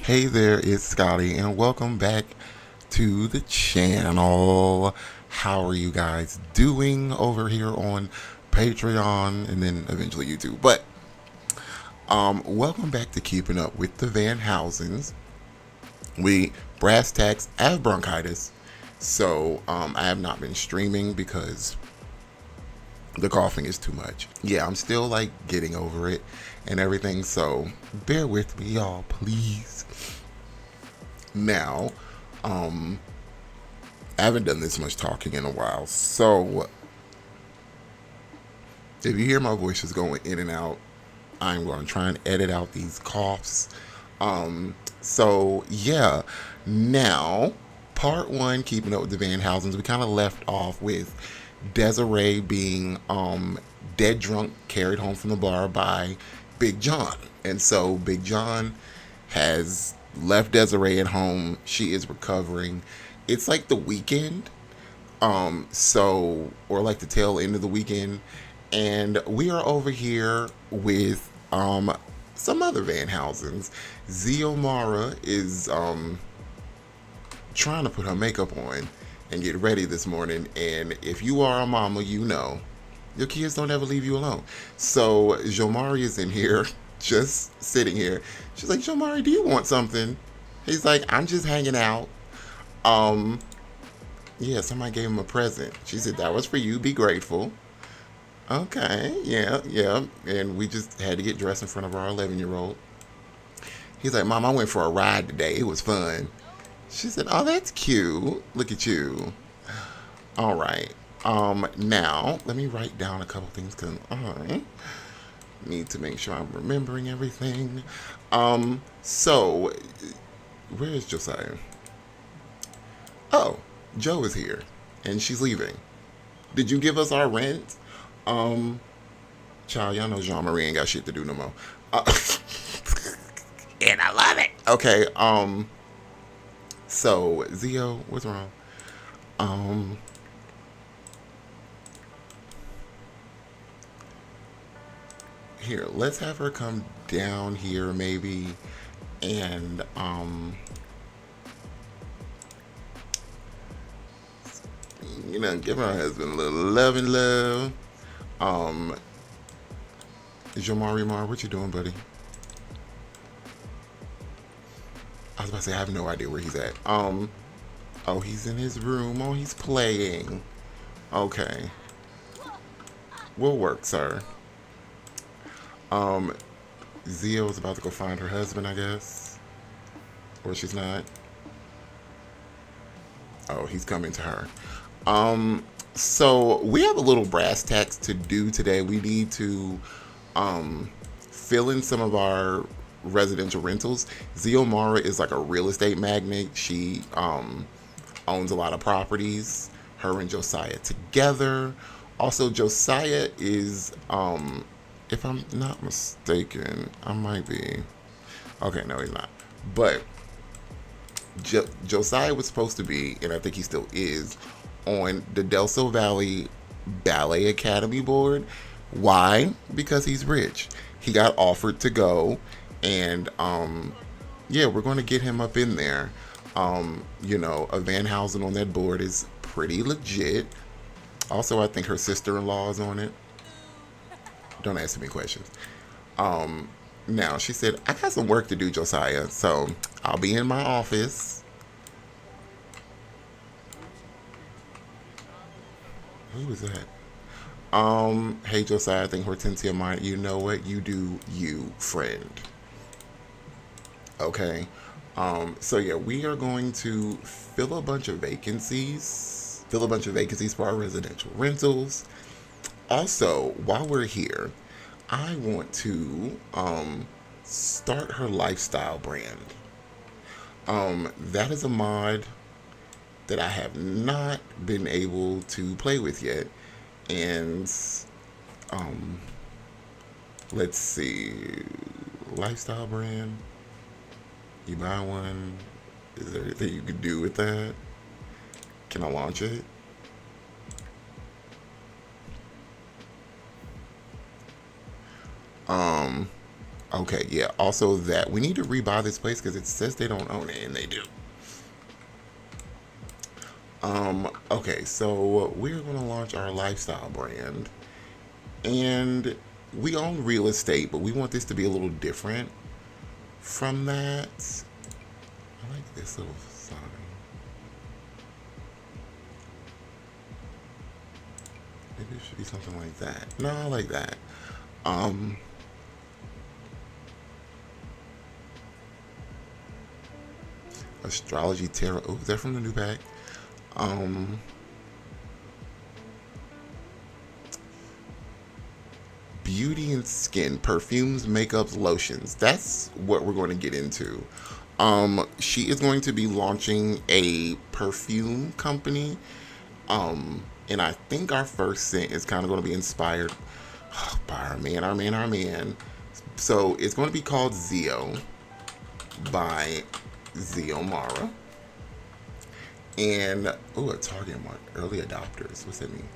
Hey there, it's Scotty, and welcome back to the channel. How are you guys doing over here on Patreon and then eventually YouTube? But welcome back to Keeping Up with the Van Housens. We brass tacks, I have bronchitis, so I have not been streaming because the coughing is too much. Yeah, I'm still like getting over it and everything, so bear with me, y'all, please. Now, I haven't done this much talking in a while, so if you hear my voice is going in and out, I'm going to try and edit out these coughs. So yeah, now part one, keeping up with the Van Housens, we kind of left off with Desiree being dead drunk, carried home from the bar by Big John, and so Big John has left Desiree at home. She is recovering. It's like the weekend, or like the tail end of the weekend, and we are over here with some other Van Housens. Ziomara is trying to put her makeup on and get ready this morning, and if you are a mama, you know your kids don't ever leave you alone. So Jomari is in here, just sitting here. She's like, Jomari, do you want something? He's like, I'm just hanging out. Um, yeah, somebody gave him a present. She said, that was for you. Be grateful. Okay, yeah, yeah. And we just had to get dressed in front of our 11-year-old. He's like, Mom, I went for a ride today. It was fun. She said, oh, that's cute. Look at you. All right. Now, let me write down a couple things because I need to make sure I'm remembering everything. So, where is Josiah? Oh, Joe is here, and she's leaving. Did you give us our rent? Um, Child, y'all know Jean Marie ain't got shit to do no more. Uh, and I love it. Okay, so Zio, what's wrong? Um, Here, let's have her come down here maybe, and give her husband a little love and love. Um, Jamari Mar, what you doing, buddy? I was about to say I have no idea where he's at. Oh, he's in his room. Oh, he's playing. Okay, will work, sir. Um, Zio is about to go find her husband, I guess, or she's not. Oh, he's coming to her. So we have a little brass tacks to do today. We need to fill in some of our residential rentals. Ziomara is like a real estate magnate. She owns a lot of properties. Her and Josiah together. Also, Josiah is, if I'm not mistaken, I might be. Okay, no, he's not. But Josiah was supposed to be, and I think he still is, on the Del Sol Valley Ballet Academy board. Why? Because he's rich. He got offered to go, and yeah, we're going to get him up in there. A Van Housen on that board is pretty legit. Also, I think her sister-in-law is on it. Don't ask me questions. Now, she said, I got some work to do, Josiah, so I'll be in my office. Who was that? Hey, Josiah, I think Hortensia might, you know what? You do you, friend. Okay. So yeah, we are going to fill a bunch of vacancies. Fill a bunch of vacancies for our residential rentals. Also, while we're here, I want to start her lifestyle brand. That is a mod that I have not been able to play with yet. And let's see. Lifestyle brand. You buy one. Is there anything you can do with that? Can I launch it? Okay, yeah. Also, that we need to rebuy this place because it says they don't own it, and they do. Okay, so we're gonna launch our lifestyle brand, and we own real estate, but we want this to be a little different from that. I like this little sign. Maybe it should be something like that. No, I like that. Um, Astrology tarot. Oh, is that from the new pack? Um, Beauty and skin, perfumes, makeups, lotions. That's what we're going to get into. She is going to be launching a perfume company. And I think our first scent is kind of going to be inspired by our man. So it's going to be called Zio by Zio Mara. And, oh, a target mark, early adopters. What's that mean?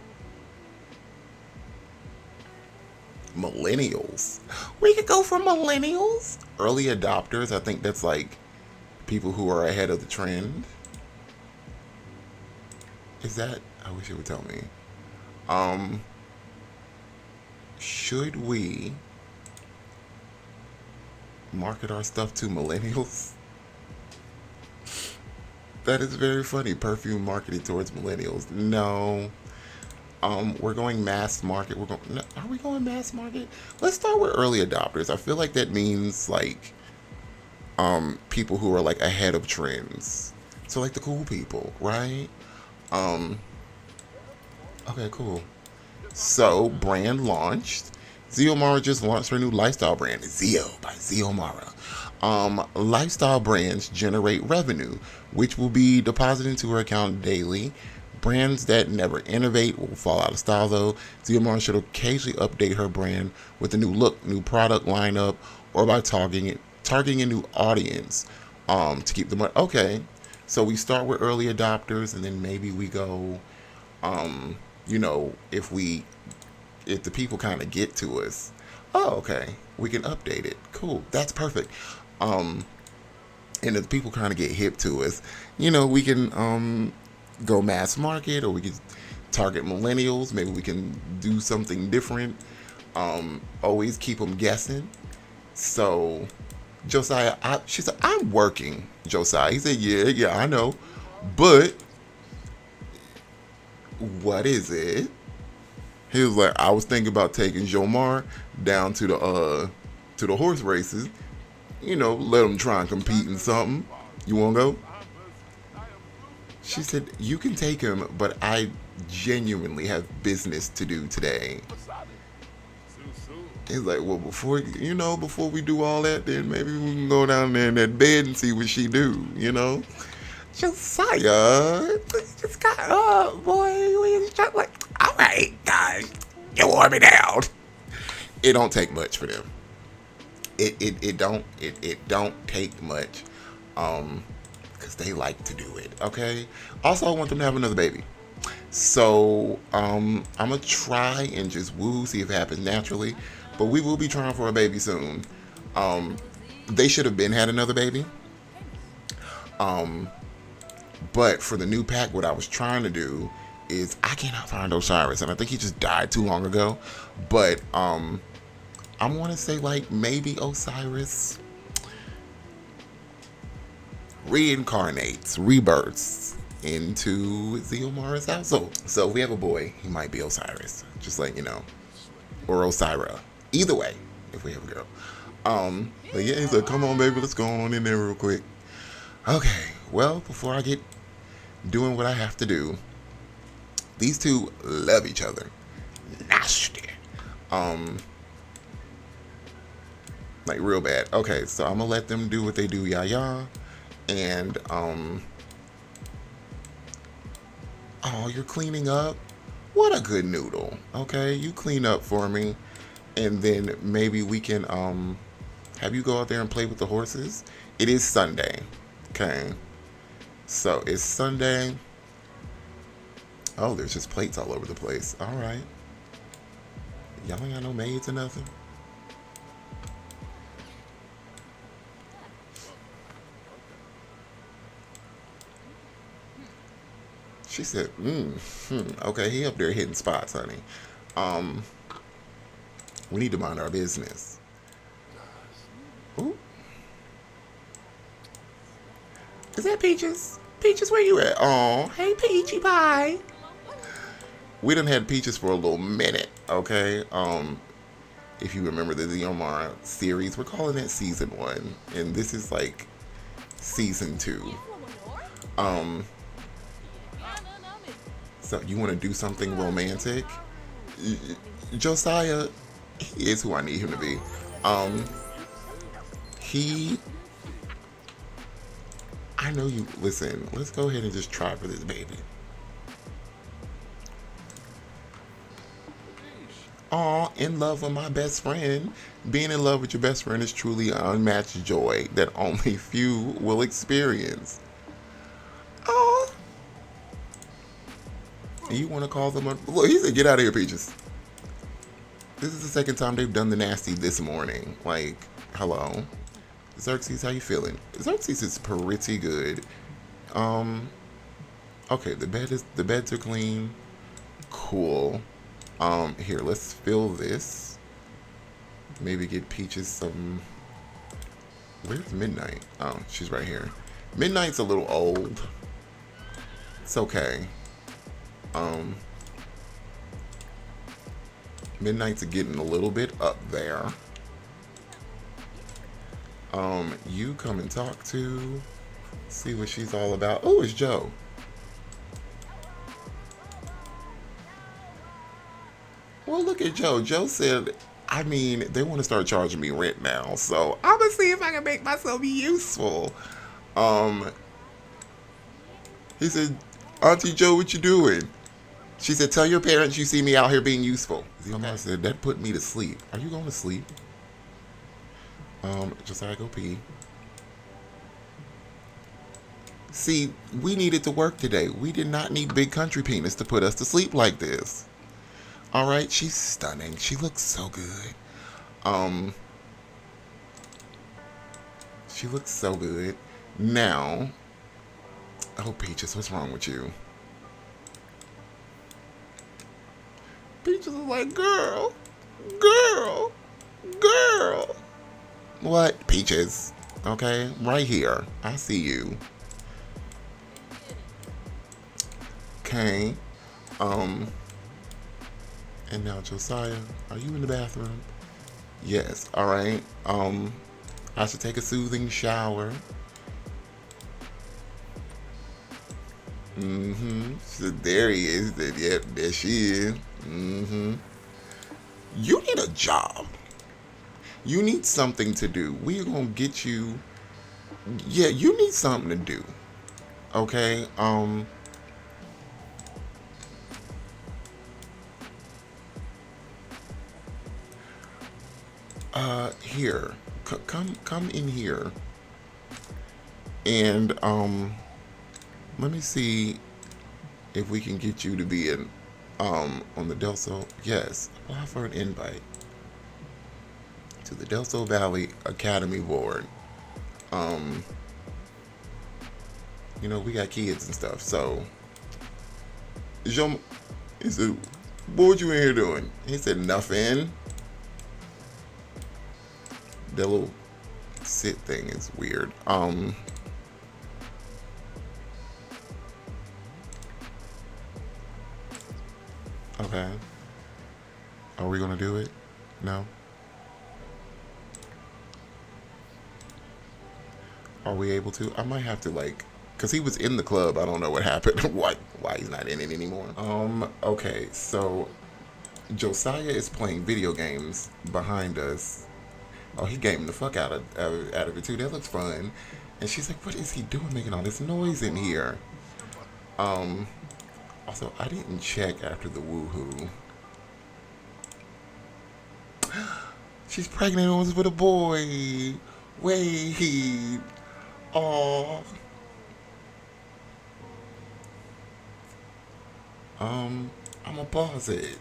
Millennials. We could go for millennials. Early adopters, I think that's like people who are ahead of the trend. Is that? I wish it would tell me. Um, should we market our stuff to millennials? That is very funny. Perfume marketed towards millennials. No. We're going mass market. We're going. No, are we going mass market? Let's start with early adopters. I feel like that means like people who are like ahead of trends. So like the cool people, right? Um, okay, cool. So brand launched. Ziomara just launched her new lifestyle brand, Zio by Ziomara. Lifestyle brands generate revenue, which will be deposited into her account daily. Brands that never innovate will fall out of style though. Ziomara should occasionally update her brand with a new look, new product lineup, or by targeting a new audience to keep them. Okay, so we start with early adopters, and then maybe we go, you know, if the people kind of get to us, oh, okay, we can update it. Cool, that's perfect. Um, and if the people kind of get hip to us, you know, we can go mass market, or we can target millennials. Maybe we can do something different. Always keep them guessing. So Josiah, she said, I'm working. Josiah, he said, yeah, I know, but what is it? He was like, I was thinking about taking Jomar down to the horse races. You know, let him try and compete in something. You want to go? She said, you can take him, but I genuinely have business to do today. He's like, well, before we do all that, then maybe we can go down there in that bed and see what she do, you know? Josiah, just got up, boy. We just like, all right, guys, you wore me down. It don't take much for them. It don't take much, because they like to do it. Okay. Also, I want them to have another baby. So I'm gonna try and just woo, see if it happens naturally. But we will be trying for a baby soon. They should have been had another baby. Um, but for the new pack, what I was trying to do is I cannot find Osiris, and I think he just died too long ago. But I want to say like maybe Osiris reincarnates, rebirths into Ziomara's household. So if we have a boy, he might be Osiris, just like or Osira. Either way, if we have a girl. But yeah, he's like, come on, baby, let's go on in there real quick. Okay, well, before I get doing what I have to do, these two love each other. Nasty. Like real bad. Okay, so I'm gonna let them do what they do, yah. And oh, you're cleaning up? What a good noodle. Okay, you clean up for me, and then maybe we can have you go out there and play with the horses. It is Sunday. Okay. So it's Sunday. Oh, there's just plates all over the place. All right. Y'all ain't got no maids or nothing. She said, okay, he up there hitting spots, honey. Um, we need to mind our business. Ooh, is that Peaches? Peaches, where you at? Oh, hey, Peachy Pie. We done had Peaches for a little minute, okay? If you remember the Omar series, we're calling it season 1, and this is like season 2. Um, so you want to do something romantic? Josiah, he is who I need him to be. Um, he, I know you. Listen, let's go ahead and just try for this baby. Aw, in love with my best friend. Being in love with your best friend is truly an unmatched joy that only few will experience. Aw. And you want to call them a... Look, he said, get out of here, Peaches. This is the second time they've done the nasty this morning. Like, hello. Xerxes, how you feeling? Xerxes is pretty good. Okay, the beds are clean. Cool. Here, let's fill this. Maybe get Peaches some... Where's Midnight? Oh, she's right here. Midnight's a little old. It's okay. Midnight's getting a little bit up there. You come and talk to... See what she's all about. Oh, it's Joe. Well, look at Joe. Joe said, I mean, they want to start charging me rent now, so I'm gonna see if I can make myself useful. He said, Auntie Joe, what you doing? She said, tell your parents you see me out here being useful. Zima said, that put me to sleep. Are you going to sleep? Josiah, go pee. See, we needed to work today. We did not need Big Country Penis to put us to sleep like this. All right, she's stunning. She looks so good. She looks so good. Now, oh, Peaches, what's wrong with you? Peaches is like, girl. What? Peaches. Okay, right here. I see you. Okay. And now Josiah, are you in the bathroom? Yes, alright. I should take a soothing shower. So there he is. Yep, there she is. You need a job. You need something to do. We're gonna get you. Yeah, you need something to do. Okay. Here. Come in here. And let me see if we can get you to be in on the Del Sol. Yes, apply for an invite to the Del Sol Valley Academy Board. You know, we got kids and stuff, so he said, what you in here doing? He said, nothing. That little sit thing is weird. Okay. Are we gonna do it? No? Are we able to? I might have to, like, because he was in the club. I don't know what happened. why he's not in it anymore. Okay, so Josiah is playing video games behind us. Oh, he gaming the fuck out of it too. That looks fun. And she's like, what is he doing making all this noise in here? Also, I didn't check after the woohoo. She's pregnant and was with a boy. Wait. Aw. I'm gonna pause it.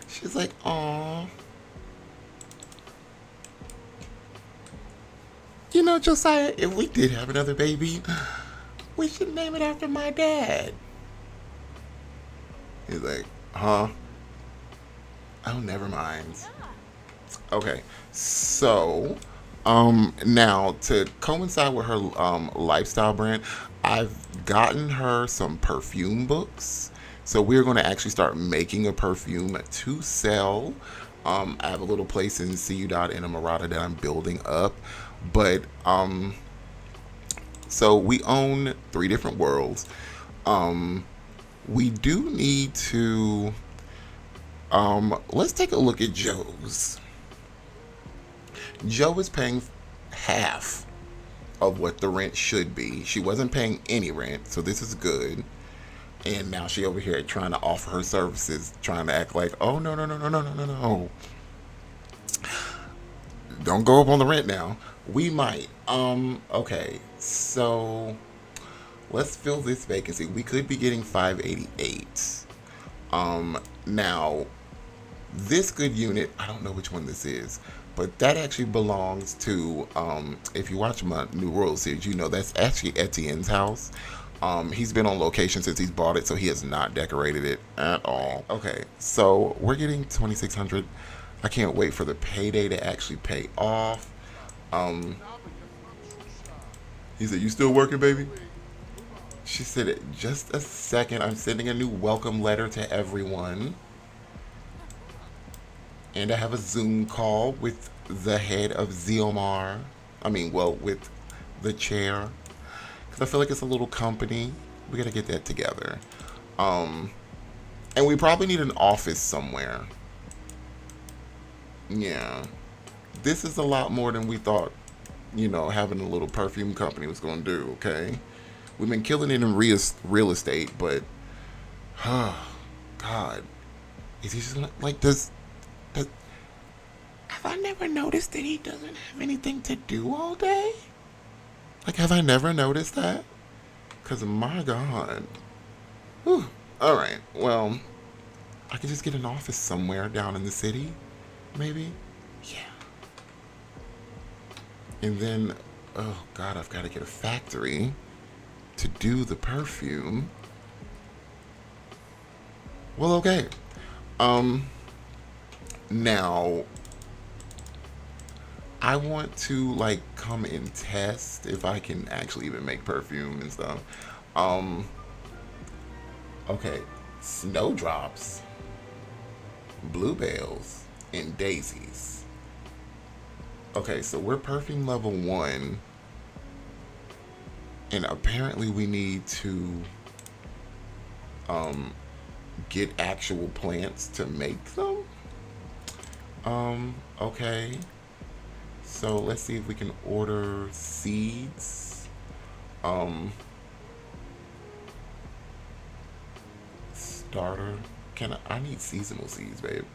She's like, aw. Josiah, if we did have another baby, we should name it after my dad. He's like, huh? Oh, never mind. Okay, so now to coincide with her lifestyle brand, I've gotten her some perfume books. So we're going to actually start making a perfume to sell. I have a little place in CU Dot in Amarada that I'm building up, but so we own three different worlds. Um, we do need to let's take a look at Joe's. Joe is paying half of what the rent should be. She wasn't paying any rent, so this is good. And now she over here trying to offer her services, trying to act like, oh no no no no no no no no, don't go up on the rent now. We might. Okay, so let's fill this vacancy. We could be getting 588. Now this good unit, I don't know which one this is, but that actually belongs to, if you watch my New World series, you know that's actually Etienne's house. He's been on location since he's bought it, so he has not decorated it at all. Okay, so we're getting 2,600. I can't wait for the payday to actually pay off. Um, he said, "You still working, baby?" She said, "Just a second. I'm sending a new welcome letter to everyone." And I have a Zoom call with the head of Ziomar. I mean, well, with the chair. Because I feel like it's a little company. We got to get that together. Um, and we probably need an office somewhere. Yeah. This is a lot more than we thought, having a little perfume company was going to do, okay? We've been killing it in real estate, but, oh, God. Is he just like, does have I never noticed that he doesn't have anything to do all day? Like, have I never noticed that? Because, my God. Whew. All right. Well, I could just get an office somewhere down in the city. Maybe. Yeah. And then, oh, God, I've got to get a factory to do the perfume. Well, okay. Now, I want to like come and test if I can actually even make perfume and stuff. Um, okay, snowdrops, bluebells, and daisies. Okay, so we're perfume level 1, and apparently we need to um get actual plants to make them. Okay. So let's see if we can order seeds. Um, Starter. I need seasonal seeds, babe.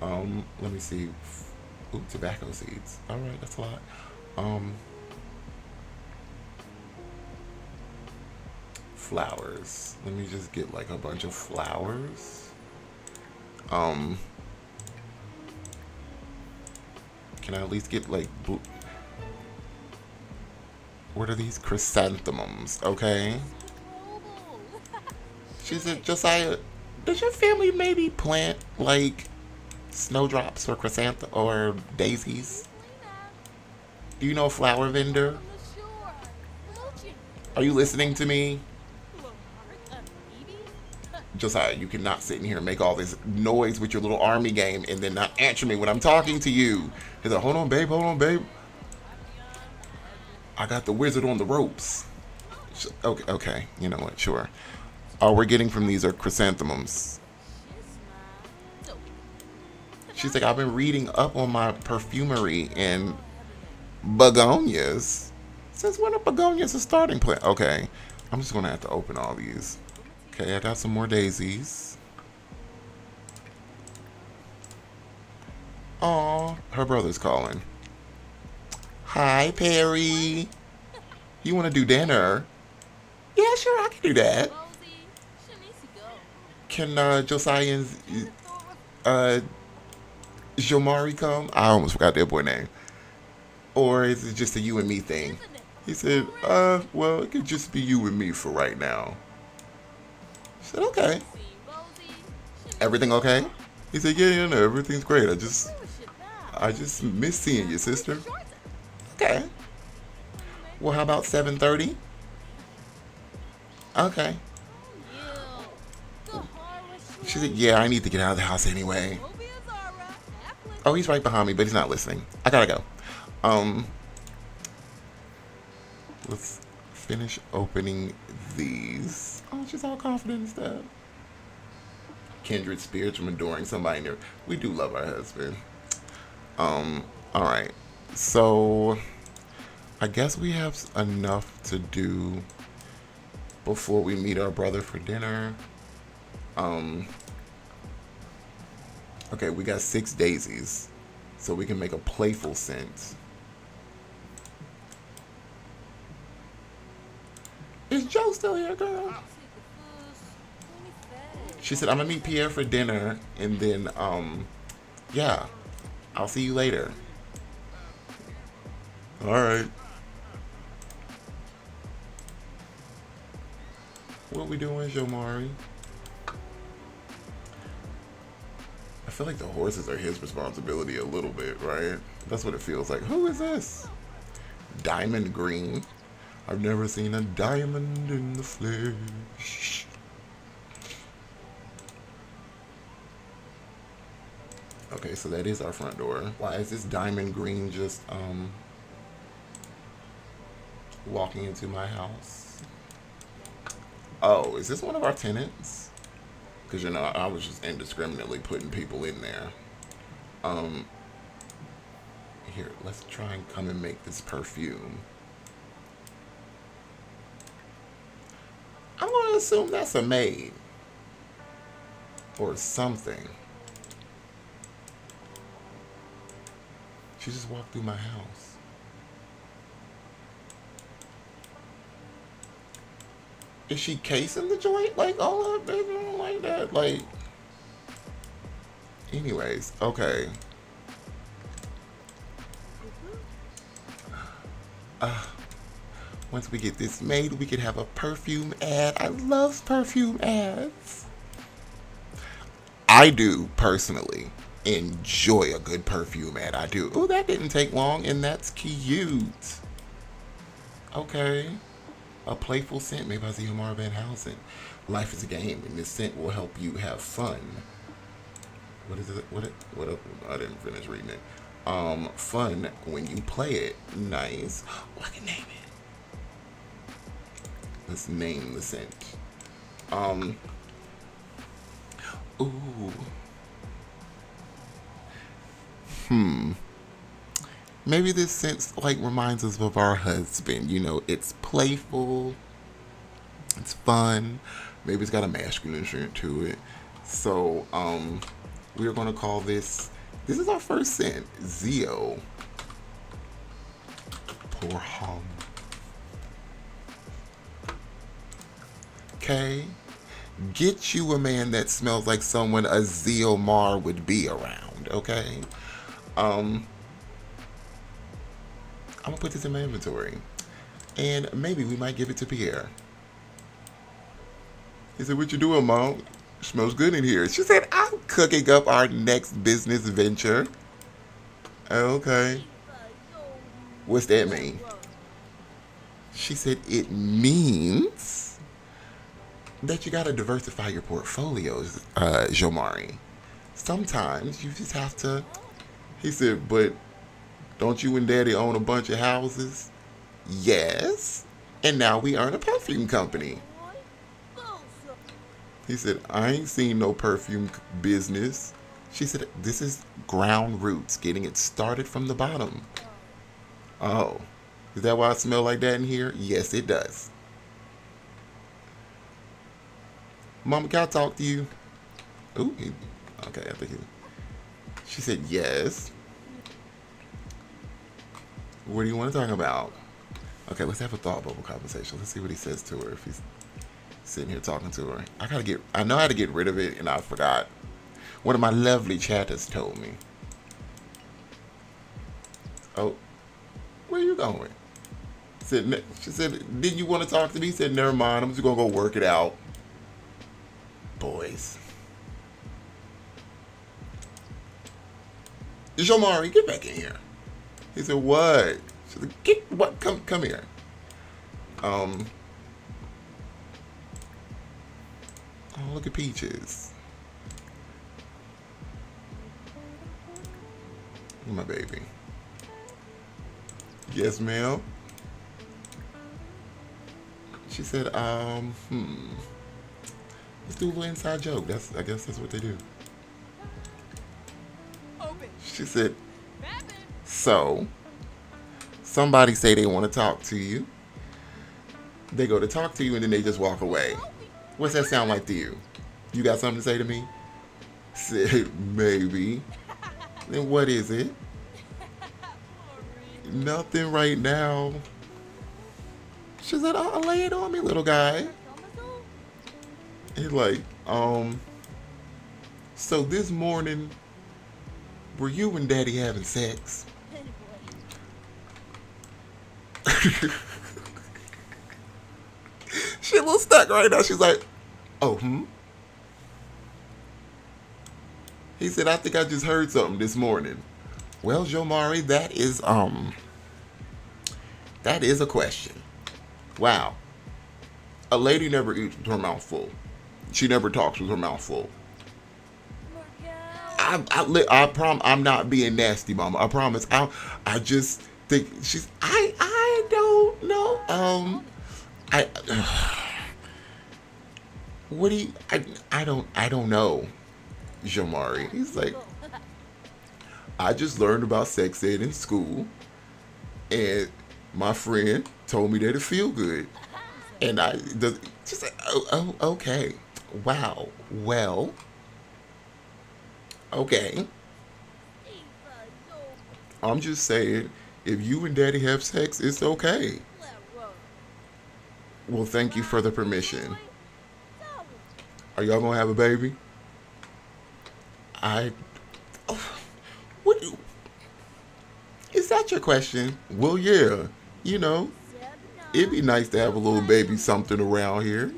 Let me see. Ooh, tobacco seeds. All right, that's a lot. Um, Flowers. Let me just get like a bunch of flowers. Um, can I at least get like what are these chrysanthemums? Okay. She said, Josiah, does your family maybe plant like snowdrops or chrysanthemums or daisies? Do you know a flower vendor? Are you listening to me? Josiah, you cannot sit in here and make all this noise with your little army game and then not answer me when I'm talking to you. He's like, hold on, babe, hold on, babe. I got the wizard on the ropes. Okay, okay, you know what, sure. All we're getting from these are chrysanthemums. She's like, I've been reading up on my perfumery and begonias. Since when are begonias a starting plant? Okay, I'm just gonna have to open all these. Okay, I got some more daisies. Aw, her brother's calling. Hi, Perry. You want to do dinner? Yeah, sure, I can do that. Can Josiah and Jomari come? I almost forgot their boy name. Or is it just a you and me thing? He said, well, it could just be you and me for right now. I said, okay. Everything okay? He said, yeah, no, everything's great. I just miss seeing you, sister. Okay. Well, how about 7:30? Okay. She said, yeah, I need to get out of the house anyway. Oh, he's right behind me, but he's not listening. I gotta go. Um, let's finish opening these. Oh, she's all confident and stuff. Kindred spirits from adoring somebody new. We do love our husband. All right. So I guess we have enough to do before we meet our brother for dinner. Okay, we got 6 daisies, so we can make a playful scent. Is Joe still here, girl? She said, I'm gonna meet Pierre for dinner, and then, yeah, I'll see you later. All right. What we doing, Jomari? I feel like the horses are his responsibility a little bit, right? That's what it feels like. Who is this? Diamond green. I've never seen a diamond in the flesh. Okay, so that is our front door. Why is this diamond green just walking into my house? Oh, is this one of our tenants? Because, you know, I was just indiscriminately putting people in there. Here, let's try and come and make this perfume. I'm going to assume that's a maid. Or something. She just walked through my house. Is she casing the joint? Like, all up, like that? Like, anyways, okay. Once we get this made, we could have a perfume ad. I love perfume ads. I do, personally, enjoy a good perfume ad. I do. Oh, that didn't take long, and that's cute. Okay. A playful scent made by Ziomar Van Housen. Life is a game, and this scent will help you have fun. What is it? What? I didn't finish reading it. Fun when you play it. Nice. Oh, I can name it. Let's name the scent. Ooh. Maybe this scent like reminds us of our husband. You know, it's playful. It's fun. Maybe it's got a masculine scent to it. So, we're gonna call this. This is our first scent, Zio. Poor hum. Okay. Get you a man that smells like someone a Ziomar would be around. Okay. I'm gonna put this in my inventory, and maybe we might give it to Pierre. He said, "What you doing, Mom? Smells good in here." She said, "I'm cooking up our next business venture." Okay. What's that mean? She said, "It means that you gotta diversify your portfolios, Jomari. Sometimes you just have to." He said, "But don't you and Daddy own a bunch of houses?" "Yes. And now we earn a perfume company." He said, "I ain't seen no perfume business." She said, "This is ground roots, getting it started from the bottom." Oh, is that why I smell like that in here? Yes, it does. Mama, can I talk to you? Ooh, okay, I think he. She said, "Yes. What do you want to talk about?" Okay, let's have a thought bubble conversation. Let's see what he says to her if he's sitting here talking to her. I know how to get rid of it, and I forgot. One of my lovely chatters told me. Oh, going? She said, didn't you want to talk to me? He said, never mind. I'm just going to go work it out. Boys. Jomari, get back in here. He said, what? She said, get what? Come here. Oh, look at Peaches. My baby. Yes, ma'am. She said, let's do a little inside joke. I guess that's what they do. She said, so, somebody say they want to talk to you. They go to talk to you and then they just walk away. What's that sound like to you? You got something to say to me? Said, maybe. Then what is it? Nothing right now. She said, I'll lay it on me, little guy. He's like, so this morning, were you and Daddy having sex? She a little stuck right now. She's like, oh, He said, I think I just heard something this morning. Well, Jomari, that is a question. Wow. A lady never eats with her mouth full. She never talks with her mouth full. I promise I'm not being nasty, Mama. I promise. I just think I don't know. What do you? I don't know, Jomari. He's like, I just learned about sex ed in school, and my friend told me that it feel good, and just like, oh, okay, wow, well, okay. I'm just saying, if you and Daddy have sex, it's okay. Well, thank you for the permission. Are y'all gonna have a baby? What? Is that your question? Well, yeah. It'd be nice to have a little baby something around here.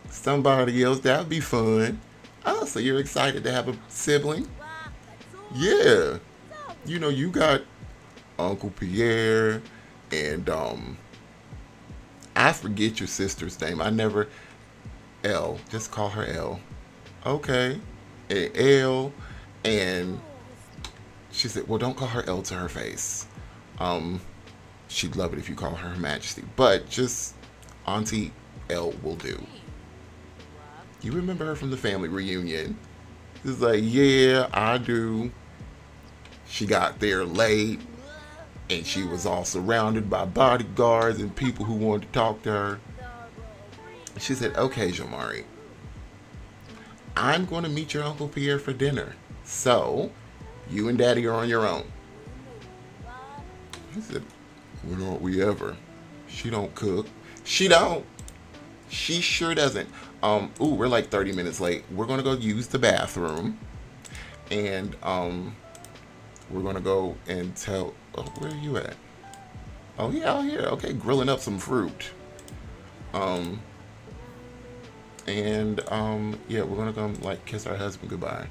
Somebody else. That'd be fun. Oh, so you're excited to have a sibling? Yeah. You got Uncle Pierre and I forget your sister's name. I never. L. Just call her L. Okay. And L. And she said, well, don't call her L to her face. She'd love it if you call her Her Majesty. But just Auntie L will do. You remember her from the family reunion? It's like, yeah, I do. She got there late. And she was all surrounded by bodyguards and people who wanted to talk to her. She said, okay, Jomari, I'm going to meet your Uncle Pierre for dinner. So, you and Daddy are on your own. He said, when aren't we ever? She don't cook. She don't. She sure doesn't. We're like 30 minutes late. We're going to go use the bathroom. And, we're going to go and tell, where are you at? Oh, yeah, out here. Okay, grilling up some fruit. Yeah, we're gonna go kiss our husband goodbye.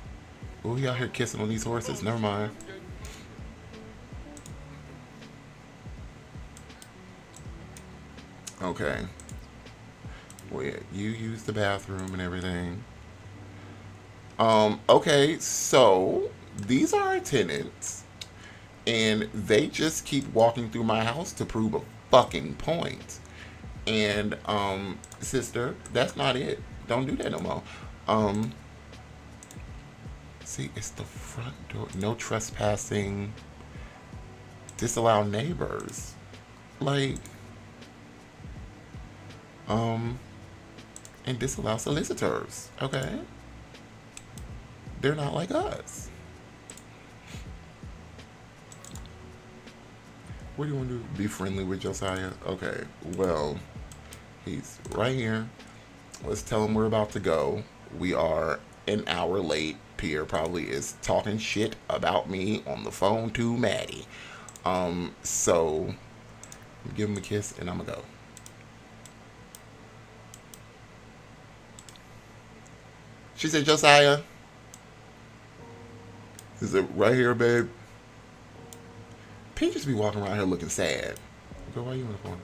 Oh, he out here kissing on these horses. Never mind. Okay. Well, yeah, you use the bathroom and everything. Okay, so these are our tenants, and they just keep walking through my house to prove a fucking point. And, sister, that's not it. Don't do that no more. See, it's the front door. No trespassing. Disallow neighbors. And disallow solicitors. Okay? They're not like us. What do you want to do? Be friendly with Josiah? Okay, well, he's right here. Let's tell him we're about to go. We are an hour late. Pierre probably is talking shit about me on the phone to Maddie. So give him a kiss and I'm gonna go. She said, Josiah. He said, right here, babe. P just be walking around here looking sad. Girl, why are you in the corner?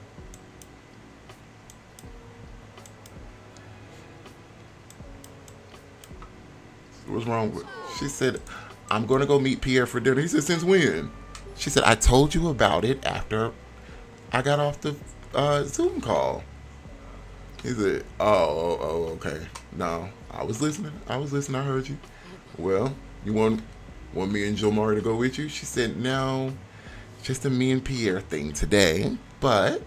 What's wrong with? She said, I'm gonna go meet Pierre for dinner. He said, since when? She said, I told you about it after I got off the Zoom call. He said, okay. No, I was listening. I was listening. I heard you. Well, you want me and Joe Mari to go with you? She said, no, just a me and Pierre thing today. But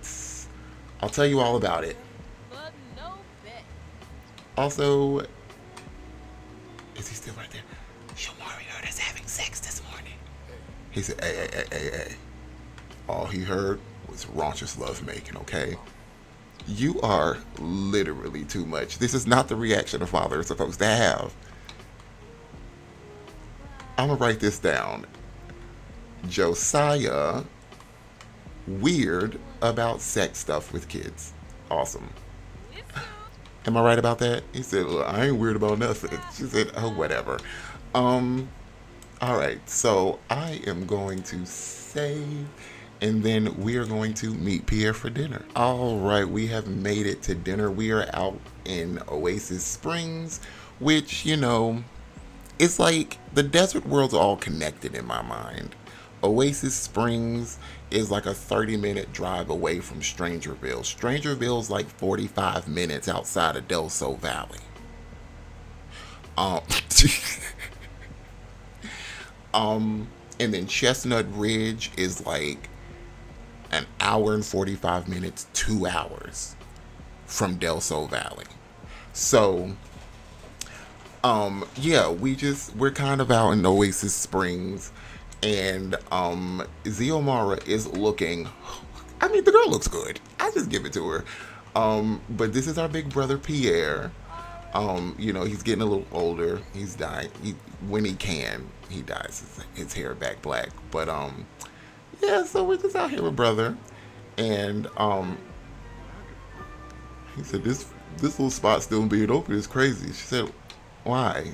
I'll tell you all about it. Also, is he still right there? Shomari heard us having sex this morning. He said, hey. All he heard was raunchous love making, okay? You are literally too much. This is not the reaction a father is supposed to have. I'm going to write this down. Josiah, weird about sex stuff with kids. Awesome. Am I right about that? He said, look, I ain't weird about nothing. She said, oh, whatever. All right. So I am going to save, and then we are going to meet Pierre for dinner. All right. We have made it to dinner. We are out in Oasis Springs, which, it's like the desert world's all connected in my mind. Oasis Springs is like a 30-minute drive away from Strangerville. Strangerville's like 45 minutes outside of Del Sol Valley. Um, and then Chestnut Ridge is like an hour and 45 minutes, 2 hours from Del Sol Valley. So, yeah, we're kind of out in Oasis Springs. And Ziomara is looking, I mean, the girl looks good. I just give it to her. But this is our big brother Pierre. He's getting a little older. He's dying. When he can, he dyes his hair back black. But yeah, so we're just out here with brother. And he said this little spot still being open is crazy. She said, why?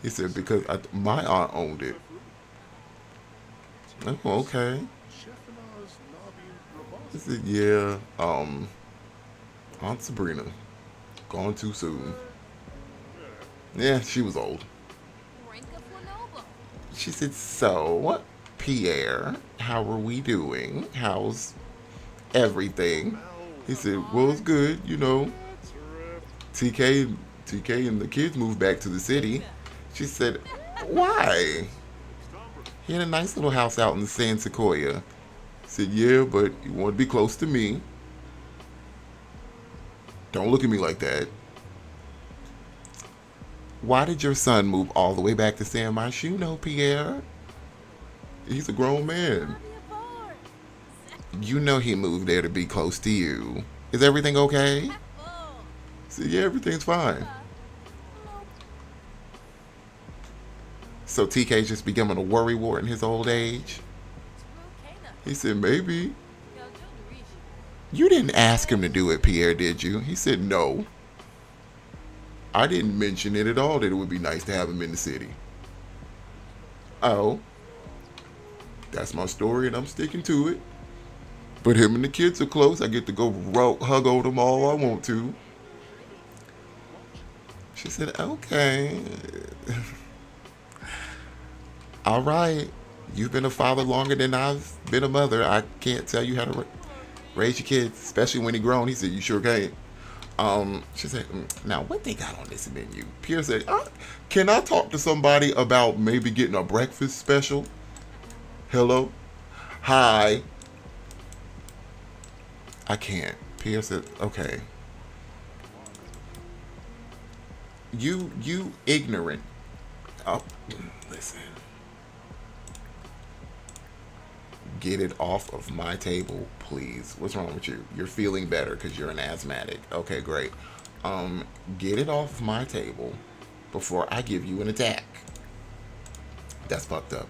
He said, because my aunt owned it. Oh, okay. He said, yeah, Aunt Sabrina, gone too soon. Yeah, she was old. She said, so, Pierre, how are we doing? How's everything? He said, well, it's good, TK and the kids moved back to the city. She said, why? He had a nice little house out in San Sequoia. He said, yeah, but you want to be close to me. Don't look at me like that. Why did your son move all the way back to San Myshuno, Pierre? He's a grown man. You know he moved there to be close to you. Is everything okay? He said, yeah, everything's fine. So TK's just becoming a worrywart in his old age? He said, maybe. You didn't ask him to do it, Pierre, did you? He said, no. I didn't mention it at all that it would be nice to have him in the city. Oh. That's my story and I'm sticking to it. But him and the kids are close. I get to go hug over them all I want to. She said, okay. All right. You've been a father longer than I've been a mother. I can't tell you how to raise your kids, especially when he grown. He said, you sure can't. She said, now what they got on this menu? Pierre said, can I talk to somebody about maybe getting a breakfast special? Hello? Hi. I can't. Pierre said, okay. You ignorant. Oh, listen. Get it off of my table, please. What's wrong with you? You're feeling better because you're an asthmatic. Okay, great. Get it off of my table before I give you an attack. That's fucked up.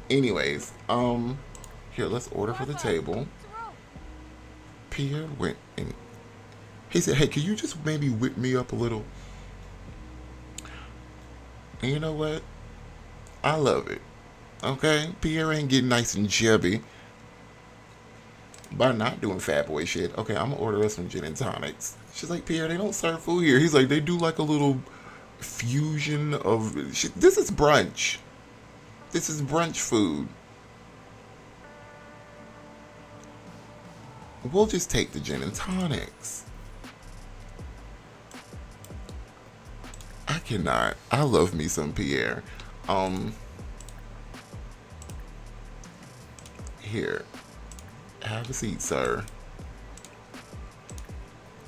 Anyways, here, let's order for the table. Pierre went and he said, hey, can you just maybe whip me up a little? And you know what? I love it. Okay? Pierre ain't getting nice and chubby by not doing fat boy shit. Okay, I'm gonna order us some gin and tonics. She's like, Pierre, they don't serve food here. He's like, they do like a little fusion of. This is brunch. This is brunch food. We'll just take the gin and tonics. I cannot. I love me some Pierre. Here. Have a seat, sir.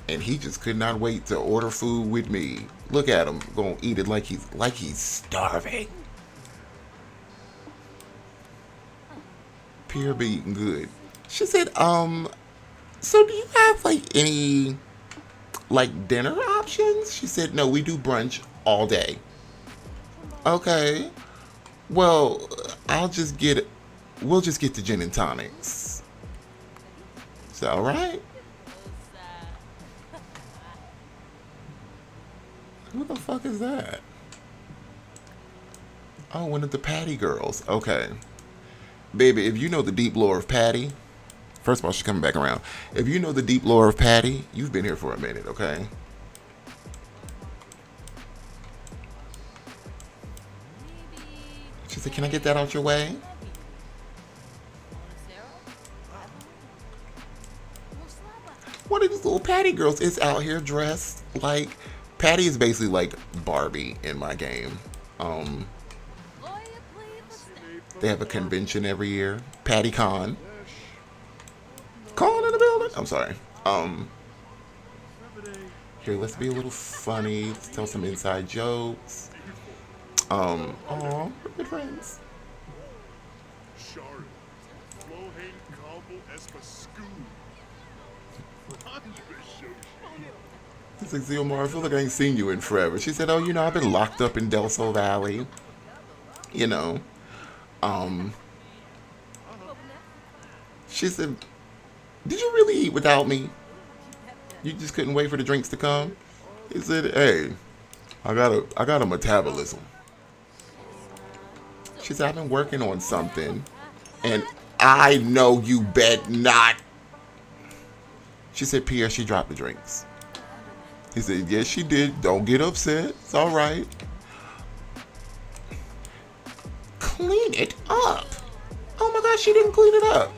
And he just could not wait to order food with me. Look at him, gonna eat it like he's starving. Pierre be eating good. She said, so do you have like any like dinner options? She said, no, we do brunch all day. Okay. Well, we'll just get the gin and tonics. Is that alright? Who the fuck is that? Oh, one of the Patty girls. Okay. Baby, if you know the deep lore of Patty, first of all, she's coming back around. If you know the deep lore of Patty, you've been here for a minute, okay? She said, can I get that out your way? One of these little Patty girls is out here dressed like Patty is basically like Barbie in my game. They have a convention every year. Patty Con. Con in the building. I'm sorry. Here, let's be a little funny. Let's tell some inside jokes. Aw, we're good friends. It's like, Ziomar, I feel like I ain't seen you in forever. She said, oh, I've been locked up in Del Sol Valley. You know. She said, did you really eat without me? You just couldn't wait for the drinks to come? He said, hey, I got a metabolism. She said, I've been working on something, and I know you bet not. She said, Pierre, she dropped the drinks. He said, yes, she did. Don't get upset. It's all right. Clean it up. Oh my gosh, she didn't clean it up.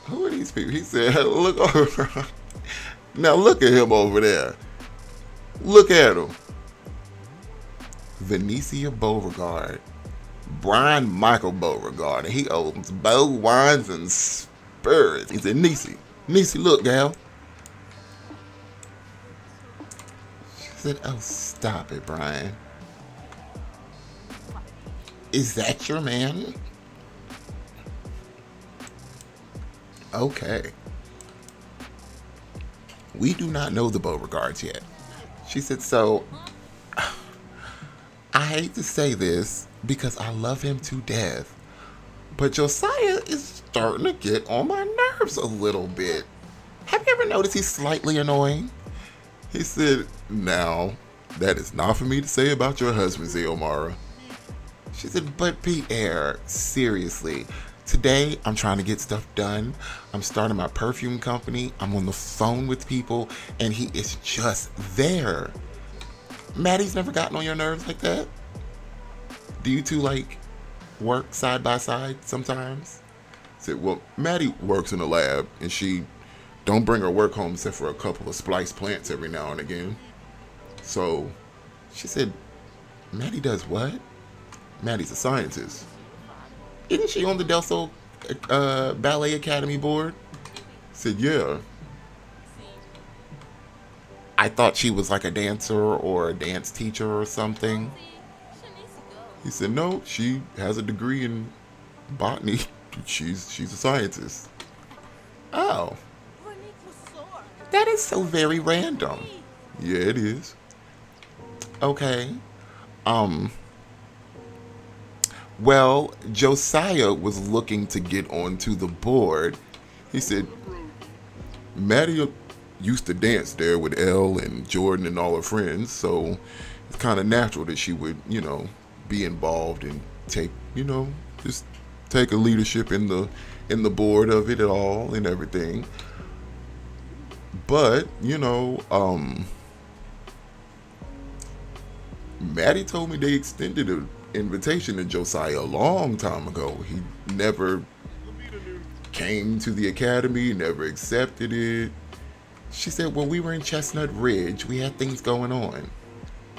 Who are these people? He said, look over. Now look at him over there. Look at him. Venetia Beauregard. Brian Michael Beauregard. And he owns Bow Wines and Spirits. He said, Niecy, look, gal. She said, oh, stop it, Brian. Is that your man? Okay. We do not know the Beauregards yet. She said, so, I hate to say this because I love him to death, but Josiah is starting to get on my nerves a little bit. Have you ever noticed he's slightly annoying? He said, now, that is not for me to say about your husband, Ziomara. She said, but Pierre, seriously, today I'm trying to get stuff done. I'm starting my perfume company. I'm on the phone with people, and he is just there. Maddie's never gotten on your nerves like that? Do you two, like, work side by side sometimes? I said, well, Maddie works in the lab, and she don't bring her work home except for a couple of splice plants every now and again. So, she said, Maddie does what? Maddie's a scientist. Isn't she on the Del Sol Ballet Academy board? I said, yeah. I thought she was like a dancer or a dance teacher or something. He said, no, she has a degree in botany. She's a scientist. Oh. That is so very random. Yeah, it is. Okay. Um, well, Josiah was looking to get onto the board. He said, Maddie used to dance there with Elle and Jordan and all her friends, so it's kind of natural that she would, be involved and take, just take a leadership in the board of it all and everything. But, Maddie told me they extended an invitation to Josiah a long time ago. He never came to the academy, never accepted it. She said, when we were in Chestnut Ridge, we had things going on.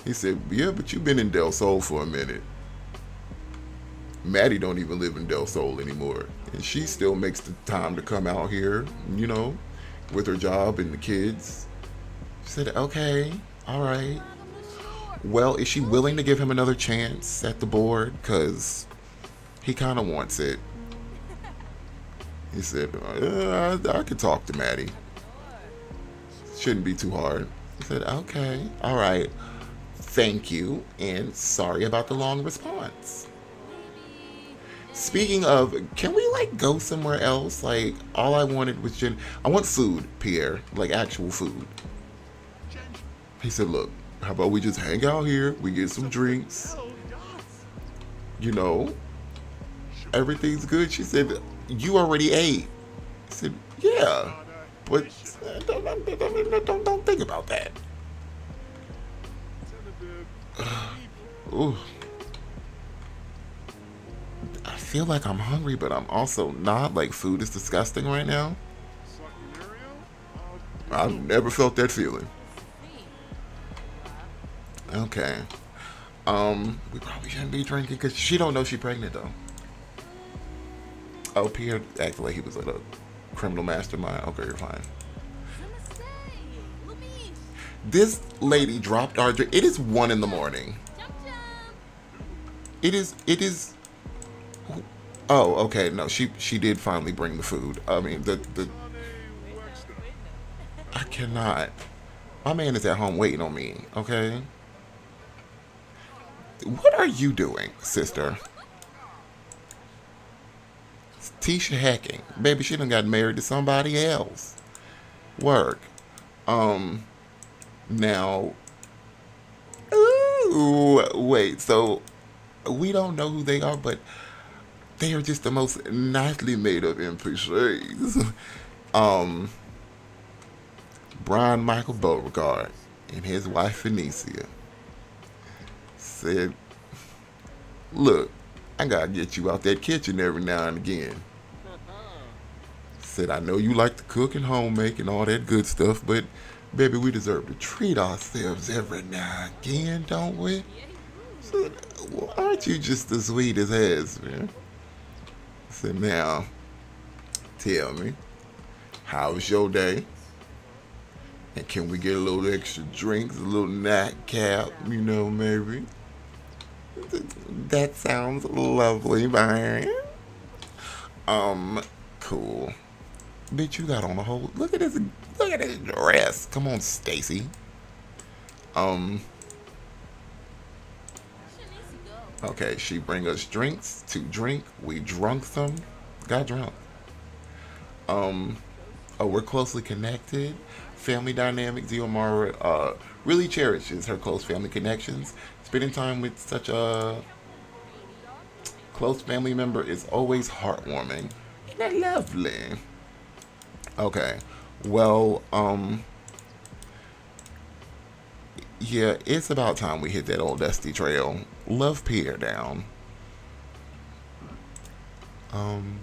He said, yeah, but you've been in Del Sol for a minute. Maddie don't even live in Del Sol anymore. And she still makes the time to come out here, with her job and the kids. She said, okay, all right. Well, is she willing to give him another chance at the board? Because he kind of wants it. He said, I could talk to Maddie. Shouldn't be too hard. He said, okay, all right. Thank you, and sorry about the long response. Speaking of, can we go somewhere else? All I wanted was I want food, Pierre, actual food. He said, look, how about we just hang out here? We get some drinks. You know, everything's good. She said, you already ate. I said, yeah, but don't think about that. Ooh. I feel like I'm hungry, but I'm also not. Food is disgusting right now. I've never felt that feeling. Okay. We probably shouldn't be drinking because she don't know she's pregnant though. Oh, Pierre acted like he was a criminal mastermind. Okay, you're fine. This lady dropped our drink. It is 1 in the morning. It is. Oh, okay. No, she did finally bring the food. I mean, the. I cannot. My man is at home waiting on me. Okay. What are you doing, sister? It's Tisha hacking. Baby, she done got married to somebody else. Work. Now. Ooh, wait. So, we don't know who they are, but they are just the most nicely made up NPCs. Brian Michael Beauregard and his wife Phoenicia said, look, I gotta get you out that kitchen every now and again. Said, I know you like to cook and homemake and all that good stuff, but baby, we deserve to treat ourselves every now and again, don't we? Said, well, aren't you just as sweet as has, man? Said, now, tell me, how's your day? And can we get a little extra drinks, a little nightcap, maybe? That sounds lovely, Byron. Cool. Bitch, you got on a whole. Look at this dress. Come on, Stacy. Okay, she bring us drinks to drink. We drunk some. Got drunk. Oh, we're closely connected. Family dynamics. Diomara really cherishes her close family connections. Spending time with such a close family member is always heartwarming. Isn't that lovely? Okay. Well, yeah, it's about time we hit that old dusty trail. Love Pierre down. Um,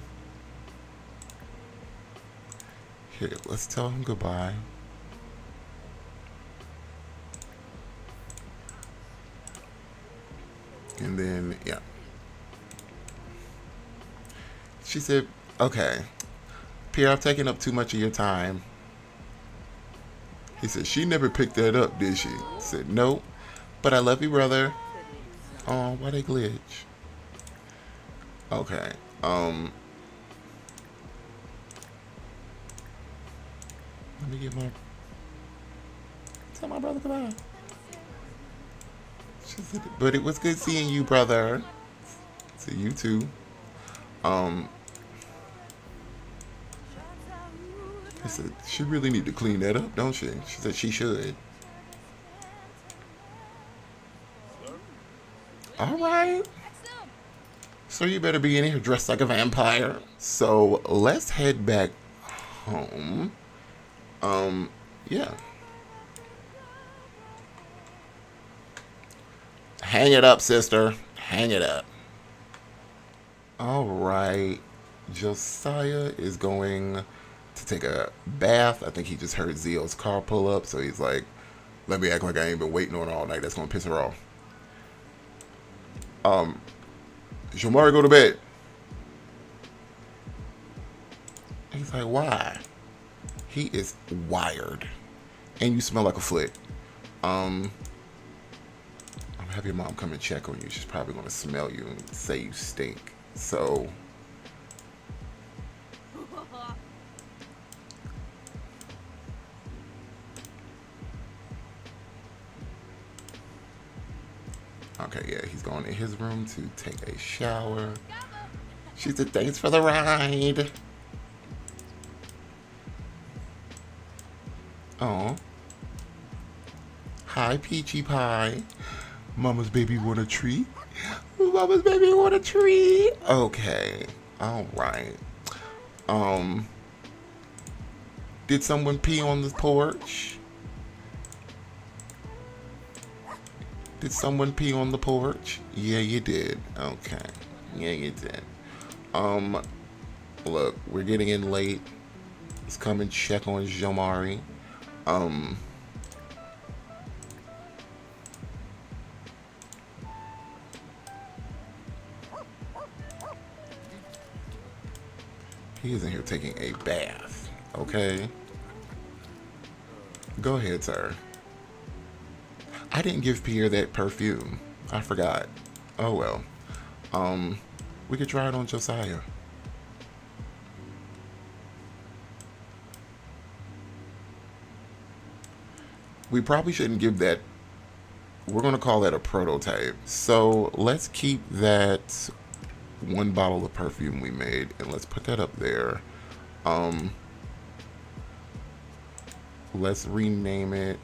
Here, let's tell him goodbye. And then, yeah. She said, okay, Pierre, I've taken up too much of your time. He said, she never picked that up, did she? I said, nope. But I love you, brother. Oh, why they glitch? Okay. Let me get my... Tell my brother goodbye. She said, but it was good seeing you, brother. See you too. Um, I said, she really need to clean that up, don't she? She said she should. All right. So you better be in here dressed like a vampire. So let's head back home. Yeah. Hang it up, sister. Hang it up. All right. Josiah is going to take a bath. I think he just heard Zio's car pull up, so he's like, let me act like I ain't been waiting on her all night. That's going to piss her off. Shamari, go to bed. He's like, why? He is wired. And you smell like a foot. I'm have your mom come and check on you. She's probably going to smell you and say you stink. So, okay, yeah, he's going in his room to take a shower. She said, thanks for the ride. Oh. Hi, Peachy Pie. Mama's baby want a treat? Mama's baby want a treat? Okay. All right. Did someone pee on the porch? Did someone pee on the porch? Yeah, you did. Okay. Yeah, you did. Look, we're getting in late. Let's come and check on Jomari. He is in here taking a bath. Okay. Go ahead, sir. I didn't give Pierre that perfume. I forgot. Oh well. We could try it on Josiah. We probably shouldn't give that. We're going to call that a prototype. So let's keep that one bottle of perfume we made and let's put that up there. Let's rename it.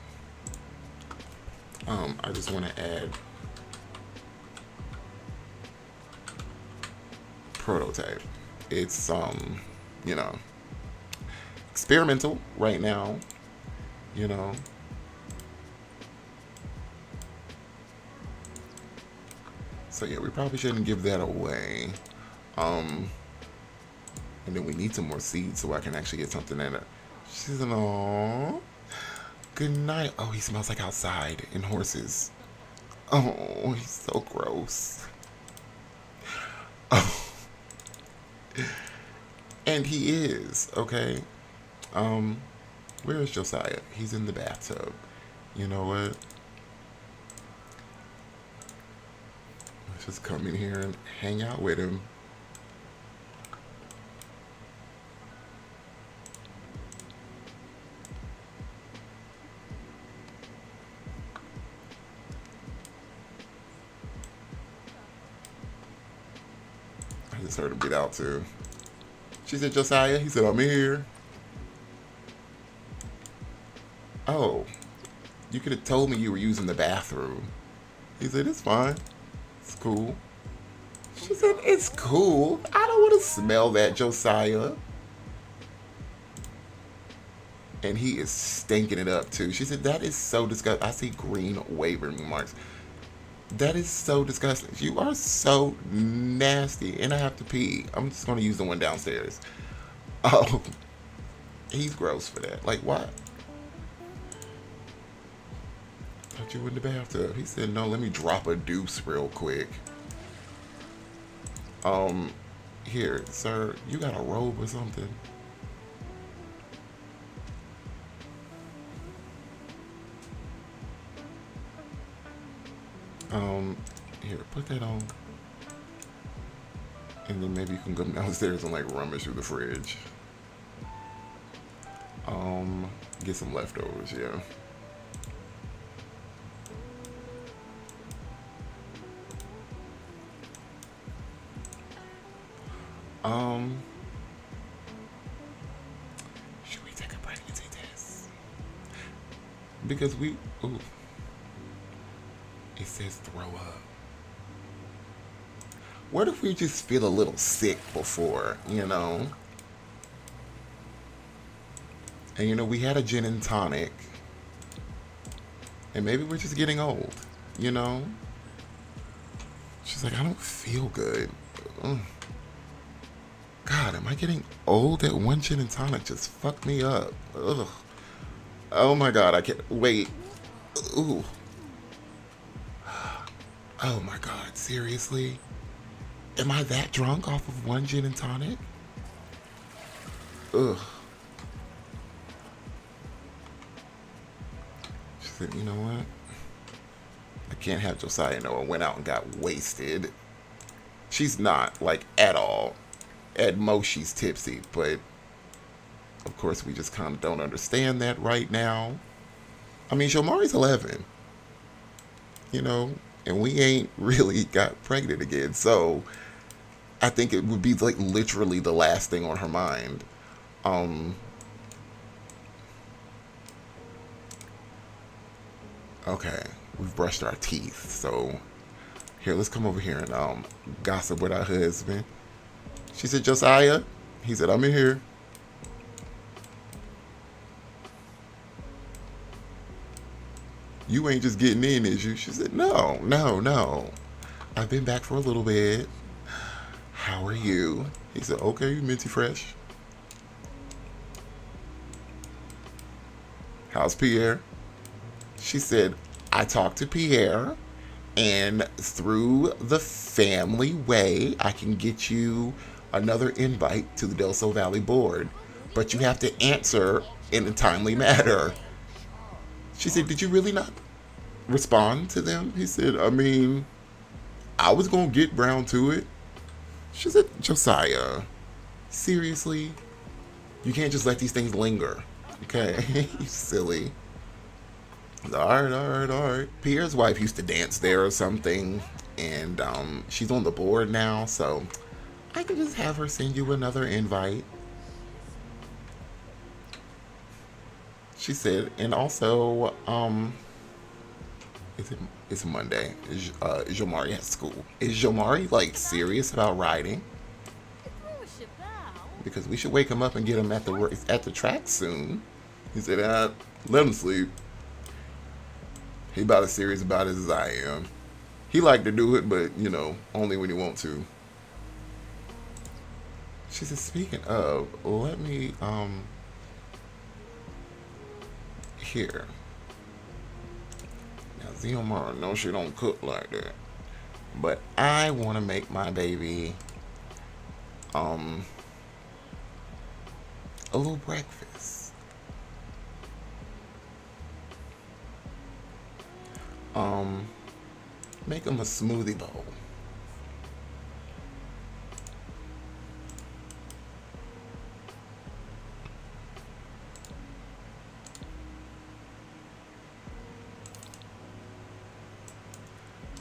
I just want to add prototype. It's you know, experimental right now, you know. So yeah, we probably shouldn't give that away. And then we need some more seeds so I can actually get something in it. She's an aww. Good night. Oh, he smells like outside and horses. Oh, he's so gross. Oh. And he is, okay? Where is Josiah? He's in the bathtub. You know what? Let's just come in here and hang out with him. I just heard him get out too. She said, Josiah? He said, I'm here. Oh, you could have told me you were using the bathroom. He said, it's fine. It's cool. She said, it's cool. I don't want to smell that, Josiah. And he is stinking it up too. She said, that is so disgusting. I see green wavering marks. That is so disgusting. You are so nasty. And I have to pee. I'm just going to use the one downstairs. Oh, he's gross for that. Like, what? Thought you were in the bathtub. He said, no, let me drop a deuce real quick. Here, sir, you got a robe or something? Here, put that on. And then maybe you can go downstairs and like rummage through the fridge. Get some leftovers, yeah. Um, should we take a pregnancy test? Because ooh, it says throw up. What if we just feel a little sick before, you know? And we had a gin and tonic, and maybe we're just getting old, you know? She's like, I don't feel good. Ugh. God, am I getting old? That one gin and tonic just fucked me up. Ugh. Oh my God, I can't wait. Ooh. Oh my God, seriously? Am I that drunk off of one gin and tonic? Ugh. She said, you know what? I can't have Josiah know I went out and got wasted. She's not, like, at all. At most, she's tipsy, but of course, we just kind of don't understand that right now. I mean, Shomari's 11, and we ain't really got pregnant again, so I think it would be, like, literally the last thing on her mind. Okay, we've brushed our teeth, so here, let's come over here and gossip with our husband. She said, Josiah? He said, I'm in here. You ain't just getting in, is you? She said, no, no, no. I've been back for a little bit. How are you? He said, okay, minty fresh. How's Pierre? She said, I talked to Pierre, and through the family way, I can get you another invite to the Del Sol Valley board, but you have to answer in a timely manner. She said, did you really not respond to them? He said, I mean, I was going to get round to it. She said, Josiah, seriously? You can't just let these things linger. Okay? You silly. All right, all right, all right. Pierre's wife used to dance there or something, and she's on the board now, so I can just have her send you another invite. She said, and also, it's Monday. Jomari at school. Is Jomari, like, serious about riding? Because we should wake him up and get him at the track soon. He said, let him sleep. He about as serious about it as I am. He like to do it, but, only when he want to. She said, speaking of, let me, here. Now, Ziomara, no, she don't cook like that. But I want to make my baby, a little breakfast. Make him a smoothie bowl.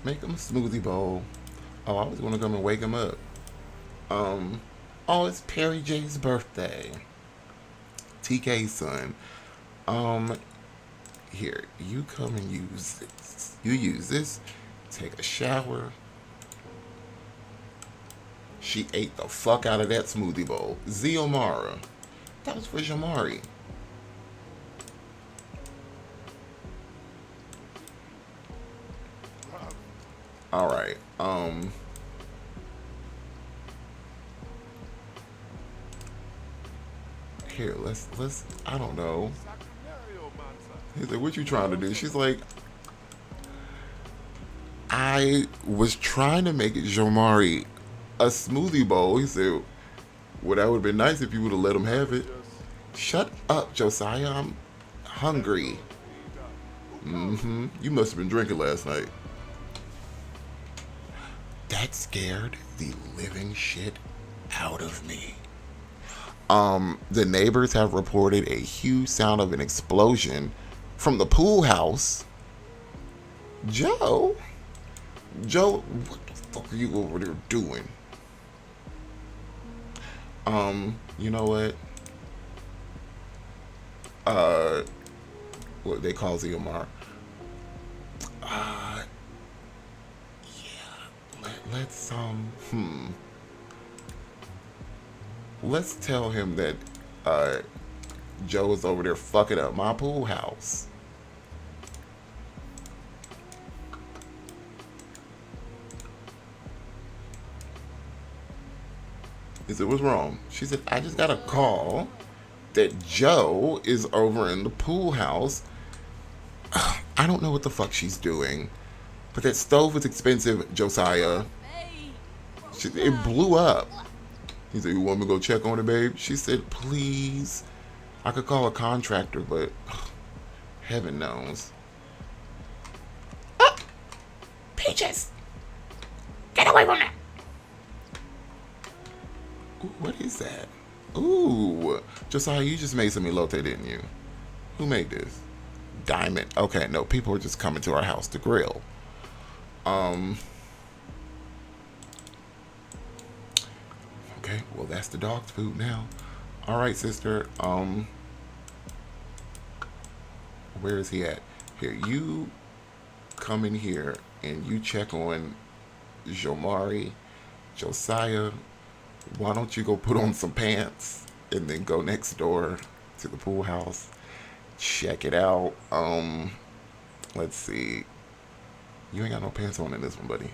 Make him a smoothie bowl. Oh, I was gonna come and wake him up. Oh, it's Perry J's birthday. TK's son. Here, you come and use this. You use this, take a shower. She ate the fuck out of that smoothie bowl. Ziomara. That was for Jamari. Alright, here, let's, I don't know. He's like, what you trying to do? She's like, I was trying to make Jomari a smoothie bowl. He said, well, that would have been nice if you would have let him have it. Shut up, Josiah. I'm hungry. You must have been drinking last night. That scared the living shit out of me. The neighbors have reported a huge sound of an explosion from the pool house. Joe, what the fuck are you over there doing? You know what? Uh, what they call Ziomar. Uh, let's let's tell him that uh Joe is over there fucking up my pool house. He said, what's wrong? She said, I just got a call that Joe is over in the pool house. I don't know what the fuck she's doing, but that stove was expensive, Josiah. It blew up. He said, you want me to go check on it, babe? She said, please. I could call a contractor, but heaven knows. Oh, Peaches! Get away from that! Ooh, what is that? Ooh, Josiah, you just made some elote, didn't you? Who made this? Diamond. Okay, no, people are just coming to our house to grill. Okay, well that's the dog's food now. All right, sister. Where is he at? Here, you come in here and you check on Jomari, Josiah. Why don't you go put on some pants and then go next door to the pool house, check it out. Let's see. You ain't got no pants on in this one, buddy.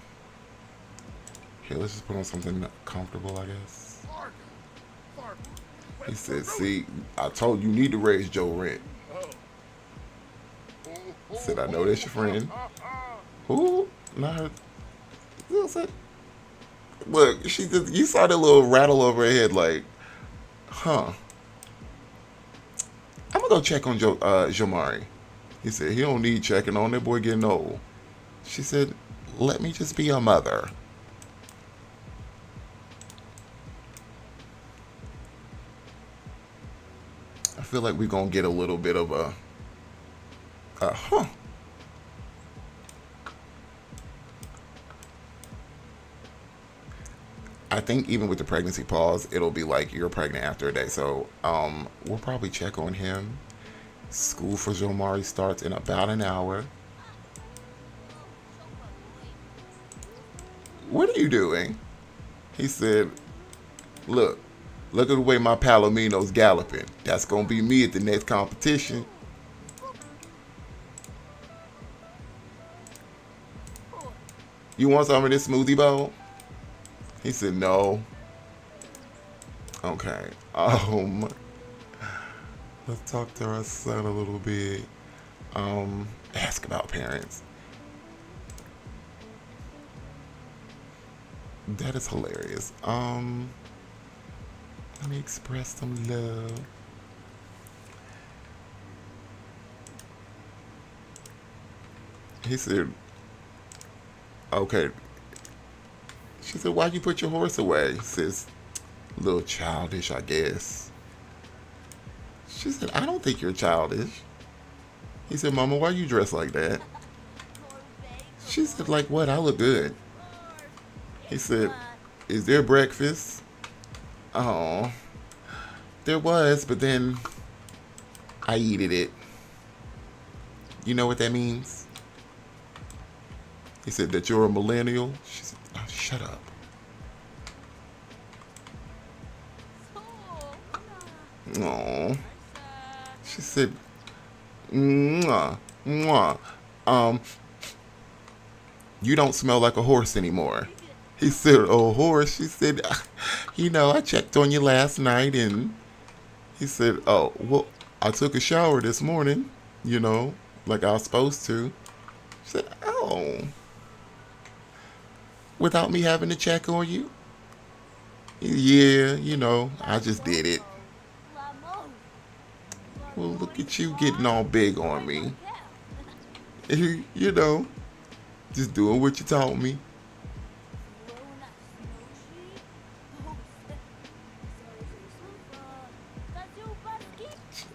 Here, let's just put on something comfortable, I guess. He said, see, I told you need to raise Joe rent. Said, I know that's your friend. Who? Not her. Look, she just, you saw that little rattle over her head like, huh. I'm gonna go check on Jomari. He said, he don't need checking on, that boy getting old. She said, let me just be a mother. I feel like we're gonna get a little bit of a huh. I think even with the pregnancy pause, it'll be like you're pregnant after a day. So we'll probably check on him. School for Jomari starts in about an hour. What are you doing? He said, look at the way my Palomino's galloping. That's gonna be me at the next competition. You want some of this smoothie bowl? He said no. Okay. Let's talk to our son a little bit. Ask about parents. That is hilarious. Let me express some love. He said, okay. She said, why'd you put your horse away? He says, a little childish, I guess. She said, I don't think you're childish. He said, Mama, why you dressed like that? She said, like what? I look good. He said, is there breakfast? Oh, there was, but then I eated it. You know what that means? He said that you're a millennial. She said, oh, shut up. Oh. She said, mwah, mwah. You don't smell like a horse anymore. He said, oh, horse. She said, you know, I checked on you last night, and he said, oh, well, I took a shower this morning, you know, like I was supposed to. She said, oh, without me having to check on you? Yeah, you know, I just did it. Well, look at you getting all big on me. You know, just doing what you taught me.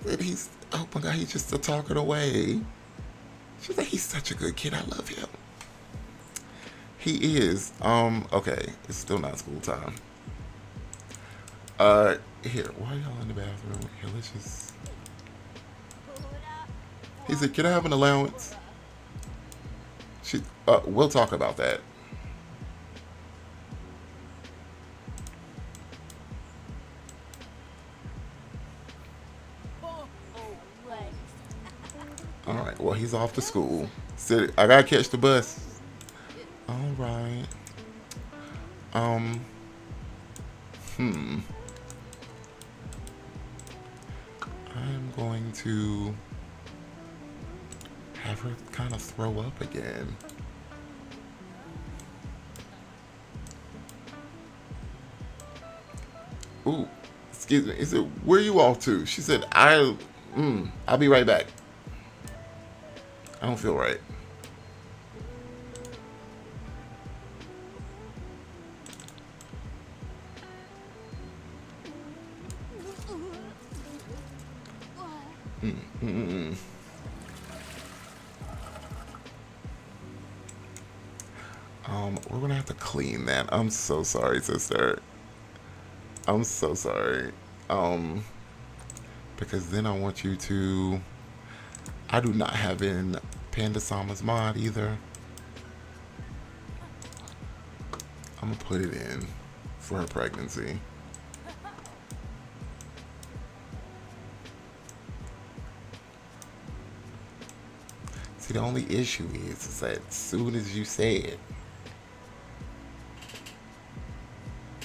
And he's, oh my God, he's just a talking away. She's like, he's such a good kid. I love him. He is. Okay, it's still not school time. Here, why y'all in the bathroom? Here, let's just. He said, "Can I have an allowance?" She, we'll talk about that. All right. Well, he's off to school. Said, I gotta catch the bus. All right. Um. Hmm. I'm going to have her kind of throw up again. Ooh, excuse me. He said, "Where you off to?" She said, I'll be right back. I don't feel right. Mm-mm. We're gonna have to clean that. I'm so sorry, sister. I'm so sorry. Um, because then I want you to. I do not have in Panda Sama's mod either. I'm gonna put it in for her pregnancy. See, the only issue is that as soon as you say it,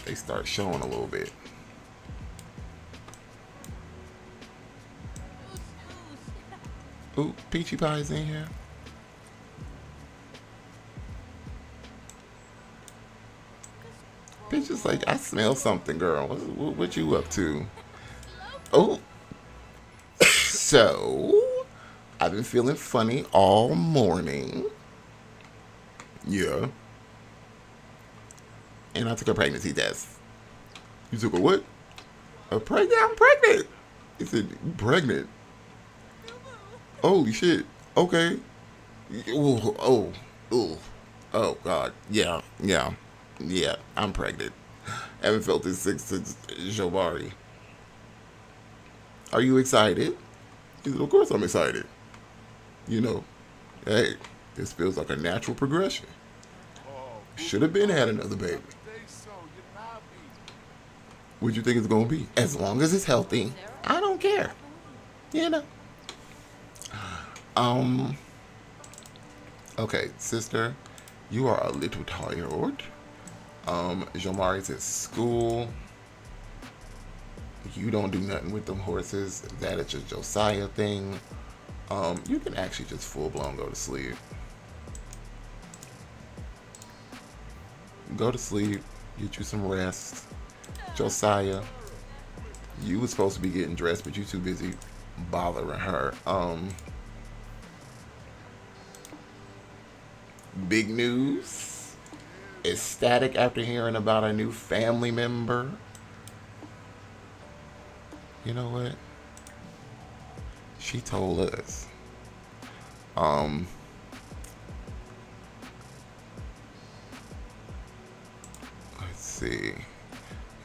they start showing a little bit. Ooh, Peachy Pie's in here. Peach is like, I smell something, girl. What you up to? Oh, so I've been feeling funny all morning. Yeah. And I took a pregnancy test. You took a what? A pregnant? I'm pregnant. He said, "You pregnant? Holy shit. Okay. Oh, oh, oh, oh, God. Yeah, yeah, yeah. I'm pregnant. Haven't felt this since Jobari. Are you excited?" He said, "Of course I'm excited. You know, hey, this feels like a natural progression. Should have been had another baby. What you think it's gonna be? As long as it's healthy, I don't care. You know." Um. Okay, sister, you are a little tired. Jomari's at school. You don't do nothing with them horses. That is just Josiah thing. You can actually just full blown go to sleep. Go to sleep. Get you some rest. Josiah, you was supposed to be getting dressed, but you too busy bothering her. Big news. Ecstatic after hearing about a new family member. You know what? She told us. Um, let's see.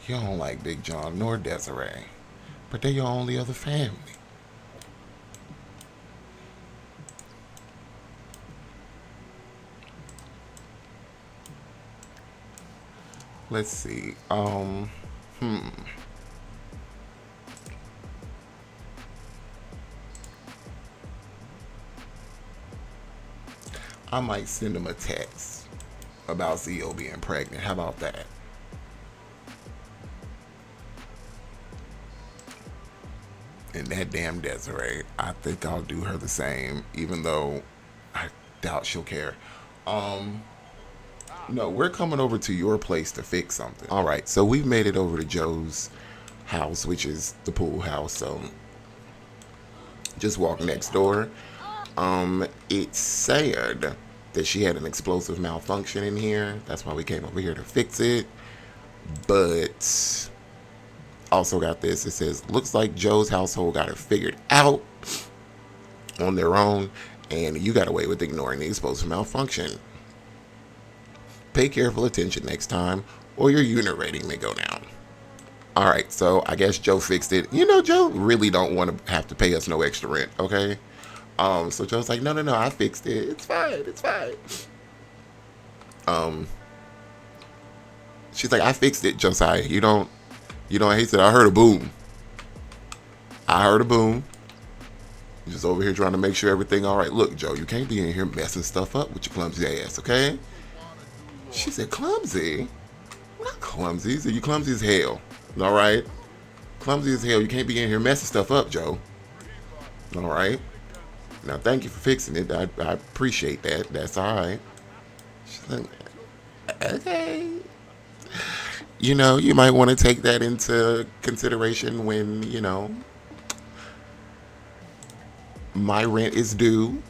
You don't like Big John nor Desiree, but they're your only other family. Let's see. Hmm. I might send him a text about Zio being pregnant. How about that? And that damn Desiree, I think I'll do her the same, even though I doubt she'll care. Um, no, we're coming over to your place to fix something. All right, so we've made it over to Joe's house, which is the pool house. So just walk next door. It said that she had an explosive malfunction in here. That's why we came over here to fix it. But also got this. It says, looks like Joe's household got it figured out on their own, and you got away with ignoring the explosive malfunction. Pay careful attention next time, or your unit rating may go down. All right, so I guess Joe fixed it. Joe really don't want to have to pay us no extra rent, okay? So Joe's like, no, no, no, I fixed it. It's fine, it's fine. Um, she's like, I fixed it, Josiah. He said, I heard a boom. I heard a boom. Just over here trying to make sure everything all right. Look, Joe, you can't be in here messing stuff up with your clumsy ass, okay? She said, clumsy? Not clumsy. She said, you clumsy as hell. All right? Clumsy as hell. You can't be in here messing stuff up, Joe. All right? Now, thank you for fixing it. I appreciate that. That's all right. She's like, okay. You might want to take that into consideration when, my rent is due.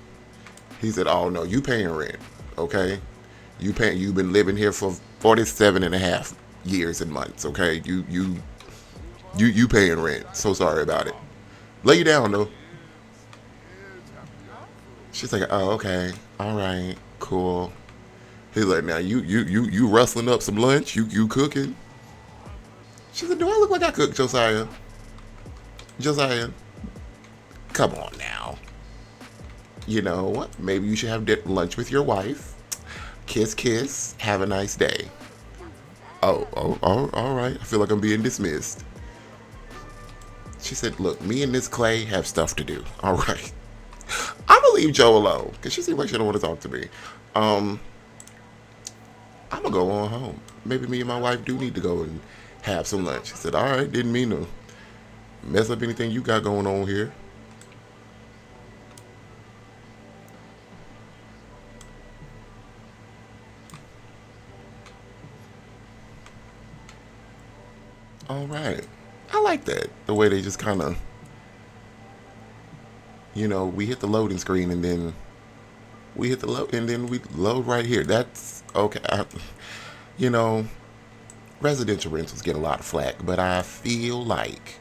He said, oh, no, you paying rent, okay? You've been living here for 47 and a half years and months, okay? You paying rent. So sorry about it. Lay you down, though. She's like, oh, okay. All right, cool. He's like, now you rustling up some lunch? You cooking? She said, do I look like I cook, Josiah? Josiah, come on now. You know what? Maybe you should have lunch with your wife. Kiss, kiss. Have a nice day. Oh, all right. I feel like I'm being dismissed. She said, look, me and Miss Clay have stuff to do. All right. I'm going to leave Joe alone because she seems like she don't want to talk to me. I'm going to go on home. Maybe me and my wife do need to go and have some lunch. She said, all right, didn't mean to mess up anything you got going on here. All right. I like that. The way they just kind of, we hit the loading screen and then we load right here. That's okay. You know, residential rentals get a lot of flack, but I feel like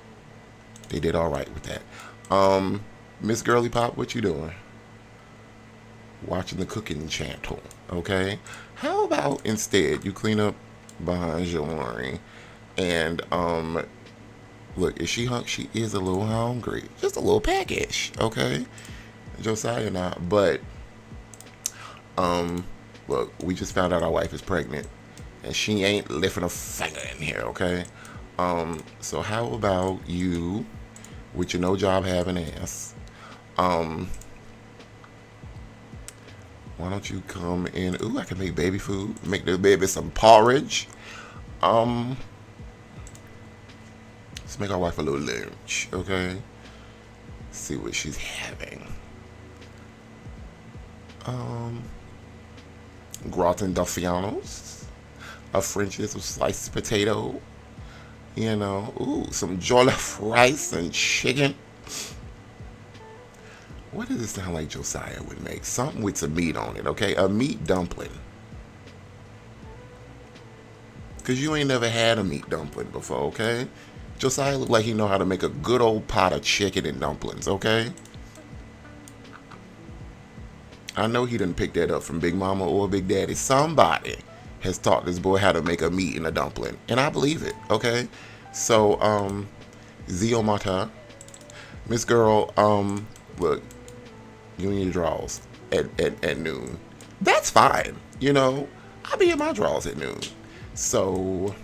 they did all right with that. Miss Girly Pop, what you doing? Watching the cooking channel, okay? How about instead you clean up behind Jamari and look, is she hungry? She is a little hungry, just a little peckish, okay? Josiah not, but look, we just found out our wife is pregnant, and she ain't lifting a finger in here, okay? So how about you, with your no job having ass, why don't you come in? Ooh, I can make baby food. Make the baby some porridge. Let's make our wife a little lunch, okay? See what she's having. Gratin Dafianos, a French's with sliced potato, ooh, some jollof rice and chicken. What does it sound like Josiah would make? Something with some meat on it, okay? A meat dumpling. Because you ain't never had a meat dumpling before, okay? Josiah look like he know how to make a good old pot of chicken and dumplings, okay? I know he didn't pick that up from Big Mama or Big Daddy. Somebody has taught this boy how to make a meat in a dumpling. And I believe it, okay? So, Zio Mata, Miss Girl, look, you in your drawers at noon. That's fine, I'll be in my drawers at noon. So,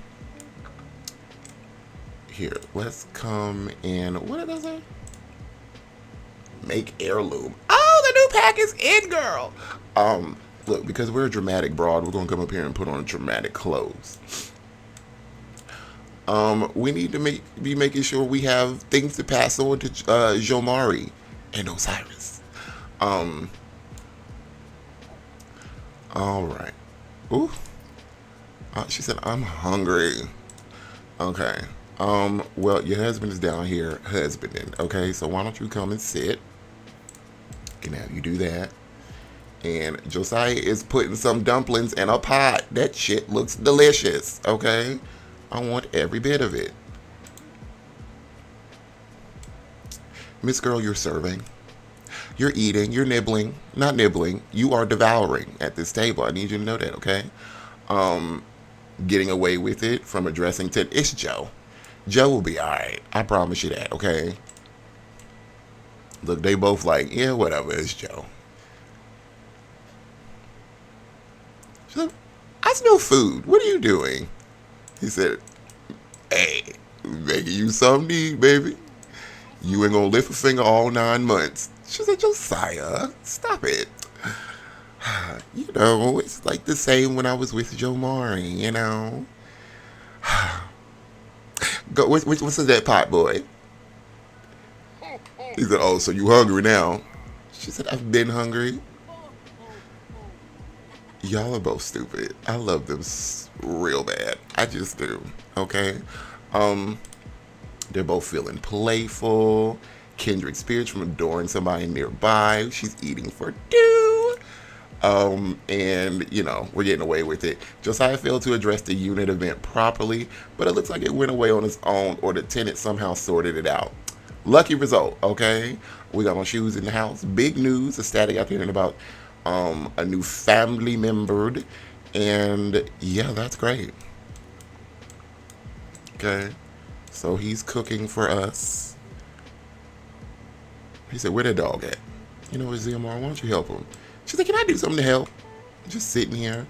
here, let's come in. What did I say? Make heirloom. Oh, the new pack is in, girl. Look, because we're a dramatic broad, we're gonna come up here and put on dramatic clothes. We need to be making sure we have things to pass on to Jomari and Osiris. All right. Ooh. She said, I'm hungry. Okay. Well, your husband is down here husbanding, okay? So why don't you come and sit? Can have you do that. And Josiah is putting some dumplings in a pot. That shit looks delicious, okay? I want every bit of it. Miss Girl, you're serving. You're eating. You're nibbling. Not nibbling. You are devouring at this table. I need you to know that, okay? Getting away with it from addressing to it's Joe. Joe will be all right. I promise you that. Okay. Look, they both like, yeah, whatever. It's Joe. She's like, I smell food. What are you doing? He said, hey, making you something to eat, baby. You ain't gonna lift a finger all 9 months. She said, Josiah, stop it. You know, it's like the same when I was with Joe Mari, you know. Go, what's in that pot, boy? He said, oh, so you hungry now? She said, I've been hungry. Y'all are both stupid. I love them real bad. I just do. Okay? Um, they're both feeling playful. Kindred spirits from adoring somebody nearby. She's eating for two. And, you know, we're getting away with it. Josiah failed to address the unit event properly, but it looks like it went away on its own, or the tenant somehow sorted it out. Lucky result, okay? We got our shoes in the house. Big news, ecstatic out hearing about a new family member. And yeah, that's great. Okay. So he's cooking for us. He said, where that dog at? You know what, Zimar, why don't you help him? She's like, can I do something to help? Just sitting here.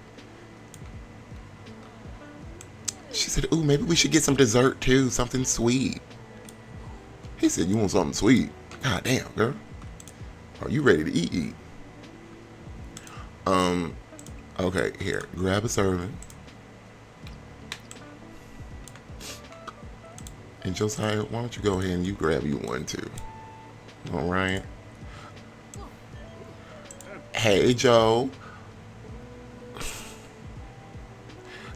She said, ooh, maybe we should get some dessert too, something sweet. He said, you want something sweet? God damn, girl. Are you ready to eat? Okay, here, grab a serving. And Josiah, why don't you go ahead and you grab you one too? All right. Hey, Joe.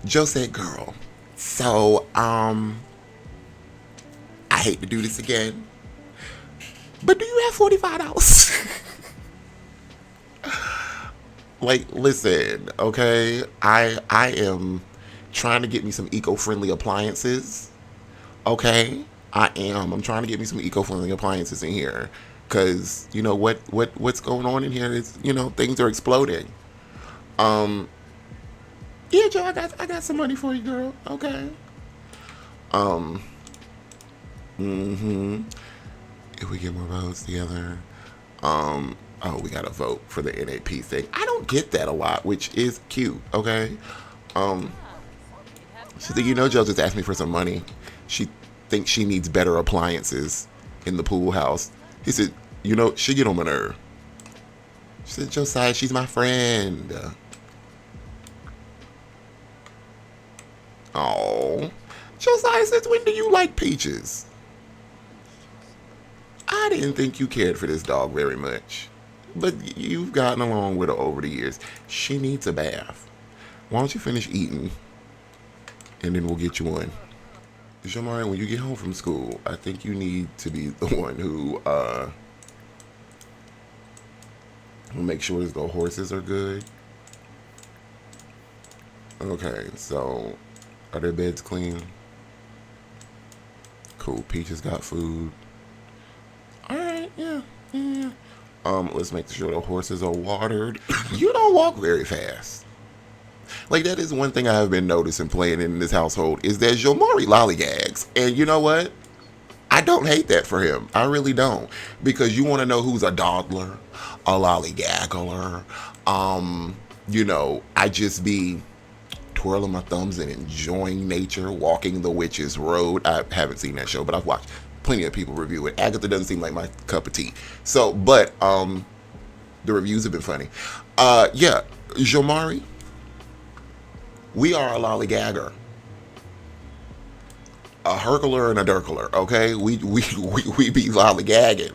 Joe said, girl, so, I hate to do this again, but do you have $45? Like, listen, okay? I am trying to get me some eco-friendly appliances. Okay? I am. I'm trying to get me some eco-friendly appliances in here. Cause you know what's going on in here is, you know, things are exploding. Um yeah, Joe, I got some money for you, girl. Okay. Um mm-hmm. If we get more votes together. Oh, we gotta vote for the NAP thing. I don't get that a lot, which is cute, okay? Um she said, you know, Joe just asked me for some money. She thinks she needs better appliances in the pool house. He said, you know, she get on my nerve. She said, Josiah, she's my friend. Oh. Josiah, since when do you like peaches? I didn't think you cared for this dog very much. But you've gotten along with her over the years. She needs a bath. Why don't you finish eating? And then we'll get you one. Jamari, when you get home from school, I think you need to be the one who make sure the horses are good. Okay, so are their beds clean? Cool. Peaches got food. All right, yeah, yeah. Let's make sure the horses are watered. You don't walk very fast. Like, that is one thing I have been noticing playing in this household is that Jomari lollygags. And you know what? I don't hate that for him. I really don't. Because you want to know who's a dawdler, a lollygaggler. You know, I just be twirling my thumbs and enjoying nature, walking the witch's road. I haven't seen that show, but I've watched plenty of people review it. Agatha doesn't seem like my cup of tea. So, but the reviews have been funny. Yeah, Jomari, we are a lollygagger. A herkler and a dirkler, okay? We be lollygagging.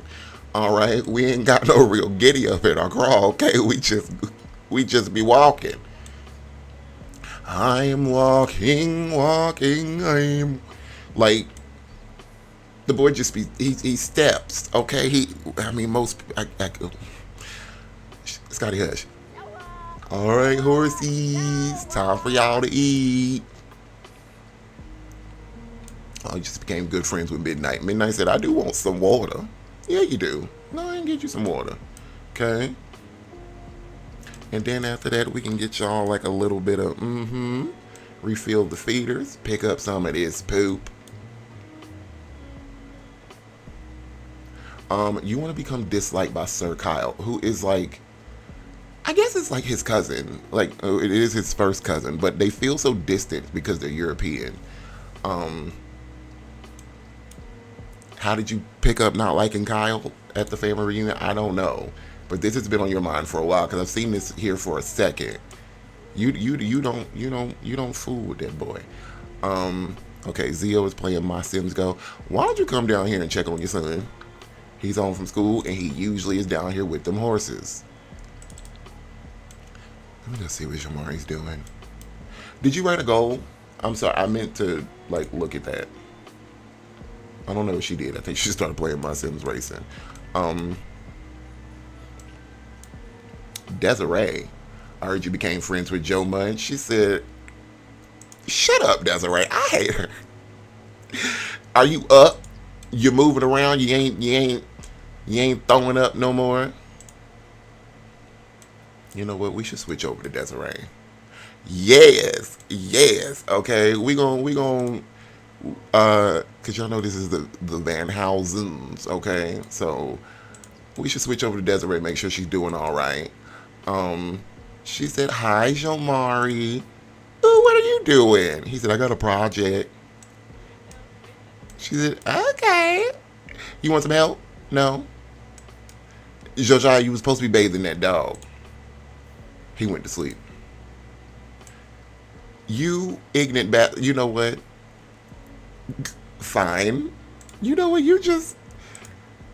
All right? We ain't got no real giddy up in our crawl, okay? We just be walking. I am walking, I'm like the boy just be he steps, okay? Scotty Hush. All right, horsies, time for y'all to eat. I just became good friends with Midnight. Midnight said, I do want some water. Yeah, you do. No, I can get you some water. Okay? And then after that, we can get y'all like a little bit of, refill the feeders, pick up some of this poop. You want to become disliked by Sir Kyle, who is like, I guess it's like his cousin. Like it is his first cousin, but they feel so distant because they're European. Um, how did you pick up not liking Kyle at the family reunion? I don't know, but this has been on your mind for a while because I've seen this here for a second. You don't fool with that boy. Okay, Zio is playing My Sims Go. Why don't you come down here and check on your son? He's home from school and he usually is down here with them horses. Let me just see what Shamari's doing. Did you write a goal? I'm sorry, I meant to like look at that. I don't know what she did. I think she started playing My Sims Racing. Um, Desiree, I heard you became friends with Joe Munch. She said, "Shut up, Desiree. I hate her. Are you up? You're moving around. You ain't throwing up no more." You know what? We should switch over to Desiree. Yes, yes. Okay, we gon' cause y'all know this is the Van Housens. Okay, so we should switch over to Desiree. Make sure she's doing all right. Um, she said, "Hi, Jomari. Ooh, what are you doing?" He said, "I got a project." She said, "Okay. You want some help?" No. Joja, you was supposed to be bathing that dog. He went to sleep. You ignorant bat. You know what? Fine. You know what? You just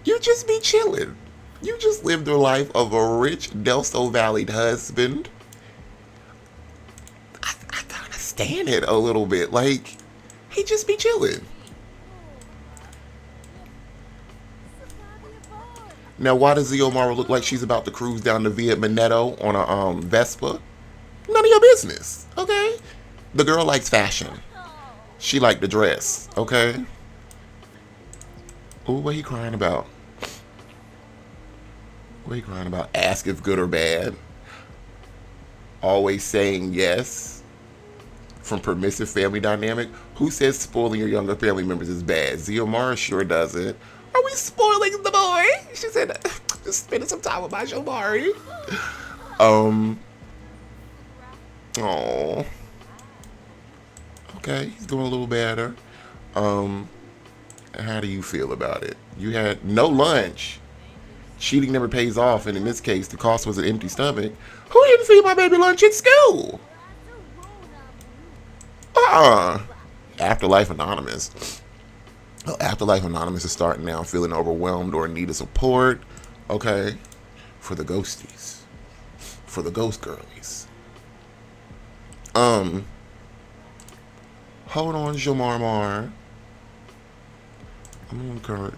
be chilling. You just live the life of a rich Delso Valley husband. I kind of stand it a little bit. Like he just be chilling. Now, why does Ziomara look like she's about to cruise down the Via Mineto on a Vespa? None of your business, okay? The girl likes fashion. She liked the dress, okay? Ooh, what he crying about? What he crying about? Ask if good or bad. Always saying yes. From permissive family dynamic. Who says spoiling your younger family members is bad? Ziomara sure doesn't. Are we spoiling the boy? She said, just spending some time with my Jomari. Um, oh, okay, he's doing a little better. Um, how do you feel about it? You had no lunch. Cheating never pays off, and in this case, the cost was an empty stomach. Who didn't feed my baby lunch at school? Uh-uh. Afterlife Anonymous. Well, Afterlife Anonymous is starting now, feeling overwhelmed or in need of support. Okay, for the ghosties, for the ghost girlies. Um, hold on, Jamarmar. I'm gonna encourage.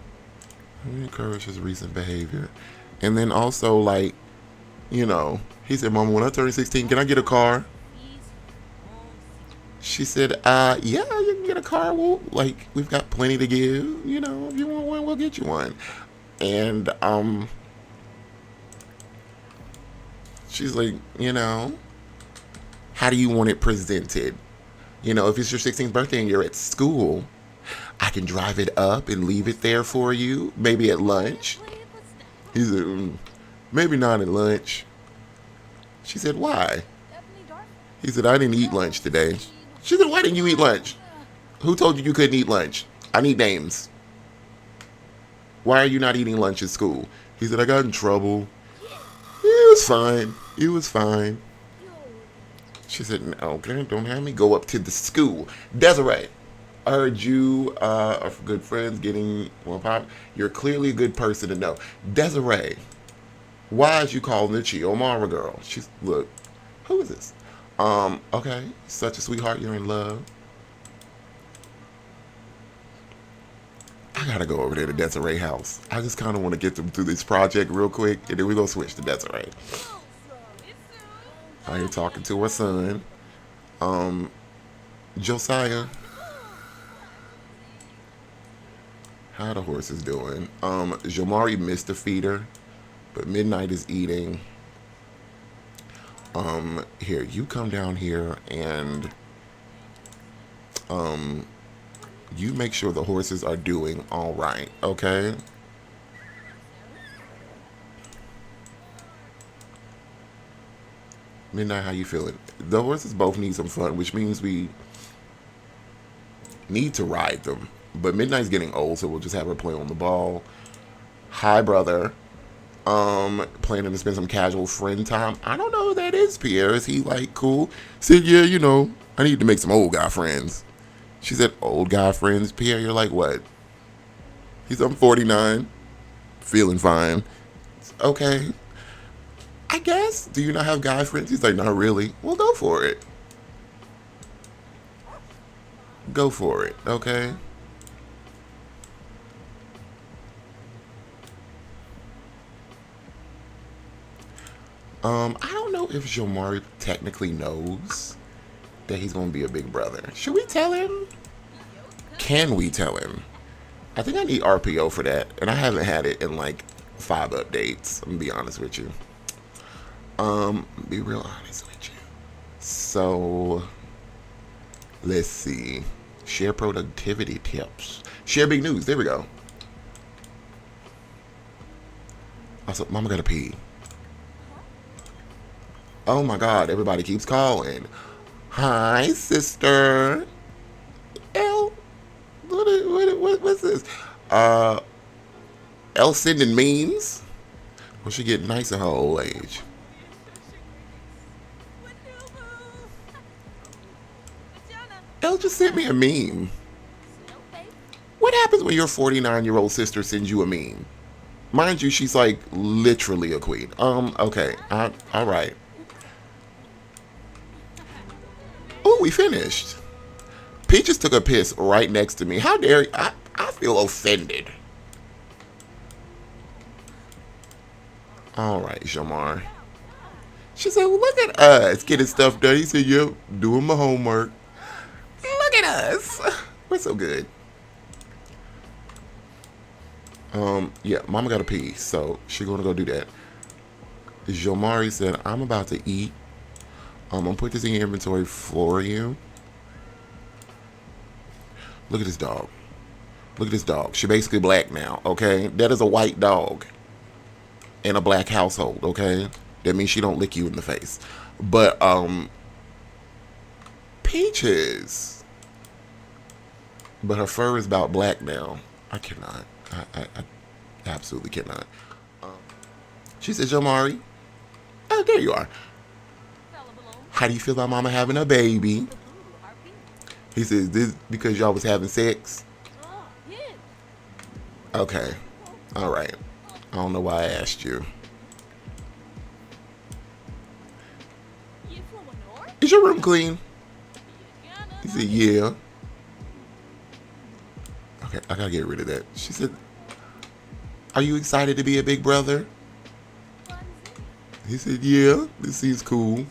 I'm gonna encourage his recent behavior, and then also like, he said, "Mama, when I turn 16, can I get a car?" She said, yeah, you can get a car. Well, like, we've got plenty to give. If you want one, we'll get you one." And, she's like, how do you want it presented? If it's your 16th birthday and you're at school, I can drive it up and leave it there for you, maybe at lunch. He said, maybe not at lunch. She said, why? He said, I didn't eat lunch today. She said, why didn't you eat lunch? Who told you you couldn't eat lunch? I need names. Why are you not eating lunch at school? He said, I got in trouble. It was fine. It was fine. She said, no, okay, don't have me go up to the school. Desiree, I heard you are good friends getting more pop. You're clearly a good person to know. Desiree, why is you calling the Chiomara girl? Look, who is this? Okay, such a sweetheart, you're in love. I gotta go over there to Desiree house. I just kind of want to get them through this project real quick, and then we're gonna switch to Desiree. I here talking to her son, Josiah. How the horses doing? Jamari missed the feeder, but Midnight is eating. Here, you come down here and you make sure the horses are doing all right, okay? Midnight, how you feeling? The horses both need some fun, which means we need to ride them. But Midnight's getting old, so we'll just have her play on the ball. Hi, brother. Planning to spend some casual friend time. I don't know who that is, Pierre. Is he like cool? Said, yeah, I need to make some old guy friends. She said, old guy friends. Pierre, you're like what? I'm 49, feeling fine. Okay, I guess. Do you not have guy friends? He's like, not really. Well, go for it. Go for it, okay? I don't know if Jomari technically knows that he's gonna be a big brother. Should we tell him? Can we tell him? I think I need RPO for that, and I haven't had it in like 5 updates. I'm gonna be honest with you. Be real honest with you. So let's see. Share productivity tips. Share big news. There we go. Also, Mama gotta pee. Oh my God! Everybody keeps calling. Hi, sister. L. What's this? L sending memes. Well, she get nice in her old age. L just sent me a meme. What happens when your 49-year-old sister sends you a meme? Mind you, she's like literally a queen. Okay. All right. Oh, we finished. Peaches took a piss right next to me. How dare you? I feel offended. All right, Shamar. She said, well, look at us getting stuff done. He said, yep, doing my homework. Look at us. We're so good. Yeah, Mama got to pee, so she gonna go do that. Jomari said, I'm about to eat. I'm gonna put this in your inventory for you. Look at this dog. Look at this dog. She basically black now, okay? That is a white dog in a black household, okay? That means she don't lick you in the face. But, Peaches. But her fur is about black now. I cannot. I absolutely cannot. She said, Jomari. Oh, there you are. How do you feel about Mama having a baby? He says, this because y'all was having sex? Okay. All right. I don't know why I asked you. Is your room clean? He said, yeah. Okay, I gotta get rid of that. She said, are you excited to be a big brother? He said, yeah, this seems cool.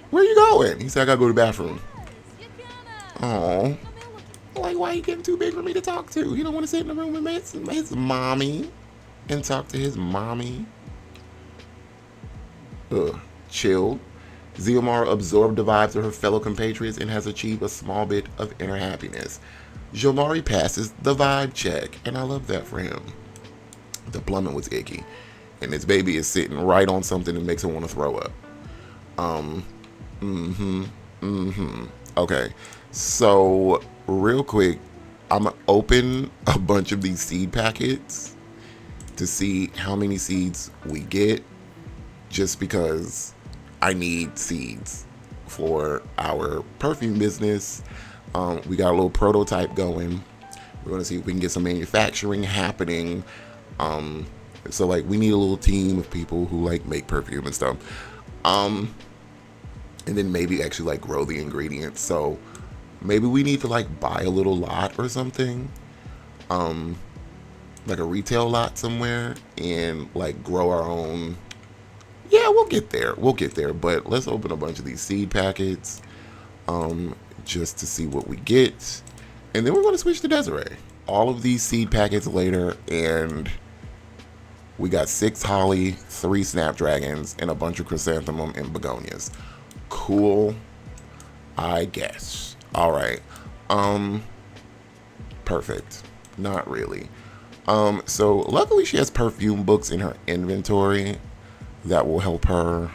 Where you going? He said, I gotta go to the bathroom. Oh, like, why you getting too big for me to talk to? He don't want to sit in the room with his mommy and talk to his mommy. Chilled. Xiomara absorbed the vibes of her fellow compatriots and has achieved a small bit of inner happiness. Jomari passes the vibe check, and I love that for him. The plumbing was icky, and this baby is sitting right on something that makes her want to throw up. Okay, so real quick, I'm gonna open a bunch of these seed packets to see how many seeds we get, just because I need seeds for our perfume business. We got a little prototype going. We're gonna see if we can get some manufacturing happening. So like we need a little team of people who like make perfume and stuff. And then maybe actually like grow the ingredients. So maybe we need to like buy a little lot or something. Like a retail lot somewhere and like grow our own. Yeah, we'll get there. We'll get there. But let's open a bunch of these seed packets just to see what we get. And then we're going to switch to Desiree. All of these seed packets later, and we got 6 holly, 3 snapdragons, and a bunch of chrysanthemum and begonias. Cool, I guess. All right. Perfect. Not really. So luckily she has perfume books in her inventory. that will help her.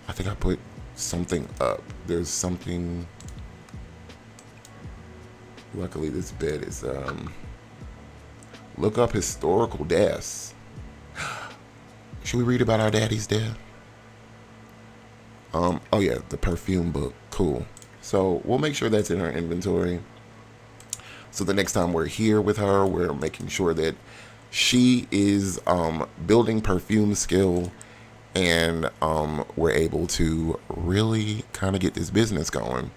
I think I put something up. There's something. Luckily, this bed is look up historical deaths. Should we read about our daddy's death? Oh yeah, the perfume book. Cool. So we'll make sure that's in our inventory. So the next time we're here with her, we're making sure that she is building perfume skill, and we're able to really kind of get this business going.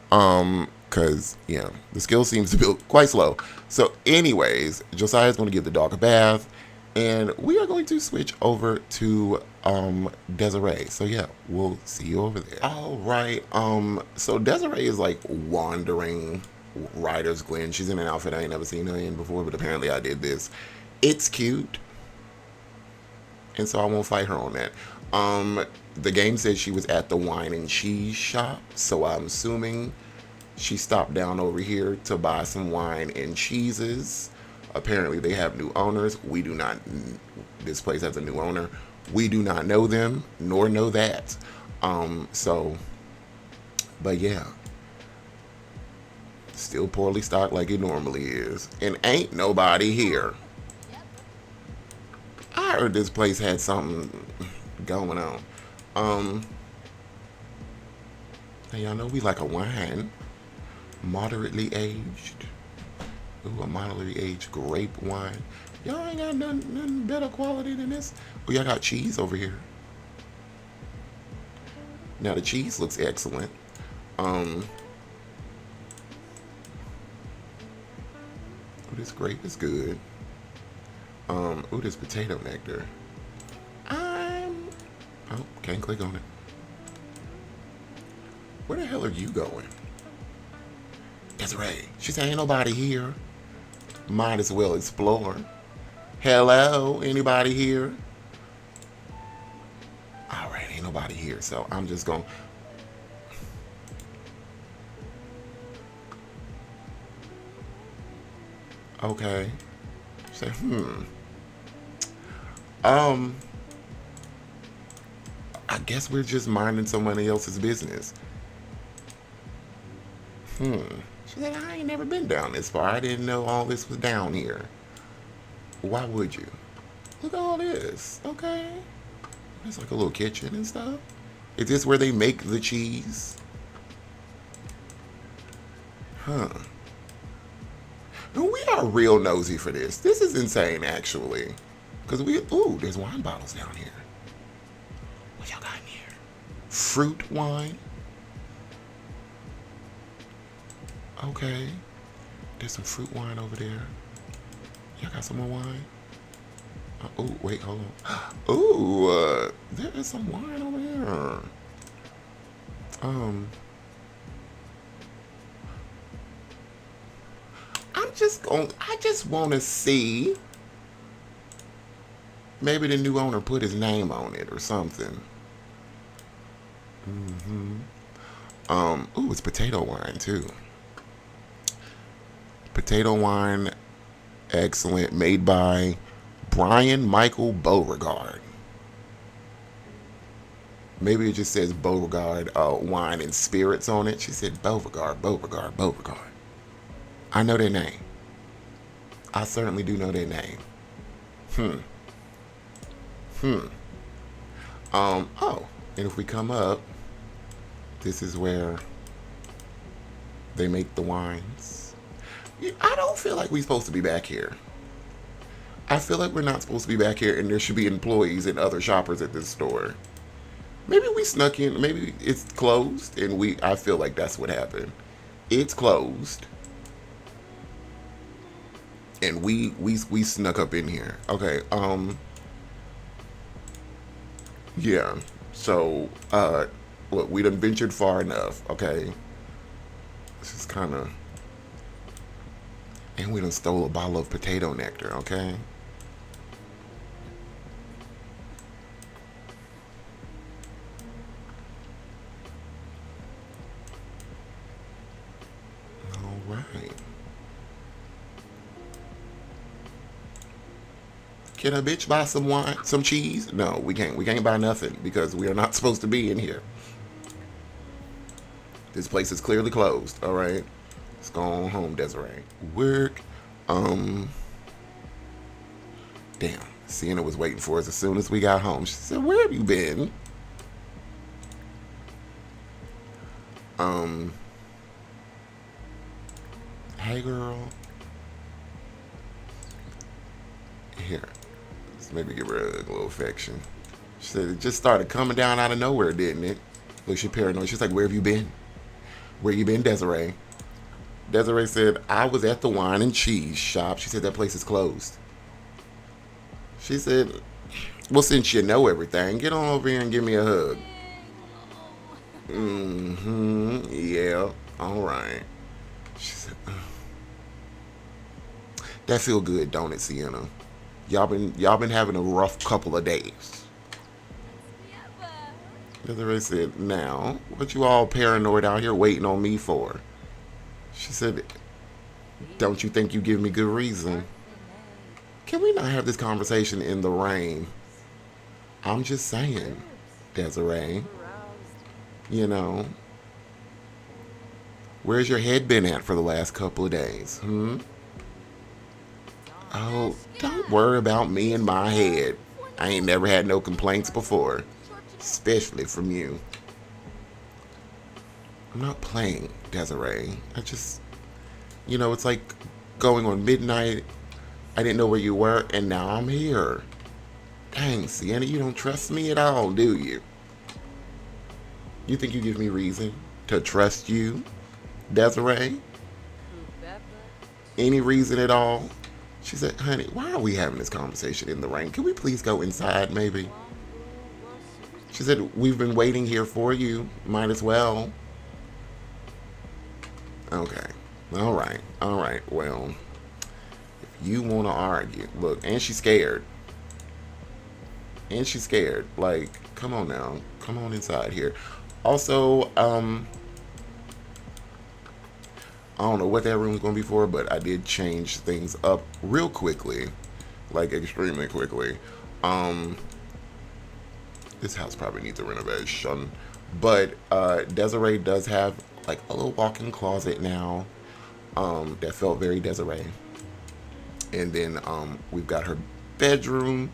Because yeah, the skill seems to be quite slow. So, anyways, Josiah's going to give the dog a bath, and we are going to switch over to Desiree. So yeah, we'll see you over there. All right. So Desiree is like wandering Rider's Glen. She's in an outfit I ain't never seen her in before, but apparently I did this. It's cute, and so I won't fight her on that. The game says she was at the wine and cheese shop, so I'm assuming she stopped down over here to buy some wine and cheeses. Apparently, they have new owners. We do not. This place has a new owner. We do not know them, nor know that. So, but yeah, still poorly stocked like it normally is, and ain't nobody here. I heard this place had something going on. Um, and y'all know we like a wine, moderately aged. Ooh, a moderately aged grape wine. Y'all ain't got nothing better quality than this. Oh, y'all got cheese over here. Now the cheese looks excellent. Oh, this grape is good. Oh, this potato nectar. Oh, can't click on it. Where the hell are you going? Desiree. She said, ain't nobody here. Might as well explore. Hello? Anybody here? Alright, ain't nobody here. So I'm just going. Okay. Say, I guess we're just minding somebody else's business. She said, I ain't never been down this far. I didn't know all this was down here. Why would you? Look at all this. Okay. It's like a little kitchen and stuff. Is this where they make the cheese? Huh. And we are real nosy for this. This is insane, actually. Because ooh, there's wine bottles down here. What y'all got in here? Fruit wine. Okay. There's some fruit wine over there. Y'all got some more wine? Oh, wait, hold on. Ooh, there is some wine over here. I just want to see. Maybe the new owner put his name on it or something. Ooh, it's potato wine too. Potato wine, excellent, made by Brian Michael Beauregard. Maybe it just says Beauregard wine and spirits on it. She said Beauregard. I know their name. I certainly do know their name. Oh, and if we come up, this is where they make the wines. I don't feel like we're supposed to be back here. I feel like we're not supposed to be back here, and there should be employees and other shoppers at this store. Maybe we snuck in. Maybe it's closed, and I feel like that's what happened. It's closed, and we snuck up in here. Okay. Yeah. So, look, we done ventured far enough. Okay. This is kind of, and we done stole a bottle of potato nectar. Okay. All right. Can a bitch buy some wine, some cheese? No, we can't. We can't buy nothing because we are not supposed to be in here. This place is clearly closed. All right, let's go on home, Desiree. Work. Um, Damn. Sienna was waiting for us as soon as we got home. She said, "Where have you been?" Um, hey girl. Here, let's maybe give her a little affection. She said it just started coming down out of nowhere, didn't it? Look, she paranoid. She's like, "Where have you been? Where you been, Desiree?" Desiree said, "I was at the wine and cheese shop." She said that place is closed. She said, "Well, since you know everything, get on over here and give me a hug." Mm-hmm. Yeah. All right. She said, "That feel good, don't it, Sienna? Y'all been having a rough couple of days." Desiree said, "Now, what you all paranoid out here waiting on me for?" She said, "Don't you think you give me good reason?" Can we not have this conversation in the rain? I'm just saying, Desiree. You know, where's your head been at for the last couple of days? Hmm? Oh, don't worry about me and my head. I ain't never had no complaints before, especially from you. I'm not playing, Desiree. It's like going on midnight. I didn't know where you were, and now I'm here. Dang, Sienna, you don't trust me at all, do you? You think you give me reason to trust you, Desiree? Any reason at all? She said, "Honey, why are we having this conversation in the rain? Can we please go inside, maybe?" She said, "We've been waiting here for you. Might as well." Okay. All right. All right. Well, if you want to argue, look, and she's scared. And she's scared. Like, come on now. Come on inside here. Also, I don't know what that room's going to be for, but I did change things up real quickly. Like, extremely quickly. Um, this house probably needs a renovation. But Desiree does have, like, a little walk-in closet now that felt very Desiree. And then we've got her bedroom,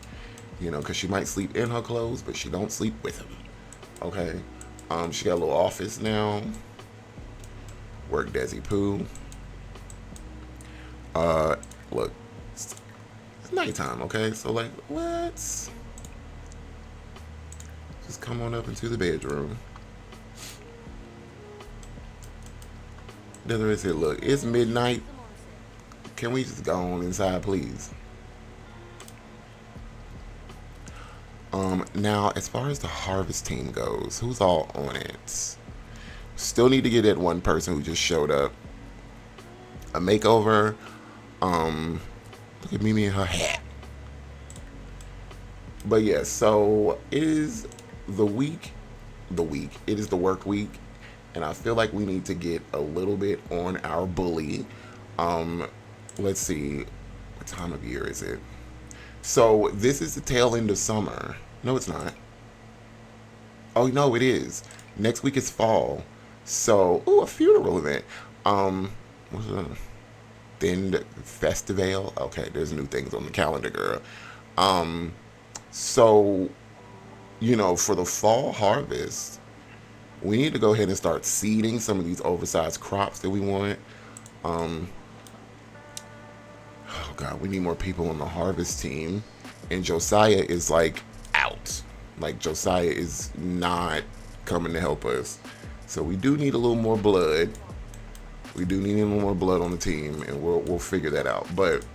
because she might sleep in her clothes, but she don't sleep with them. Okay? She got a little office now. Work Desi Poo. Look, it's nighttime, okay? So, like, let's just come on up into the bedroom. Desiree said, "Look, it's midnight. Can we just go on inside, please?" Now, as far as the harvest team goes, who's all on it? Still need to get that one person who just showed up a makeover. Look at Mimi in her hat. But yeah, so it is the week. It is the work week, and I feel like we need to get a little bit on our bully. Let's see, what time of year is it? So this is the tail end of summer. No, it's not. Oh no, it is. Next week is fall. So, a funeral event. What's it? Then festival. Okay, there's new things on the calendar, girl. So, for the fall harvest, we need to go ahead and start seeding some of these oversized crops that we want. Oh God, we need more people on the harvest team. And Josiah is like out. Like Josiah is not coming to help us. So we do need a little more blood. We do need a little more blood on the team, and we'll figure that out. But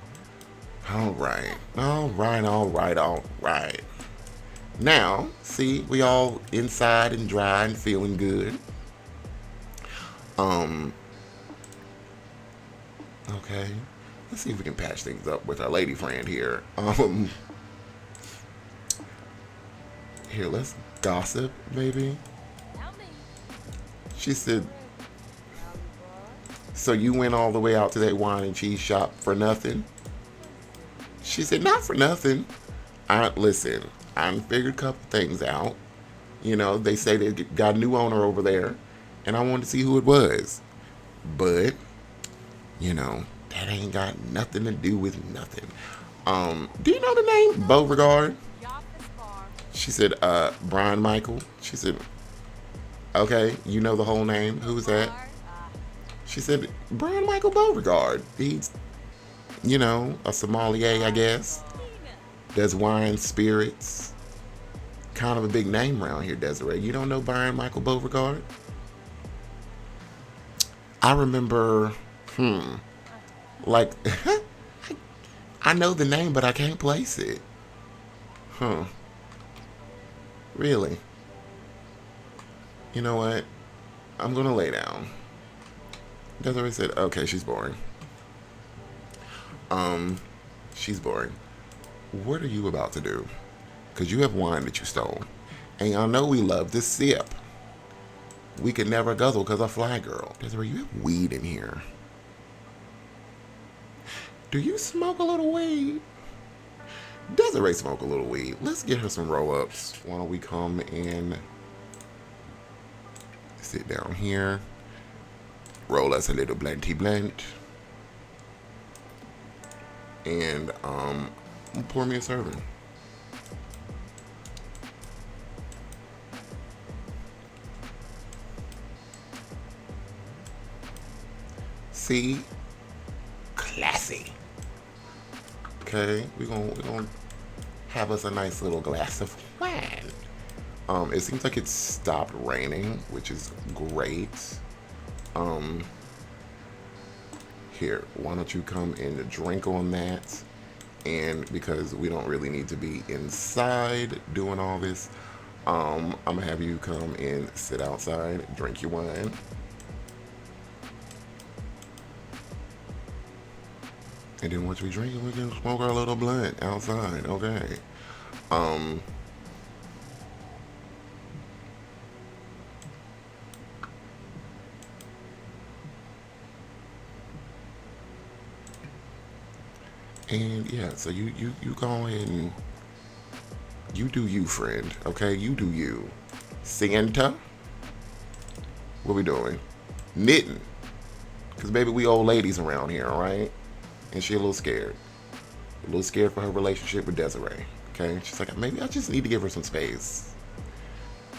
all right. Now, see, we all inside and dry and feeling good. Okay. Let's see if we can patch things up with our lady friend here. Here, let's gossip, maybe. She said, "So you went all the way out to that wine and cheese shop for nothing?" She said, not for nothing. Listen, I figured a couple things out. You know, they say they got a new owner over there, and I wanted to see who it was. But, you know, that ain't got nothing to do with nothing. Do you know the name Beauregard? She said, Brian Michael. She said, okay, you know the whole name. Who's that? She said, Brian Michael Beauregard. He's, you know, a sommelier, I guess. Does wine, spirits. Kind of a big name around here, Desiree. You don't know Brian Michael Beauregard? I remember, like, I know the name, but I can't place it. Huh. Really? You know what? I'm gonna lay down. Desiree said, okay, she's boring. She's boring. What are you about to do? Because you have wine that you stole. And y'all know we love to sip. We could never guzzle because of Fly Girl. Desiree, you have weed in here. Do you smoke a little weed? Desiree smoke a little weed. Let's get her some roll-ups. Why don't we come and sit down here. Roll us a little blenty blend. And pour me a serving. See? Classy. Okay, we're gonna have us a nice little glass of wine. It seems like it's stopped raining, which is great. Here, why don't you come and drink on that? And because we don't really need to be inside doing all this, I'm gonna have you come and sit outside, drink your wine. And then once we drink it, we can smoke our little blunt outside, okay? And yeah, so you go ahead and you do you, friend, okay? You do you. Santa, what we doing? Knitting. Because baby, we old ladies around here, all right? And she a little scared. A little scared for her relationship with Desiree. Okay? She's like, maybe I just need to give her some space.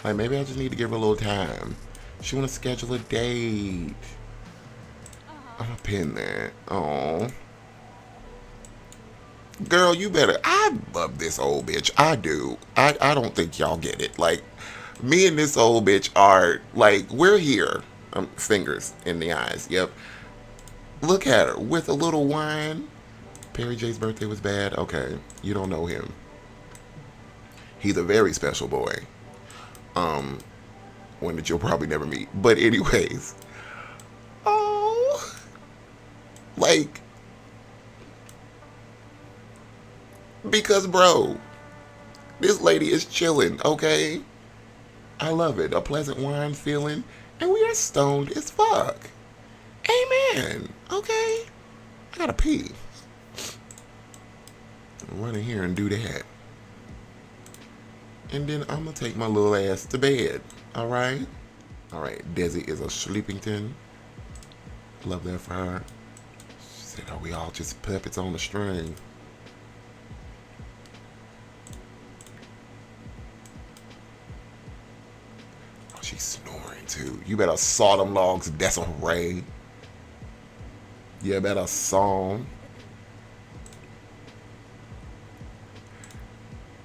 Like, maybe I just need to give her a little time. She want to schedule a date. I'm gonna pin that. Oh. Girl, you better. I love this old bitch. I do. I don't think y'all get it. Like, me and this old bitch are, like, we're here. Fingers in the eyes. Yep. Look at her with a little wine. Perry J's birthday was bad. Okay, you don't know him. He's a very special boy. One that you'll probably never meet. But anyways, oh, like, because bro, this lady is chilling. Okay, I love it. A pleasant wine feeling, and we are stoned as fuck. Amen. Okay, I gotta pee. Run in here and do that. And then I'm gonna take my little ass to bed. Alright? Alright, Desi is a sleepington. Love that for her. She said, are we all just puppets on the string? Oh, she's snoring too. You better saw them logs, Desiree. You better saw them.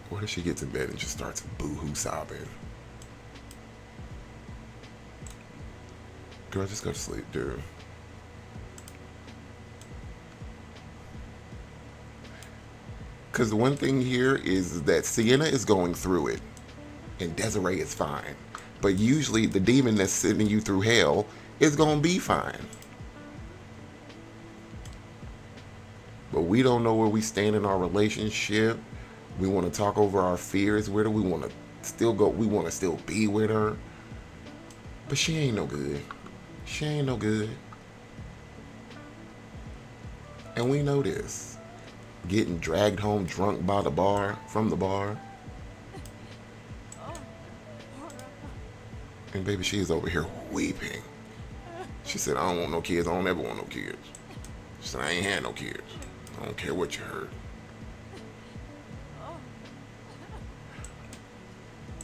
What if she gets in bed and just starts boo-hoo sobbing? Girl, just go to sleep, dude. Because the one thing here is that Sienna is going through it, and Desiree is fine. But usually the demon that's sending you through hell is going to be fine. But we don't know where we stand in our relationship. We want to talk over our fears with her. We want to still go. We want to still be with her. But she ain't no good. She ain't no good. And we know this. getting dragged home drunk by the bar, from the bar. And baby, she is over here weeping. She said, I don't want no kids. I don't ever want no kids. She said, I ain't had no kids. I don't care what you heard.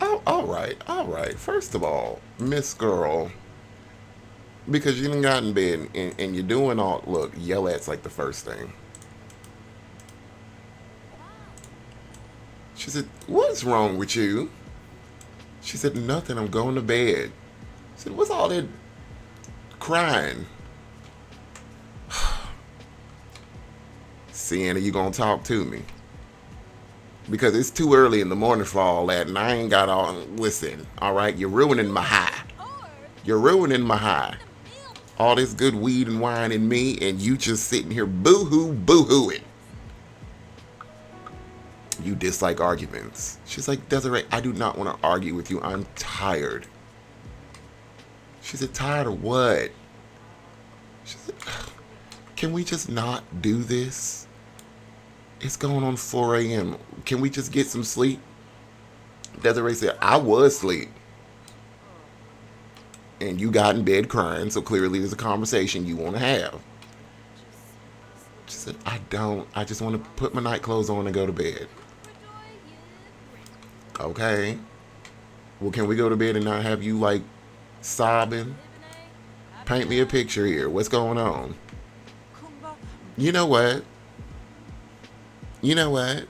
Oh, all right, all right. First of all, Miss Girl, because you done got in bed and you're doing all, look, yell at's like the first thing. She said, what's wrong with you? She said, nothing, I'm going to bed. I said, what's all that crying? Sienna, you gonna talk to me? Because it's too early in the morning for all that, and I ain't got all, listen, all right? You're ruining my high. You're ruining my high. All this good weed and wine in me, and you just sitting here boo-hoo, boo-hooing. You dislike arguments. She's like, Desiree, I do not want to argue with you. I'm tired. She said, tired of what? She said, can we just not do this? It's going on 4 a.m. Can we just get some sleep? Desiree said, I was asleep. And you got in bed crying, so clearly there's a conversation you want to have. She said, I don't. I just want to put my night clothes on and go to bed. Okay. Well, can we go to bed and not have you, like, sobbing? Paint me a picture here. What's going on? You know what? You know what?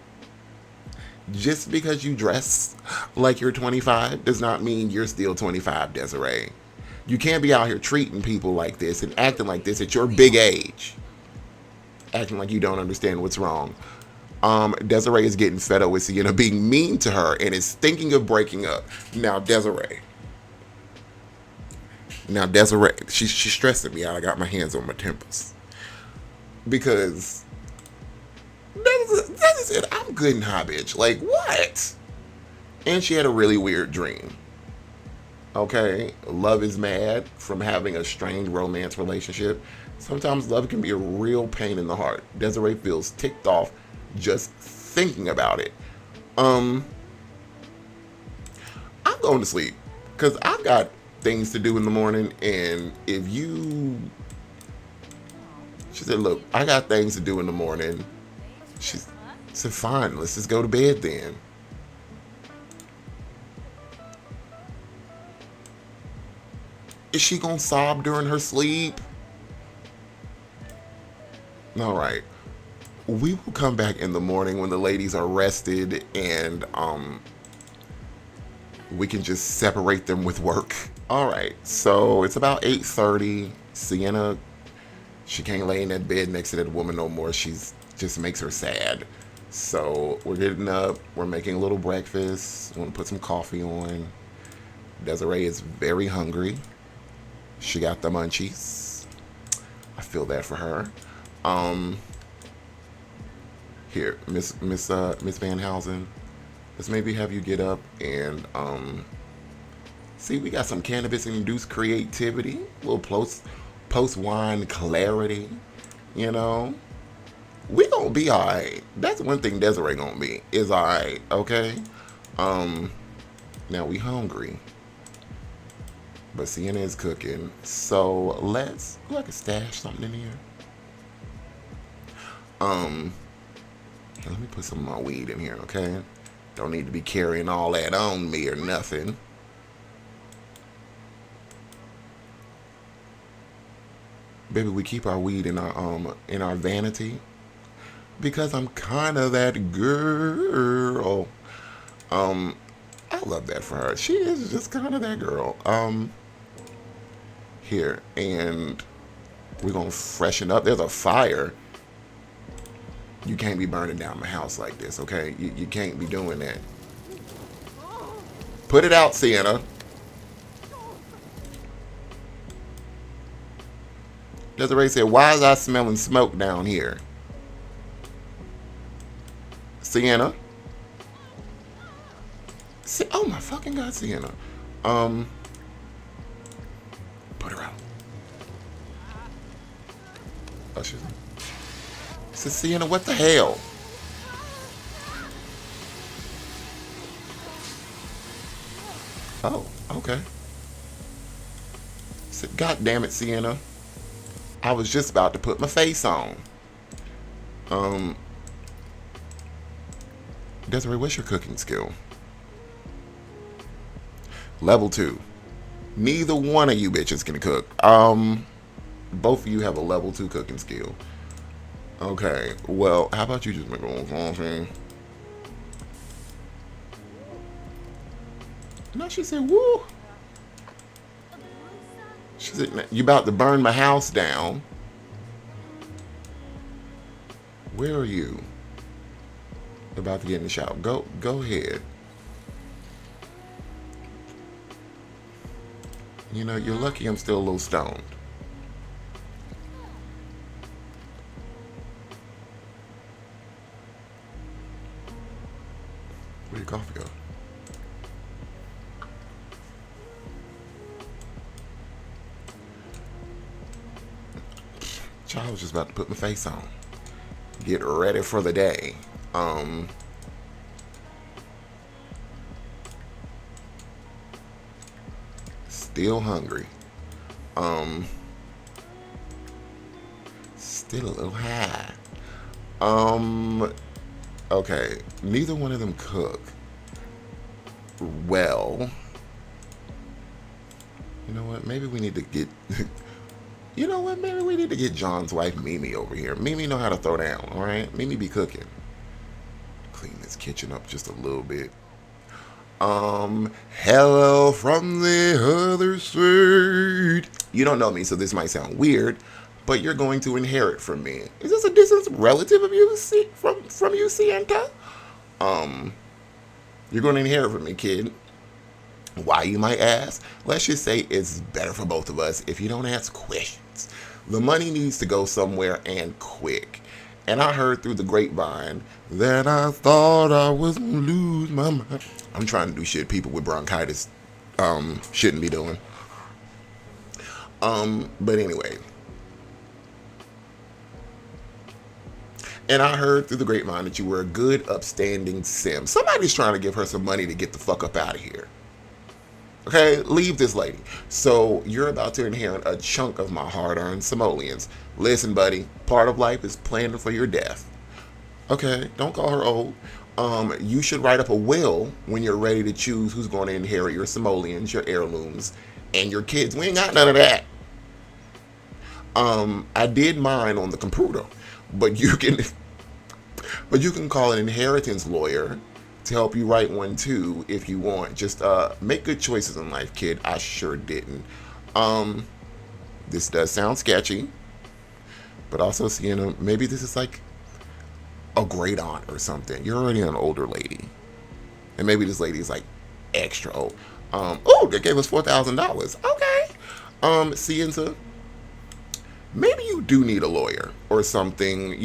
Just because you dress like you're 25 does not mean you're still 25, Desiree. You can't be out here treating people like this and acting like this at your big age. Acting like you don't understand what's wrong. Desiree is getting fed up with Sienna being mean to her and is thinking of breaking up. Now, Desiree, she's stressing me out. I got my hands on my temples. Because that is it. I'm good and high, bitch. Like, what? And she had a really weird dream. Okay? Love is mad from having a strained romance relationship. Sometimes love can be a real pain in the heart. Desiree feels ticked off just thinking about it. I'm going to sleep because I've got things to do in the morning, and if you... She said, look, I got things to do in the morning. She said, fine, let's just go to bed then. Is she gonna sob during her sleep? All right. We will come back in the morning when the ladies are rested and we can just separate them with work. All right. So it's about 8:30. Sienna, she can't lay in that bed next to that woman no more. She's just makes her sad. So we're getting up. We're making a little breakfast. Want to put some coffee on. Desiree is very hungry. She got the munchies. I feel that for her. Here, Miss Van Housen, let's maybe have you get up and see, we got some cannabis-induced creativity, a little post-wine clarity, you know. We gonna be all right. That's one thing Desiree gonna be, is all right, okay? Now we hungry. But Sienna is cooking, so let's, I can stash something in here. Let me put some of my weed in here, okay? Don't need to be carrying all that on me or nothing. Baby, we keep our weed in our vanity because I'm kind of that girl. I love that for her. She is just kind of that girl. Here, and we're gonna freshen up. There's a fire. You can't be burning down my house like this, okay? You can't be doing that. Put it out, Sienna. Desiree said, why is I smelling smoke down here? Sienna? Oh my fucking God, Sienna. Put her out. Oh, she's... Sienna, what the hell? Oh, okay. Said, God damn it, Sienna. I was just about to put my face on. Um, Desiree, what's your cooking skill? Level 2. Neither one of you bitches can cook. Both of you have a level 2 cooking skill. Okay, well, how about you just make a little coffee? No, she said, woo. She said, you about to burn my house down. Where are you? About to get in the shower. Go ahead. You know, you're lucky I'm still a little stoned. Where your coffee go? Child was just about to put my face on. Get ready for the day. Um, Still hungry. Um, Still a little high. Um, okay. Neither one of them cook. Well, you know what? Maybe we need to get. You know what? Maybe we need to get John's wife Mimi over here. Mimi know how to throw down. All right. Mimi be cooking. Clean this kitchen up just a little bit. Hello from the other side. You don't know me, so this might sound weird, but you're going to inherit from me. Is this a distant relative of you, from you, Sienta? Um, you're going to inherit from me, kid. Why, you might ask? Let's just say it's better for both of us if you don't ask questions. The money needs to go somewhere and quick. And I heard through the grapevine that I thought I was gonna lose my mind. I'm trying to do shit people with bronchitis shouldn't be doing. But anyway. And I heard through the grapevine that you were a good, upstanding sim. Somebody's trying to give her some money to get the fuck up out of here. Okay, leave this lady. So you're about to inherit a chunk of my hard-earned simoleons. Listen, buddy, part of life is planning for your death. Okay, don't call her old. You should write up a will when you're ready to choose who's going to inherit your simoleons, your heirlooms, and your kids. We ain't got none of that. I did mine on the computer, but you can call an inheritance lawyer to help you write one too if you want. Just make good choices in life, kid. I sure didn't. Um, this does sound sketchy, but also, maybe this is like a great aunt or something. You're already an older lady, and maybe this lady is like extra old. Oh, they gave us $4,000. Okay. Cienta, maybe you do need a lawyer or something.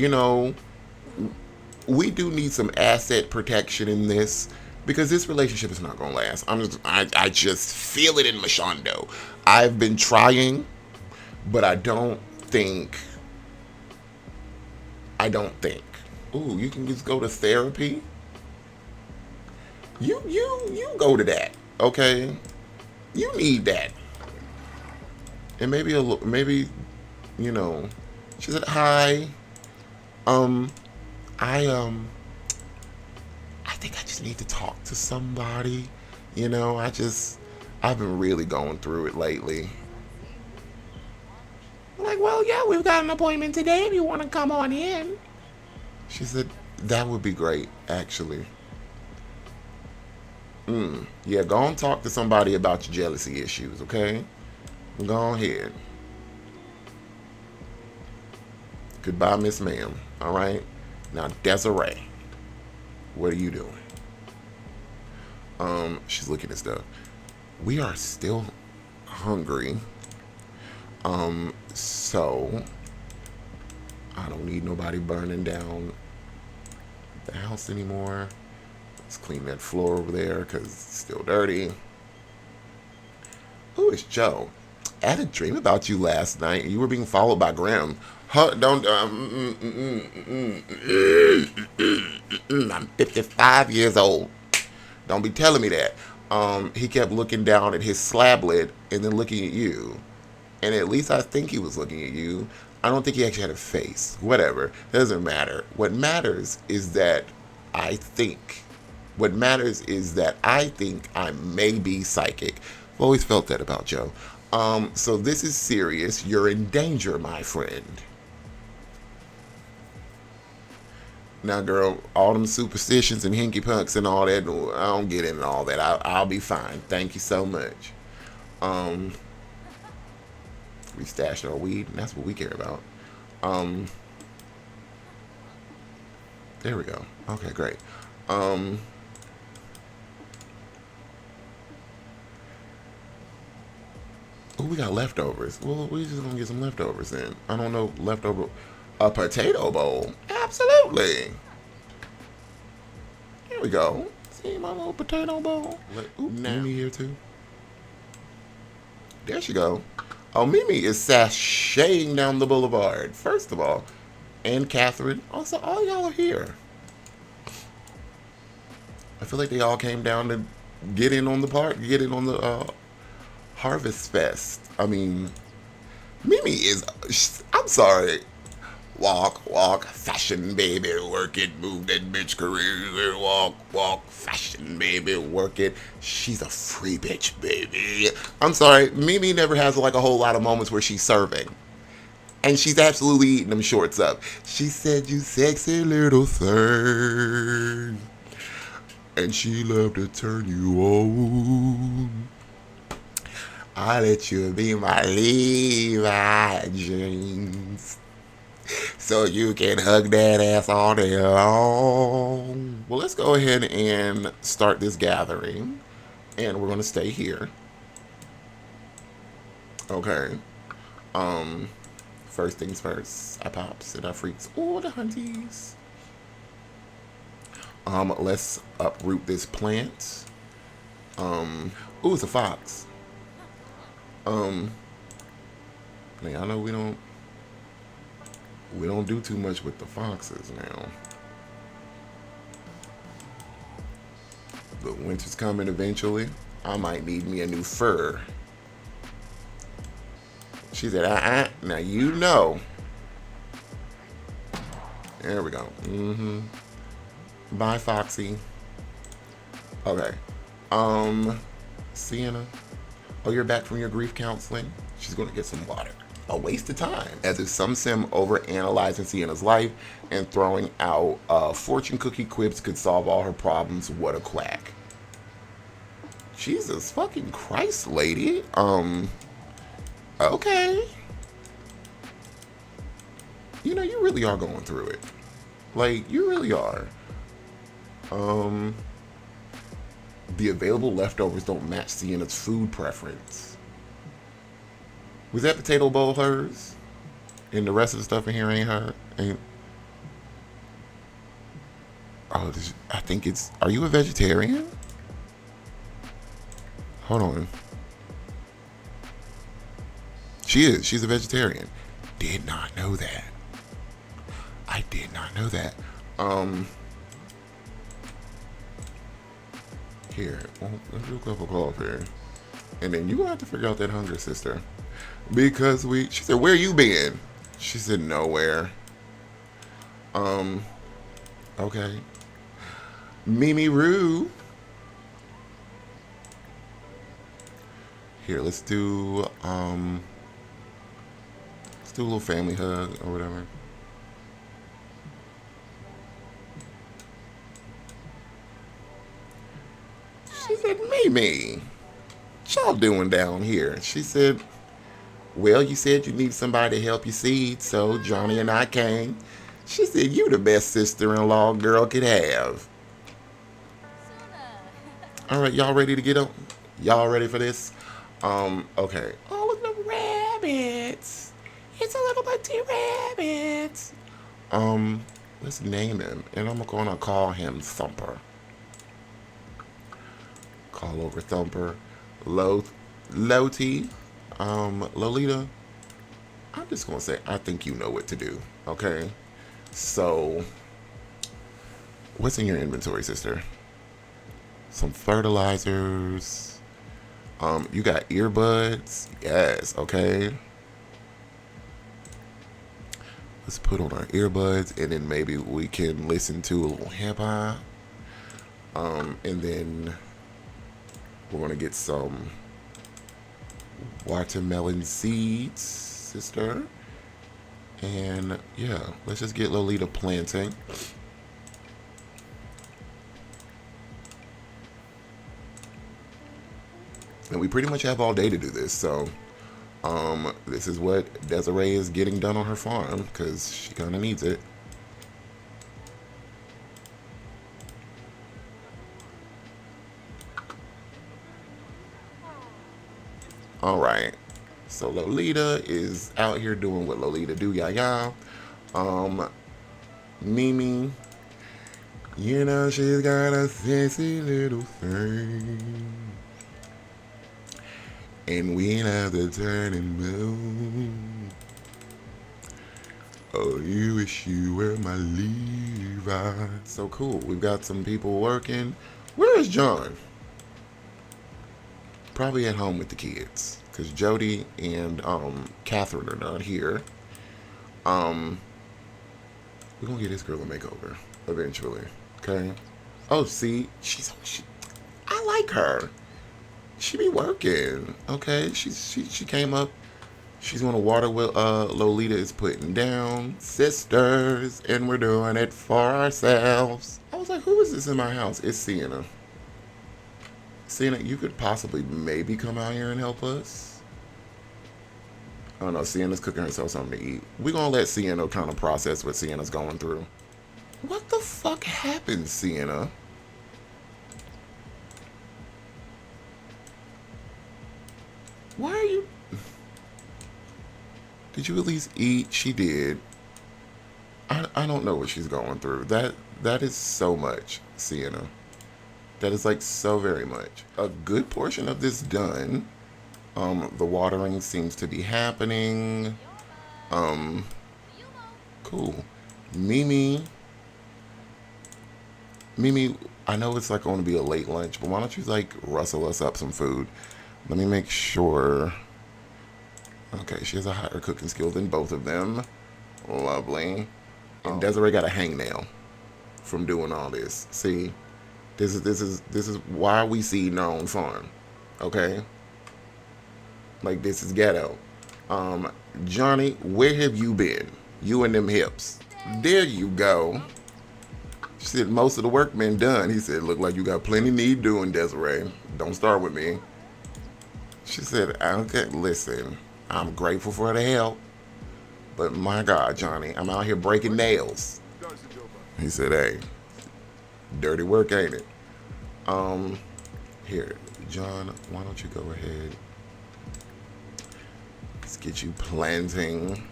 We do need some asset protection in this because this relationship is not going to last. I just feel it in Mashondo. I've been trying, but I don't think. Ooh, you can just go to therapy. You go to that, okay? You need that, and maybe you know. She said hi. Um, I I think I just need to talk to somebody. I've been really going through it lately. I'm like, well, yeah, we've got an appointment today if you want to come on in. She said, that would be great, actually. Yeah, go and talk to somebody about your jealousy issues, okay? Go ahead. Goodbye, Miss Ma'am. All right? Now, Desiree, what are you doing? She's looking at stuff. We are still hungry. So I don't need nobody burning down the house anymore. Let's clean that floor over there because it's still dirty. Ooh, it's Joe. I had a dream about you last night. You were being followed by Grim. Huh, don't. I'm 55 years old. Don't be telling me that. He kept looking down at his slablet and then looking at you. And at least I think he was looking at you. I don't think he actually had a face. Whatever. Doesn't matter. What matters is that I think. What matters is that I think I may be psychic. I've always felt that about Joe. So this is serious. You're in danger, my friend. Now, girl, all them superstitions and hinky punks and all that, I don't get into all that. I'll be fine. Thank you so much. Um, we stashed our weed, and that's what we care about. Um, there we go. Okay, great. Um, oh, we got leftovers. Well, we just gonna get some leftovers then. I don't know, leftover. A potato bowl? Absolutely. Here we go. See my little potato bowl? Ooh, Mimi here too. There she go. Oh, Mimi is sashaying down the boulevard. First of all, and Catherine. Also, all y'all are here. I feel like they all came down to get in on the park, get in on the Harvest Fest. I mean, Mimi is. I'm sorry. Walk, walk, fashion baby, work it, move that bitch career, walk, walk, fashion baby, work it. She's a free bitch, baby. I'm sorry, Mimi never has like a whole lot of moments where she's serving. And she's absolutely eating them shorts up. She said, you sexy little thing. And she loved to turn you on. I let you be my Levi jeans. So you can hug that ass all day long. Well, let's go ahead and start this gathering. And we're going to stay here. Okay. First things first. I pops and I freaks. Oh, the hunties. Let's uproot this plant. Ooh, it's a fox. I know we don't do too much with the foxes now. But winter's coming eventually. I might need me a new fur. She said, now you know. There we go. Bye, Foxy. Okay. Sienna. Oh, you're back from your grief counseling? She's going to get some water. A waste of time, as if some sim over-analyzing Sienna's life and throwing out fortune cookie quips could solve all her problems. What a quack. Jesus fucking Christ, lady. Okay. You know, you really are going through it. Like, you really are. The available leftovers don't match Sienna's food preference. Was that potato bowl hers? And the rest of the stuff in here ain't her? Oh, I think it's... Are you a vegetarian? Hold on. She is. She's a vegetarian. Did not know that. I did not know that. Here. Well, let's do a cup of coffee. And then you gonna have to figure out that hunger, sister. Because she said, where you been? She said, nowhere. Okay. Mimi Roo. Here, let's do a little family hug or whatever. She said, Mimi, what y'all doing down here? She said, well, you said you need somebody to help you seed, so Johnny and I came. She said, you the best sister-in-law girl could have. All right, y'all ready to get up? Y'all ready for this? Okay. Oh, look at the rabbits. It's a little bitty rabbit. Let's name him, and I'm gonna call him Thumper. Call over Thumper. Loti. Lolita, I'm just gonna say, I think you know what to do, okay? So, what's in your inventory, sister? some fertilizers. You got earbuds? Yes, okay. Let's put on our earbuds and then maybe we can listen to a little hip hop. And then we're gonna get some watermelon seeds, sister. And yeah, let's just get Lolita planting. And we pretty much have all day to do this, so this is what Desiree is getting done on her farm because she kind of needs it. All right, so Lolita is out here doing what Lolita do, ya. Um, Mimi, you know she's got a sexy little thing. And we have the turning moon. Oh, you wish you were my Levi. So cool. We've got some people working. Where is John? Probably at home with the kids. Because Jody and Catherine are not here. We're going to get this girl a makeover eventually. Okay? Oh, see? I like her. She be working. Okay? She came up. She's gonna water what Lolita is putting down. Sisters, and we're doing it for ourselves. I was like, who is this in my house? It's Sienna. Sienna, you could possibly maybe come out here and help us. I don't know, Sienna's cooking herself something to eat. We're gonna let Sienna kind of process what Sienna's going through. What the fuck happened, Sienna? Why are you... Did you at least eat? She did. I don't know what she's going through. That is so much, Sienna. That is like so very much. A good portion of this done. The watering seems to be happening. Cool. Mimi, I know it's like going to be a late lunch, but why don't you like rustle us up some food? Let me make sure. Okay, she has a higher cooking skill than both of them. Lovely. And Desiree got a hangnail from doing all this. See, this is why we see our own farm. Okay, like this is ghetto. Johnny, where have you been? You and them hips. There you go. She said most of the work been done. He said, look like you got plenty need doing, Desiree. Don't start with me. She said, okay, listen. I'm grateful for the help, but my God, Johnny, I'm out here breaking nails. He said, hey, dirty work, ain't it? Here, John, why don't you go ahead? Let's get you planting.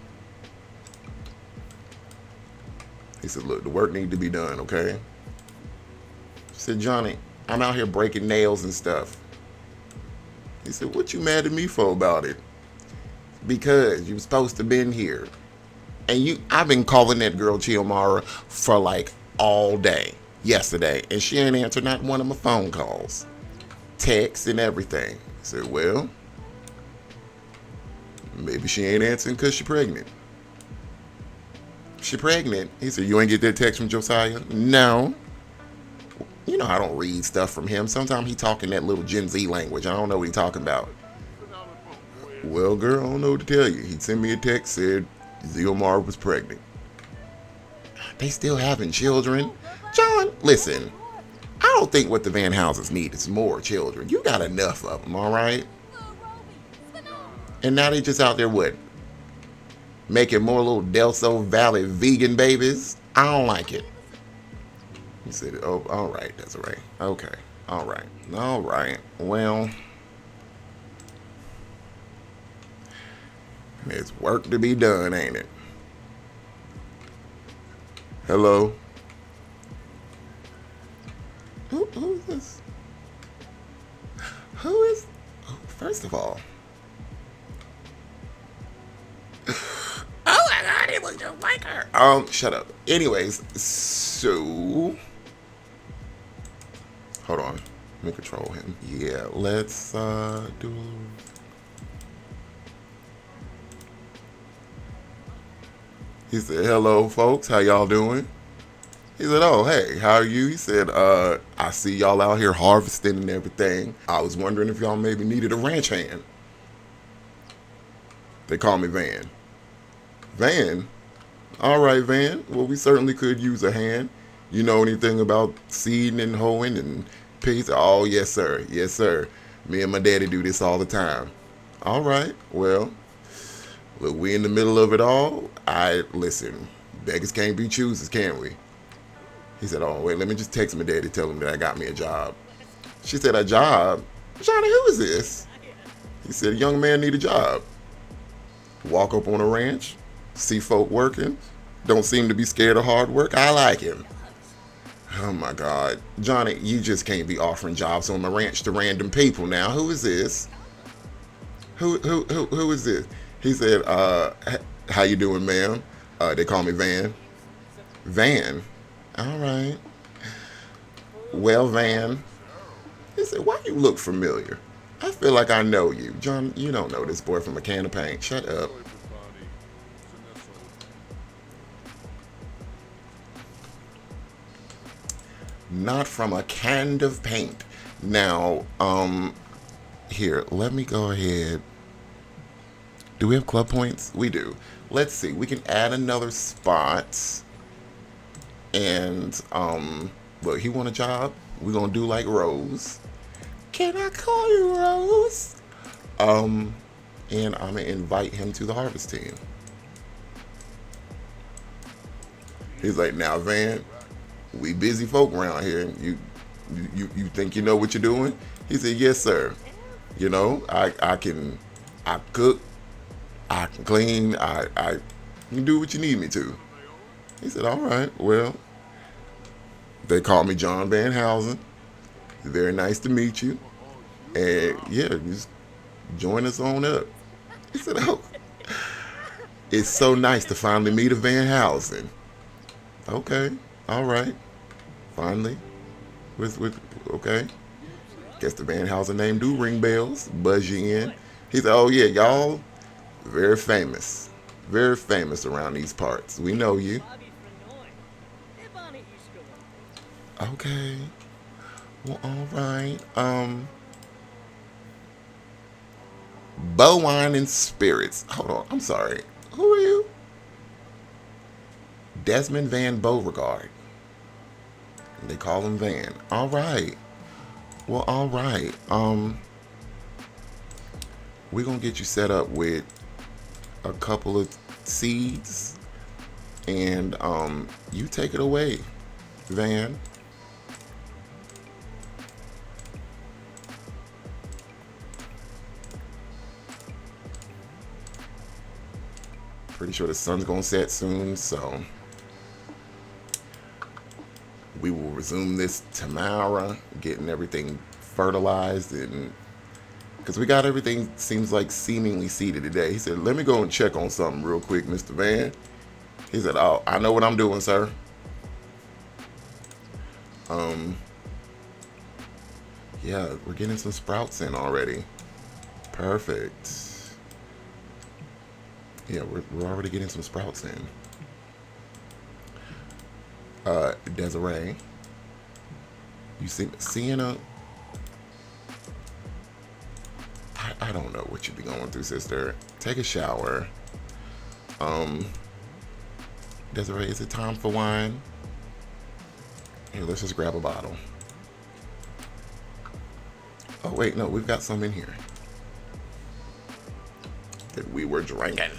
He said, look, the work need to be done, okay? She said, Johnny, I'm out here breaking nails and stuff. He said, what you mad at me for about it? Because you were supposed to been here. And I've been calling that girl Chiomara for like all day yesterday. And she ain't answered not one of my phone calls. Texts and everything. I said, well, maybe she ain't answering because she pregnant. She pregnant. He said, you ain't get that text from Josiah? No. You know I don't read stuff from him. Sometimes he talking that little Gen Z language. I don't know what he talking about. Well, girl, I don't know what to tell you. He sent me a text, said Ziomar was pregnant. They still having children? John, listen. I don't think what the Van Houses need is more children. You got enough of them, all right? And now they just out there, what? Making more little Del Sol Valley vegan babies? I don't like it. He said, oh, all right, that's all right. Okay, all right. All right, well... There's work to be done, ain't it? Hello? Who's this? Who is... Oh, first of all... Oh my God, he looks just like her. Shut up. Anyways, so... Hold on. Let me control him. Yeah, let's do a little. He said, hello, folks. How y'all doing? He said, oh, hey, how are you? He said, I see y'all out here harvesting and everything. I was wondering if y'all maybe needed a ranch hand. They call me Van. Van? All right, Van. Well, we certainly could use a hand. You know anything about seeding and hoeing and pigs? Oh, yes, sir. Yes, sir. Me and my daddy do this all the time. All right. Well, look, we in the middle of it all. I listen. Beggars can't be choosers, can we? He said, "Oh, wait, let me just text my daddy, tell him that I got me a job." She said, "A job? Johnny, who is this?" He said, "A young man need a job. Walk up on a ranch, see folk working, don't seem to be scared of hard work. I like him." Oh my God, Johnny, you just can't be offering jobs on the ranch to random people now. Who is this? Who is this? He said, how you doing, ma'am? They call me Van. Van. All right. Well, Van. He said, why you look familiar? I feel like I know you. John, you don't know this boy from a can of paint. Shut up. Not from a can of paint. Now, here, let me go ahead. Do we have club points? We do. Let's see. We can add another spot. And, look, he want a job. We're going to do like Rose. Can I call you Rose? And I'm going to invite him to the harvest team. He's like, now, Van, we busy folk around here. You think you know what you're doing? He said, yes, sir. You know, I cook, I can clean, I can do what you need me to. He said, all right, well, they call me John Van Housen. Very nice to meet you. And yeah, just join us on up. He said, oh, it's so nice to finally meet a Van Housen. Okay, all right, finally. Okay. Guess the Van Housen name do ring bells. Buzz you in. He said, oh yeah, y'all very famous. Very famous around these parts. We know you. Okay. Well, all right. Bowine and Spirits. Hold on. I'm sorry. Who are you? Desmond Van Beauregard. They call him Van. All right. Well, all right. We're gonna get you set up with a couple of seeds, and you take it away, Van. Pretty sure the sun's gonna set soon, so we will resume this tomorrow, getting everything fertilized, and because we got everything seems like seemingly seeded today. He said, let me go and check on something real quick, Mr. Van. He said, oh, I know what I'm doing, sir. Yeah, we're getting some sprouts in already. Perfect. Yeah, we're already getting some sprouts in. Desiree, you see Sienna. I don't know what you be going through, sister. Take a shower. Desiree, is it time for wine? Here, let's just grab a bottle. Oh wait, no, we've got some in here that we were drinking.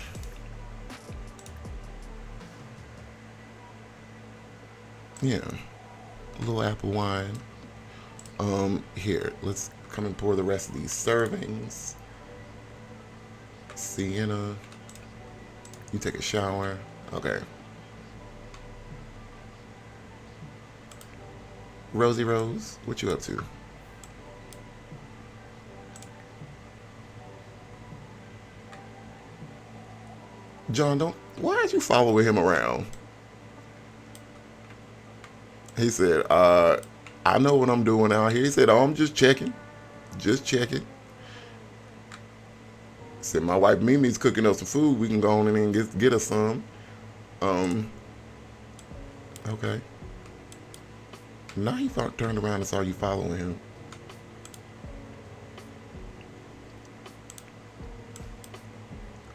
Yeah, a little apple wine. Here, let's come and pour the rest of these servings. Sienna, you take a shower. Okay. Rosie Rose, what you up to? John, don't. Why aren't you following him around? He said, I know what I'm doing out here. He said, oh, I'm just checking. Just checking. Said my wife Mimi's cooking us some food. We can go on in and get us some. Um, okay. Now he turned around and saw you following him.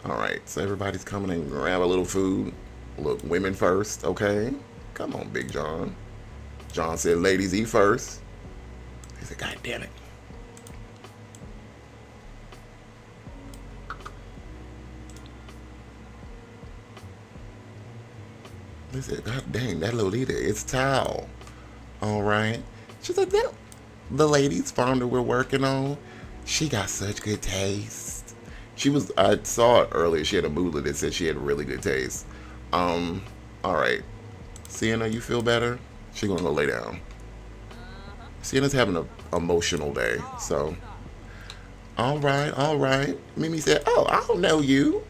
All right, so everybody's coming and grab a little food. Look, women first, okay? Come on, Big John. John said, ladies eat first. He said, God damn it. He said, God dang, that Lolita, it's towel. All right. She said, that the ladies farm that we're working on, she got such good taste. I saw it earlier. She had a moodlet that said she had really good taste. Um, all right. Sienna, you feel better? She's going to go lay down. Sienna's having an emotional day. So, all right, all right. Mimi said, oh, I don't know you.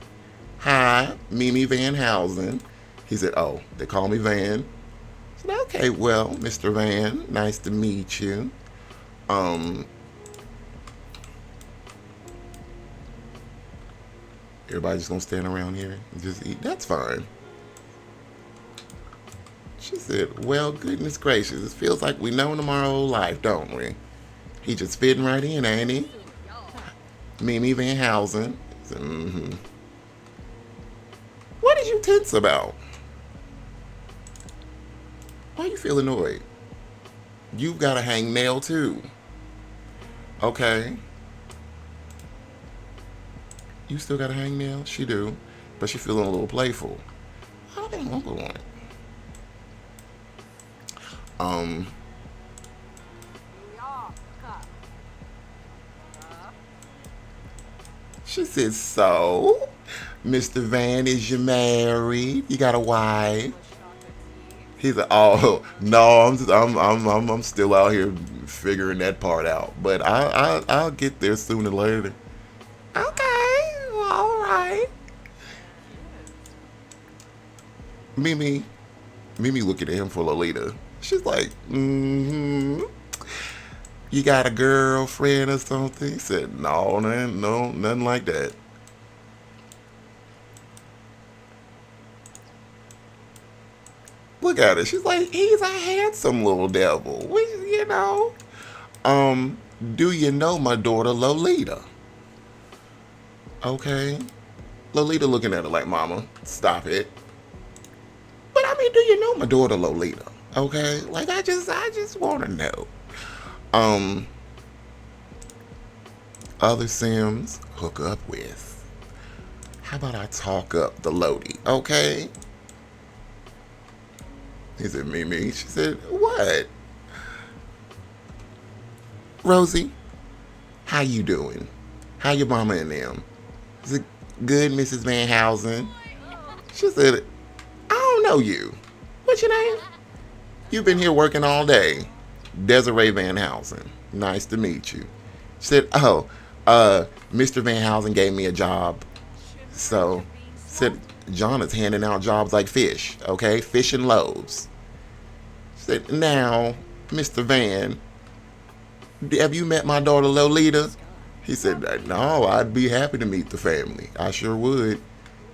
Hi, Mimi Van Housen. He said, oh, they call me Van. I said, okay, well, Mr. Van, nice to meet you. Um, Everybody just gonna stand around here and just eat. That's fine. She said, well, goodness gracious, it feels like we know him our whole life, don't we? He just fitting right in, ain't he? Mimi Van Housen. Said, mm-hmm. What did you tense about? Why you feel annoyed? You've got a hangnail too. Okay. You still got a hangnail? She do. But she feeling a little playful. I don't want one. Um, she said, so, Mr. Van, is you married? You got a wife? He's like, oh no, I'm still out here figuring that part out. But I'll get there sooner or later. Okay, well, all right. Mimi, Mimi looking at him for Lolita. She's like, mm-hmm. You got a girlfriend or something? He said, no, nothing like that. Look at her. She's like, he's a handsome little devil. You know. Do you know my daughter Lolita? Okay. Lolita looking at her like, Mama, stop it. But I mean, do you know my daughter Lolita? Okay. Like I just wanna know. Um Other Sims hook up with. How about I talk up the Lodi? Okay. He said, Mimi. She said, what? Rosie, how you doing? How your mama and them? Is it good, Mrs. Van Housen? She said, I don't know you. What's your name? You've been here working all day. Desiree Van Housen. Nice to meet you. She said, oh, Mr. Van Housen gave me a job. So, said, John is handing out jobs like fish, okay? Fish and loaves. She said, now, Mr. Van, have you met my daughter Lolita? He said, no, I'd be happy to meet the family. I sure would. He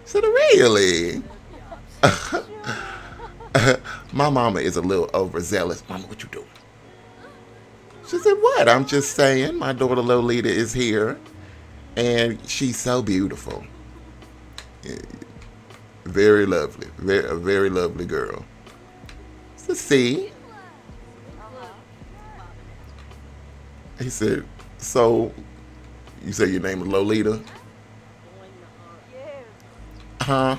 said, really? My mama is a little overzealous. Mama, what you doing? She said, what? I'm just saying my daughter Lolita is here and she's so beautiful. Very lovely. A very lovely girl. So see? He said, so you say your name is Lolita? Huh?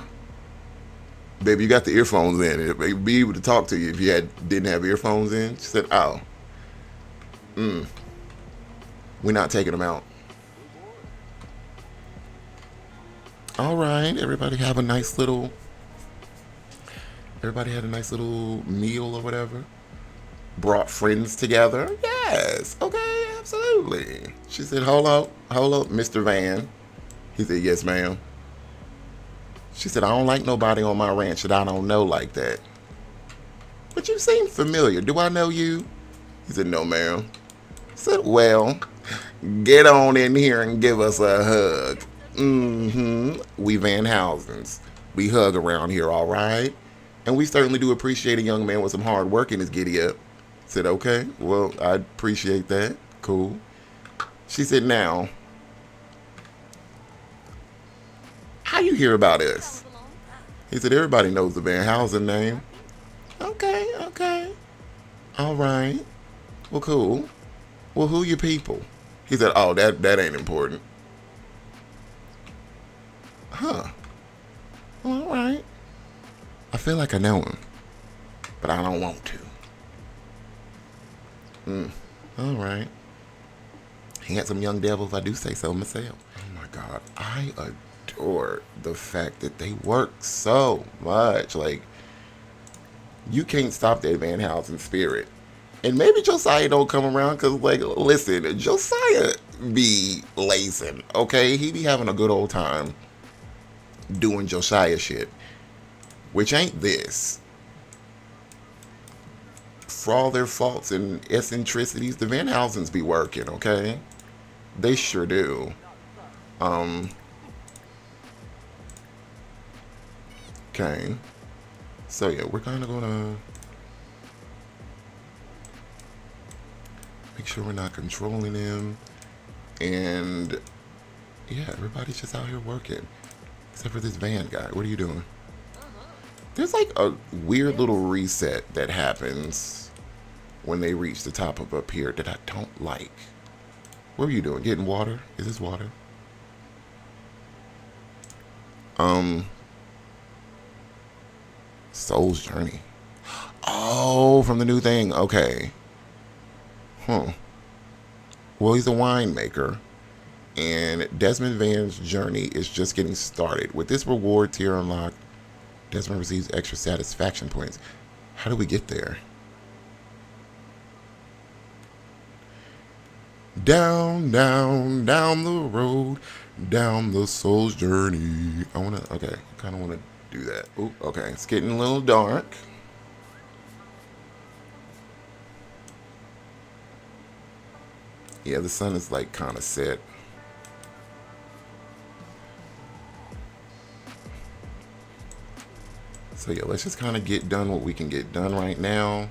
Baby, you got the earphones in. They'd be able to talk to you if you didn't have earphones in. She said, oh. We're not taking them out. All right, everybody had a nice little meal or whatever. Brought friends together. Yes. Okay, absolutely. She said, hold up, Mr. Van. He said, yes, ma'am. She said, I don't like nobody on my ranch that I don't know like that. But you seem familiar. Do I know you? He He said, no, ma'am. I said, well, get on in here and give us a hug. Mm-hmm. We Van Housens. We hug around here, all right? And we certainly do appreciate a young man with some hard work in his giddy up. I said, okay, well, I appreciate that. Cool. She said, now, how you hear about us? He said, everybody knows the Van Housen name. Okay, okay. All right. Well, cool. Well, who your people? He said, oh, that ain't important. Huh. Well, all right. I feel like I know him, but I don't want to. All right. Handsome young devils, I do say so myself. Oh my God. I adore the fact that they work so much. Like, you can't stop that Van Housen spirit. And maybe Josiah don't come around because, like, listen, Josiah be lacing, okay? He be having a good old time doing Josiah shit, which ain't this. For all their faults and eccentricities, the Van Housens be working, okay? They sure do. Okay. So, yeah, we're kind of going to make sure we're not controlling him. And, yeah, everybody's just out here working. Except for this van guy. What are you doing? There's like a weird little reset that happens when they reach the top of up here that I don't like. What are you doing? Getting water? Is this water? Soul's Journey. Oh, from the new thing. Okay. Huh. Well, he's a winemaker. And Desmond Van's journey is just getting started. With this reward tier unlocked, Desmond receives extra satisfaction points. How do we get there? Down, down, down the road, down the soul's journey. Okay, kind of want to do that. Ooh, okay, it's getting a little dark. Yeah, the sun is like kind of set. So yeah, let's just kind of get done what we can get done right now.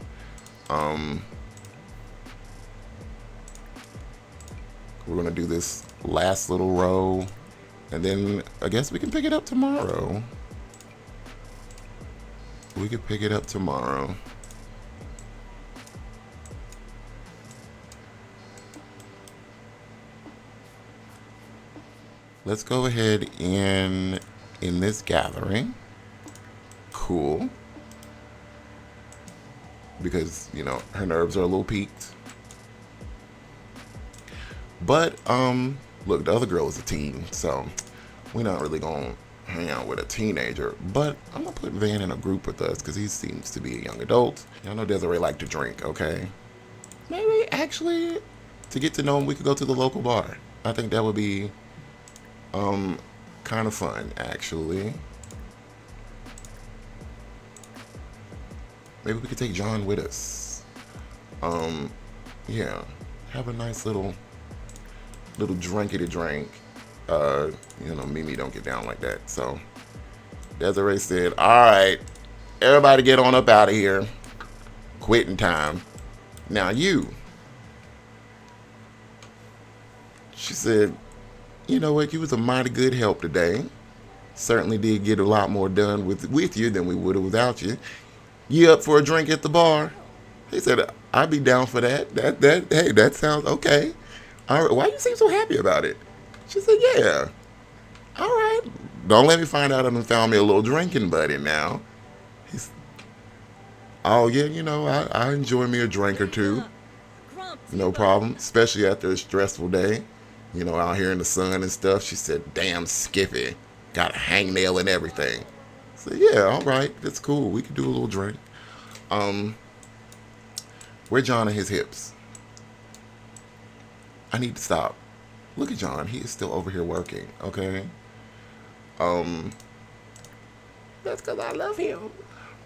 We're gonna do this last little row, and then I guess we can pick it up tomorrow. We could pick it up tomorrow. Let's go ahead and in this gathering. Cool. Because, you know, her nerves are a little peaked. But, look, the other girl is a teen, so we're not really gonna hang out with a teenager. But I'm gonna put Van in a group with us because he seems to be a young adult. Y'all know Desiree like to drink, okay? Maybe actually, to get to know him, we could go to the local bar. I think that would be kind of fun, actually. Maybe we could take John with us. Yeah, have a nice little drinky to drink. You know, Mimi don't get down like that. So Desiree said, "All right, everybody get on up out of here. Quitting time. Now you." She said, "You know what? You was a mighty good help today. Certainly did get a lot more done with you than we would have without you. You up for a drink at the bar?" He said, "I'd be down for that. Hey, that sounds okay. All right, why you seem so happy about it?" She said, "Yeah. All right. Don't let me find out I done found me a little drinking buddy now." He's, "Oh yeah, you know, I enjoy me a drink or two. No problem, especially after a stressful day. You know, out here in the sun and stuff." She said, "Damn Skiffy. Got a hangnail and everything." So yeah, all right, that's cool. We could do a little drink. Where John and his hips? I need to stop. Look at John. He is still over here working. Okay. That's because I love him.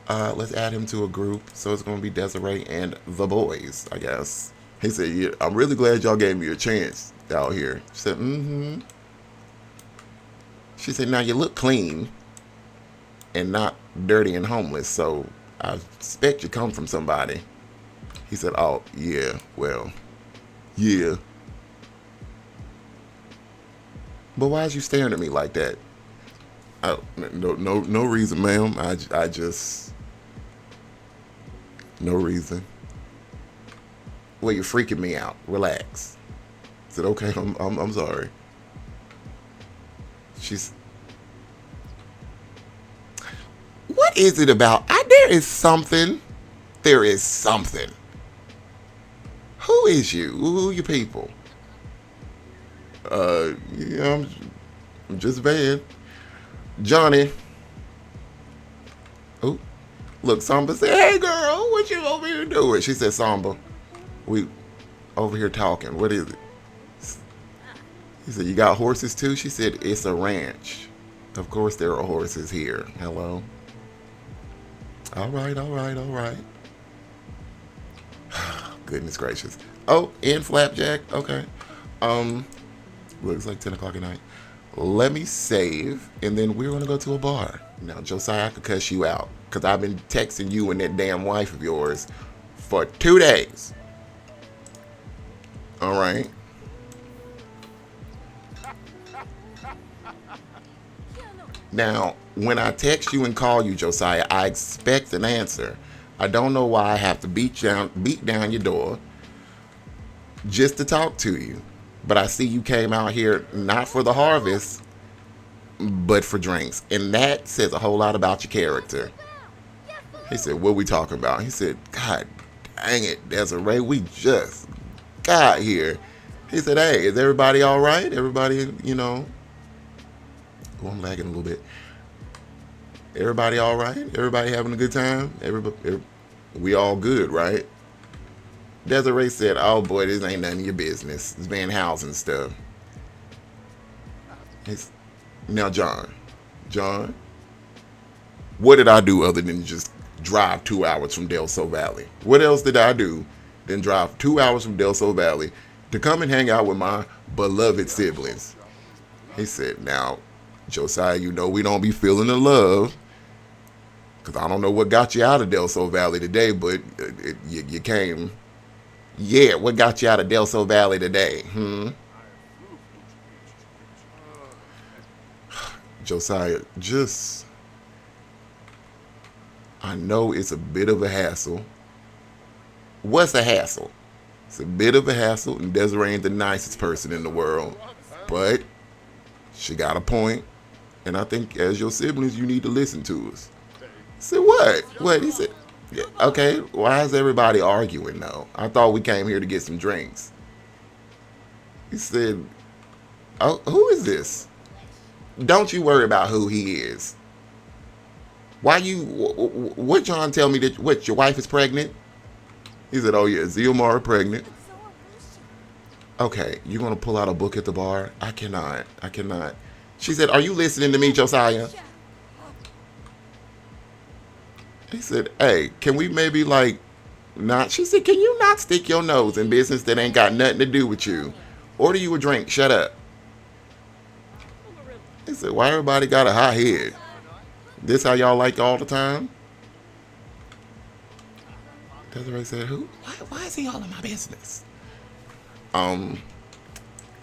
Let's add him to a group. So it's going to be Desiree and the boys, I guess. He said, yeah, I'm really glad y'all gave me a chance out here. She said, mm-hmm. She said, now you look clean and not dirty and homeless, so I expect you come from somebody. He said, oh, yeah, well, yeah. But why is you staring at me like that? Oh, no reason, ma'am. I just, no reason. Well, you're freaking me out. Relax. I said, okay, I'm sorry. She's, what is it about? There is something. There is something. Who is you? Who are you people? Yeah, I'm just Van. Johnny. Oh, look, Samba said, hey girl, what you over here doing? She said, Samba, we over here talking. What is it? He said, you got horses too? She said, it's a ranch. Of course there are horses here. Hello? All right, all right, all right. Goodness gracious. Oh, and Flapjack. Okay. Um, looks like 10 o'clock at night. Let me save, and then we're gonna go to a bar. Now, Josiah, I could cuss you out, because I've been texting you and that damn wife of yours for 2 days. All right. Now, when I text you and call you, Josiah, I expect an answer. I don't know why I have to beat down your door just to talk to you. But I see you came out here not for the harvest, but for drinks. And that says a whole lot about your character. He said, what we talking about? He said, God dang it, Desiree, we just got here. He said, hey, is everybody all right? Everybody, oh, I'm lagging a little bit. Everybody all right? Everybody having a good time? We all good, right? Desiree said, oh boy, this ain't none of your business. This Van Housens stuff. Now, John, what did I do other than just drive 2 hours from Del Sol Valley? What else did I do than drive 2 hours from Del Sol Valley to come and hang out with my beloved siblings? He said, now, Josiah, we don't be feeling the love. Because I don't know what got you out of Del Sol Valley today, but you came. Yeah, what got you out of Del Sol Valley today? Josiah, I know it's a bit of a hassle. What's a hassle? It's a bit of a hassle, and Desiree ain't the nicest person in the world. But she got a point, and I think as your siblings, you need to listen to us. I said, what? What? He said, yeah, okay, why is everybody arguing though? I thought we came here to get some drinks. He said, oh, who is this? Don't you worry about who he is. What John tell me that, what, your wife is pregnant? He said, oh yeah, Ziomara pregnant. Okay, you're going to pull out a book at the bar? I cannot. She said, are you listening to me, Josiah? He said, hey, can we maybe not? She said, can you not stick your nose in business that ain't got nothing to do with you? Order you a drink, shut up. He said, why everybody got a hot head? This how y'all like all the time? Desiree said, who? Why is he all in my business?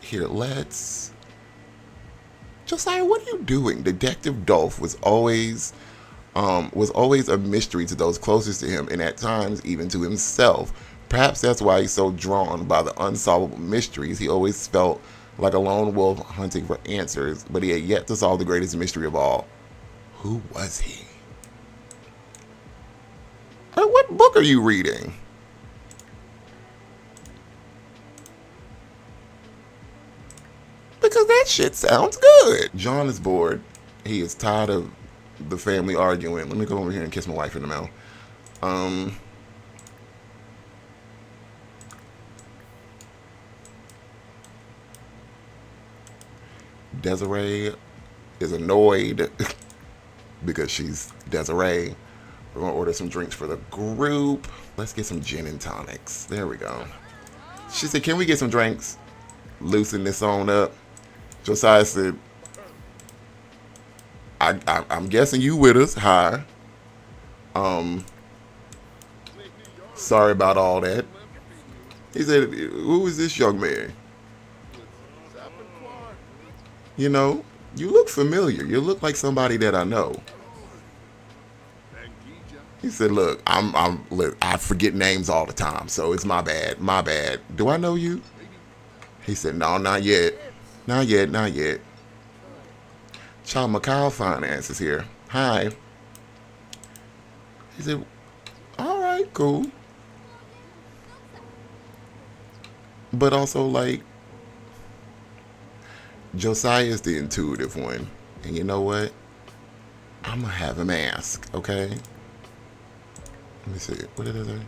Here, let's... Josiah, what are you doing? Detective Dolph was always a mystery to those closest to him, and at times even to himself. Perhaps that's why he's so drawn by the unsolvable mysteries. He always felt like a lone wolf hunting for answers, but he had yet to solve the greatest mystery of all. Who was he? What book are you reading? Because that shit sounds good. John is bored. He is tired of the family arguing. Let me go over here and kiss my wife in the mouth. Desiree is annoyed because she's Desiree. We're gonna order some drinks for the group. Let's get some gin and tonics. There we go. She said, "Can we get some drinks?" Loosen this on up. Josiah said, I'm guessing you with us. Hi. Um, Sorry about all that. He said, "Who is this young man? You know, you look familiar. You look like somebody that I know." He said, "Look, look, I forget names all the time, so it's my bad. My bad. Do I know you?" He said, "No, not yet. Not yet, not yet." Child Macau Finance is here. Hi. He said, "All right, cool." But also, like, Josiah is the intuitive one. And you know what? I'm going to have him ask, okay? Let me see. What did I say?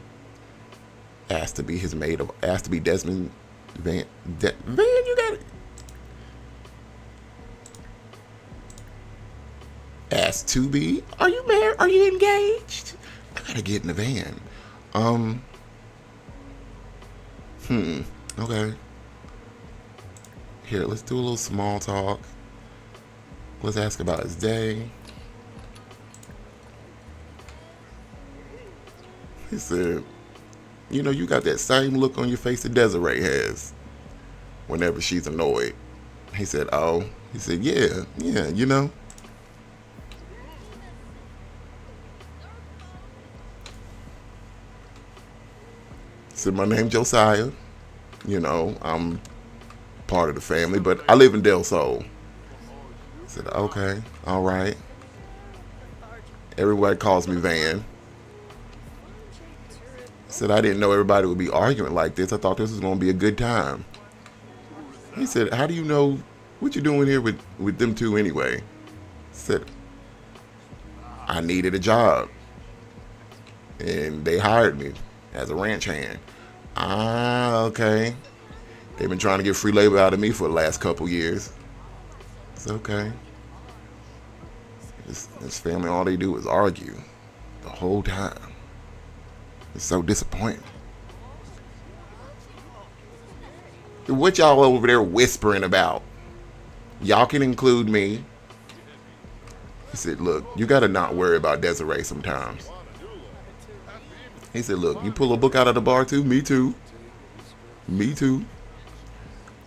Asked to be his maid of, asked to be Desmond Van. Van, you got it. Asked to be. Are you married? Are you engaged? I gotta get in the van. Um. Okay. Here, let's do a little small talk. Let's ask about his day. He said, "You know, you got that same look on your face that Desiree has whenever she's annoyed." He said, "Oh." He said, "Yeah, yeah, you know." He said, "My name's Josiah. You know, I'm part of the family, but I live in Del Sol." I said, "Okay, all right." Everybody calls me Van. I said, "I didn't know everybody would be arguing like this. I thought this was going to be a good time." He said, "How do you know what you doing here with them two anyway?" I said, "I needed a job, and they hired me as a ranch hand." Ah, okay. They've been trying to get free labor out of me for the last couple years. It's okay. This family, all they do is argue the whole time. It's so disappointing. What y'all over there whispering about? Y'all can include me. He said, "Look, you gotta not worry about Desiree sometimes." He said, "Look, you pull a book out of the bar too? Me too. Me too."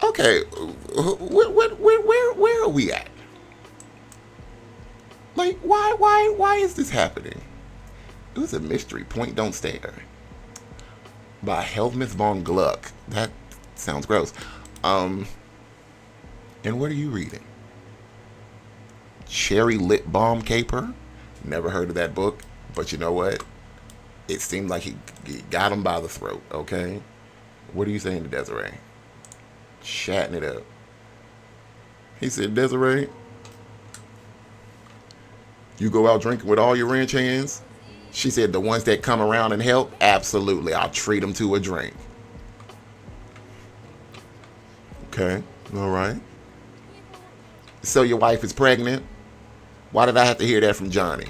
Okay, where are we at? Like, why is this happening? It was a mystery. Point Don't Stare by Helmuth von Gluck. That sounds gross. Um, and what are you reading? Cherry Lip Balm Caper? Never heard of that book, but you know what? It seemed like he got him by the throat, okay? What are you saying to Desiree? Chatting it up. He said, "Desiree, you go out drinking with all your ranch hands?" She said, "The ones that come around and help? Absolutely. I'll treat them to a drink." Okay, all right. "So your wife is pregnant?" "Why did I have to hear that from Johnny?"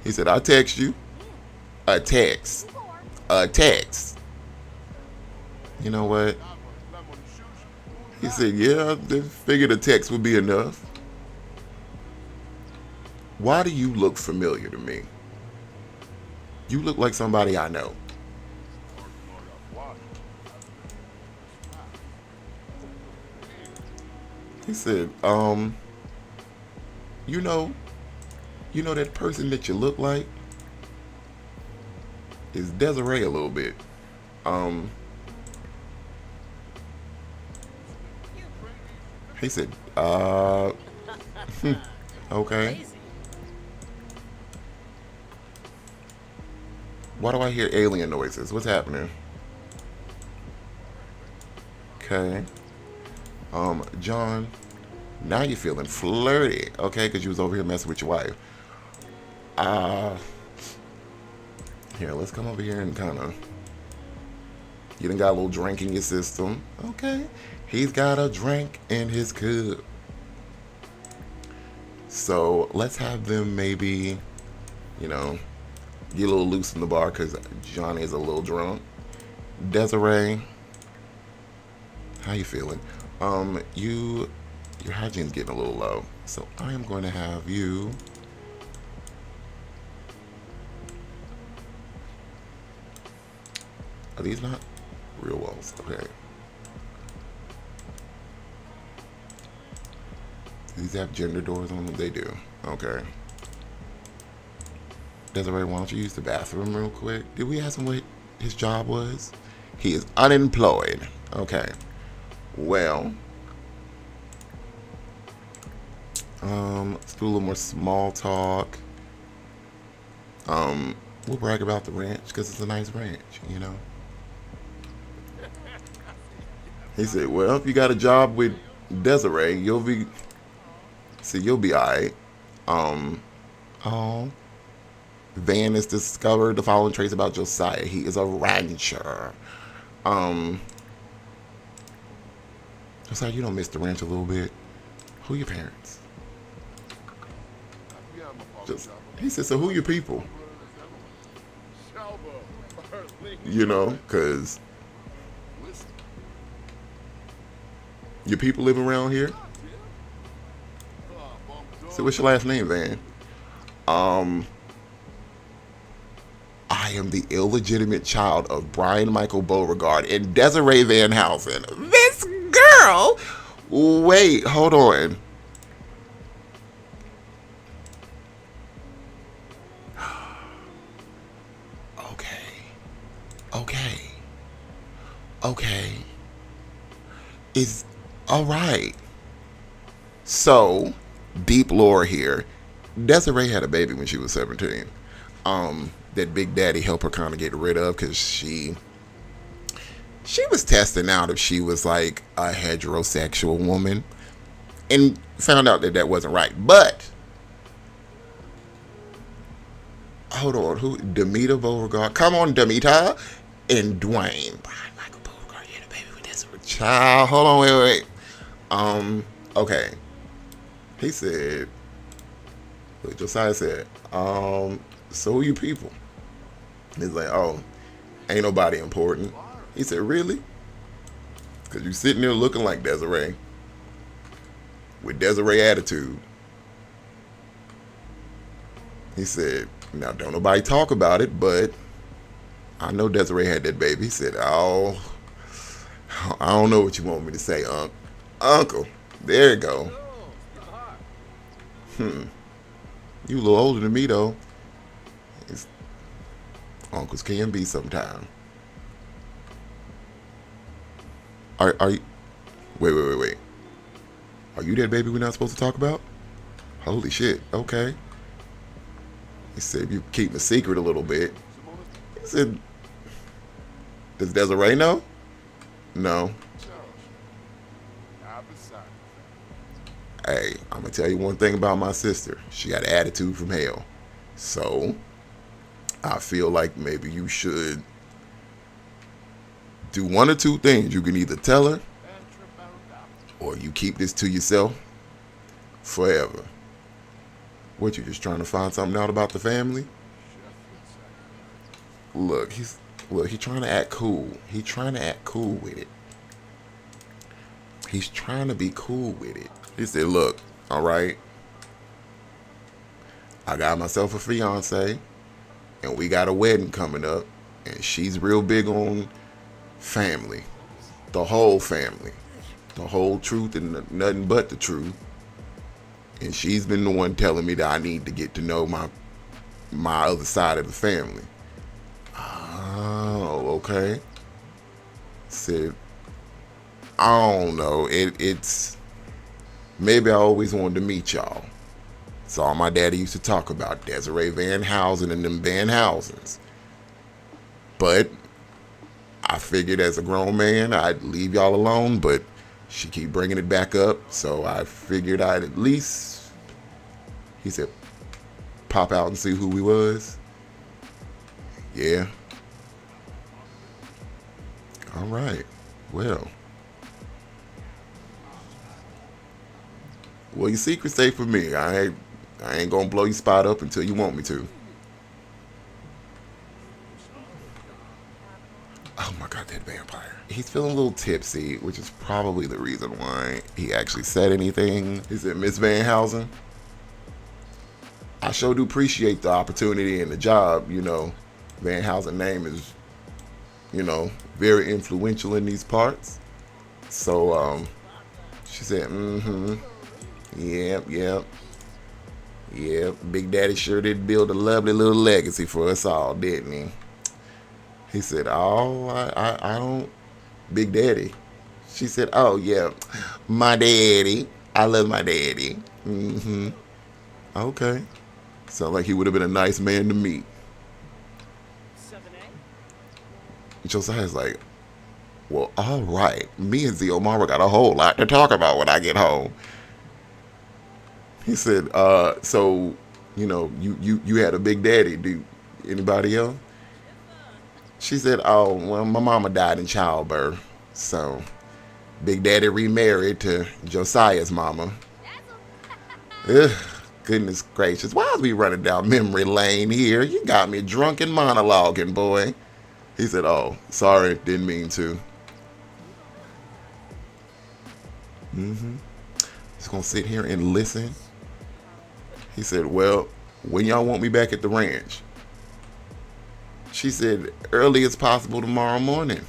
He said, "I text you." "A text. A text." You know what? He said, "Yeah, I figured a text would be enough." "Why do you look familiar to me? You look like somebody I know." He said, you know, you know that person that you look like is Desiree a little bit. Um, he said, okay. Why do I hear alien noises? What's happening? Okay. John, now you're feeling flirty, okay? Because you was over here messing with your wife. Uh, Here, let's come over here and kind of. You done got a little drink in your system. Okay. He's got a drink in his cup. So let's have them maybe, you know, Get a little loose in the bar because Johnny is a little drunk. Desiree, how you feeling? Your hygiene's getting a little low, so I am going to have you. Are these not real walls? Okay. Do these have gender doors on them? They do. Okay. Desiree, why don't you use the bathroom real quick? Did we ask him what his job was? He is unemployed. Okay. Well, let's do a little more small talk. We'll brag about the ranch because it's a nice ranch, you know. He said, "Well, if you got a job with Desiree, you'll be alright." Um, oh, Van has discovered the following traits about Josiah. He is a rancher. Um, Josiah, you don't miss the ranch a little bit. Who are your parents? Just, he said, so who are your people? You know, because your people live around here. So what's your last name, Van? Um, I am the illegitimate child of Brian Michael Beauregard and Desiree Van Housen. This girl. Wait, hold on. Okay. Okay. Okay. Is all right. So, deep lore here. Desiree had a baby when she was 17. That Big Daddy helped her kind of get rid of because she was testing out if she was like a heterosexual woman and found out that that wasn't right. But hold on, who? Demita Beauregard. Come on, Demita and Dwayne. Brian Michael Beauregard, you had a baby with Desiree. Child, hold on, wait. Okay. He said, look, Josiah said, so who you people? He's like, oh, ain't nobody important. He said, really? Because you sitting there looking like Desiree. With Desiree attitude. He said, now don't nobody talk about it, but I know Desiree had that baby. He said, oh, I don't know what you want me to say, Uncle. There you go. You a little older than me, though. Uncles can be sometime. Are you? Wait. Are you that baby we're not supposed to talk about? Holy shit. Okay. He said you keep a secret a little bit. He said, does Desiree know? No. Hey, I'm gonna tell you one thing about my sister. She got an attitude from hell. So I feel like maybe you should do one or two things. You can either tell her or you keep this to yourself forever. What, you just trying to find something out about the family? Look, he's trying to act cool. He's trying to act cool with it. He's trying to be cool with it. He said, look, all right, I got myself a fiance and we got a wedding coming up, and she's real big on family, the whole family, the whole truth and nothing but the truth. And she's been the one telling me that I need to get to know my other side of the family. Oh, okay. Said, I don't know. It's maybe I always wanted to meet y'all. It's all my daddy used to talk about, Desiree Van Housen and them Van Housens. But I figured as a grown man, I'd leave y'all alone, but she keep bringing it back up, so I figured I'd at least, he said, pop out and see who we was. Yeah. All right. Well, your secret's safe for me. I ain't gonna blow your spot up until you want me to. that vampire. He's feeling a little tipsy, which is probably the reason why he actually said anything. He said, Miss Van Housen, I sure do appreciate the opportunity and the job. Van Housen name is, very influential in these parts. So she said, yep. Big Daddy sure did build a lovely little legacy for us all, didn't he? He said, oh, I don't, Big Daddy. She said, oh, yeah, my daddy. I love my daddy. Okay. Sound like he would have been a nice man to meet. Josiah's like, well, all right. Me and Ziomara got a whole lot to talk about when I get home. He said, so, you had a big daddy. Do anybody else? She said, oh, well, my mama died in childbirth. So, Big Daddy remarried to Josiah's mama. Ugh, goodness gracious. Why is we running down memory lane here? You got me drunk and monologuing, boy. He said, oh, sorry, didn't mean to. Just gonna sit here and listen. He said, well, when y'all want me back at the ranch? She said, early as possible tomorrow morning.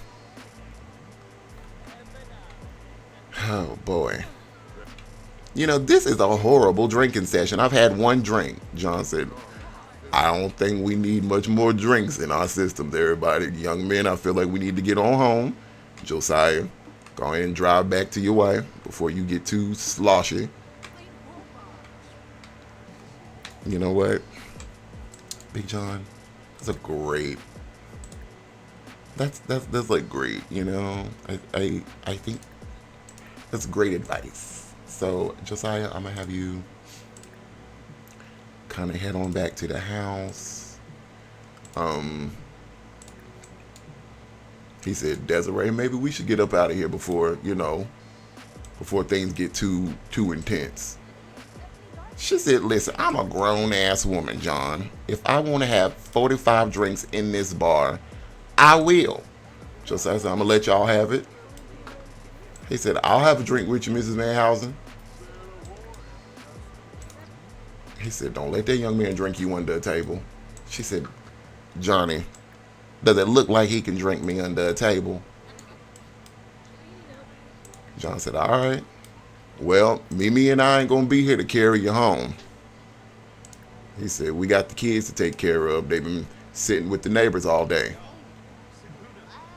Oh, boy. This is a horrible drinking session. I've had one drink. John said, I don't think we need much more drinks in our system, everybody. Young men, I feel like we need to get on home. Josiah, go ahead and drive back to your wife before you get too sloshy. You know what? Big John, that's like great, I think that's great advice. So Josiah, I'm gonna have you kind of head on back to the house. He said, Desiree, maybe we should get up out of here before things get too intense. She said, listen, I'm a grown ass woman, John. If I want to have 45 drinks in this bar, I will. Josiah said, I'm gonna let y'all have it. He said, I'll have a drink with you, Mrs. Van Housen. He said, don't let that young man drink you under a table. She said, Johnny, does it look like he can drink me under a table? John said, all right. Well, Mimi and I ain't going to be here to carry you home. He said, we got the kids to take care of. They've been sitting with the neighbors all day.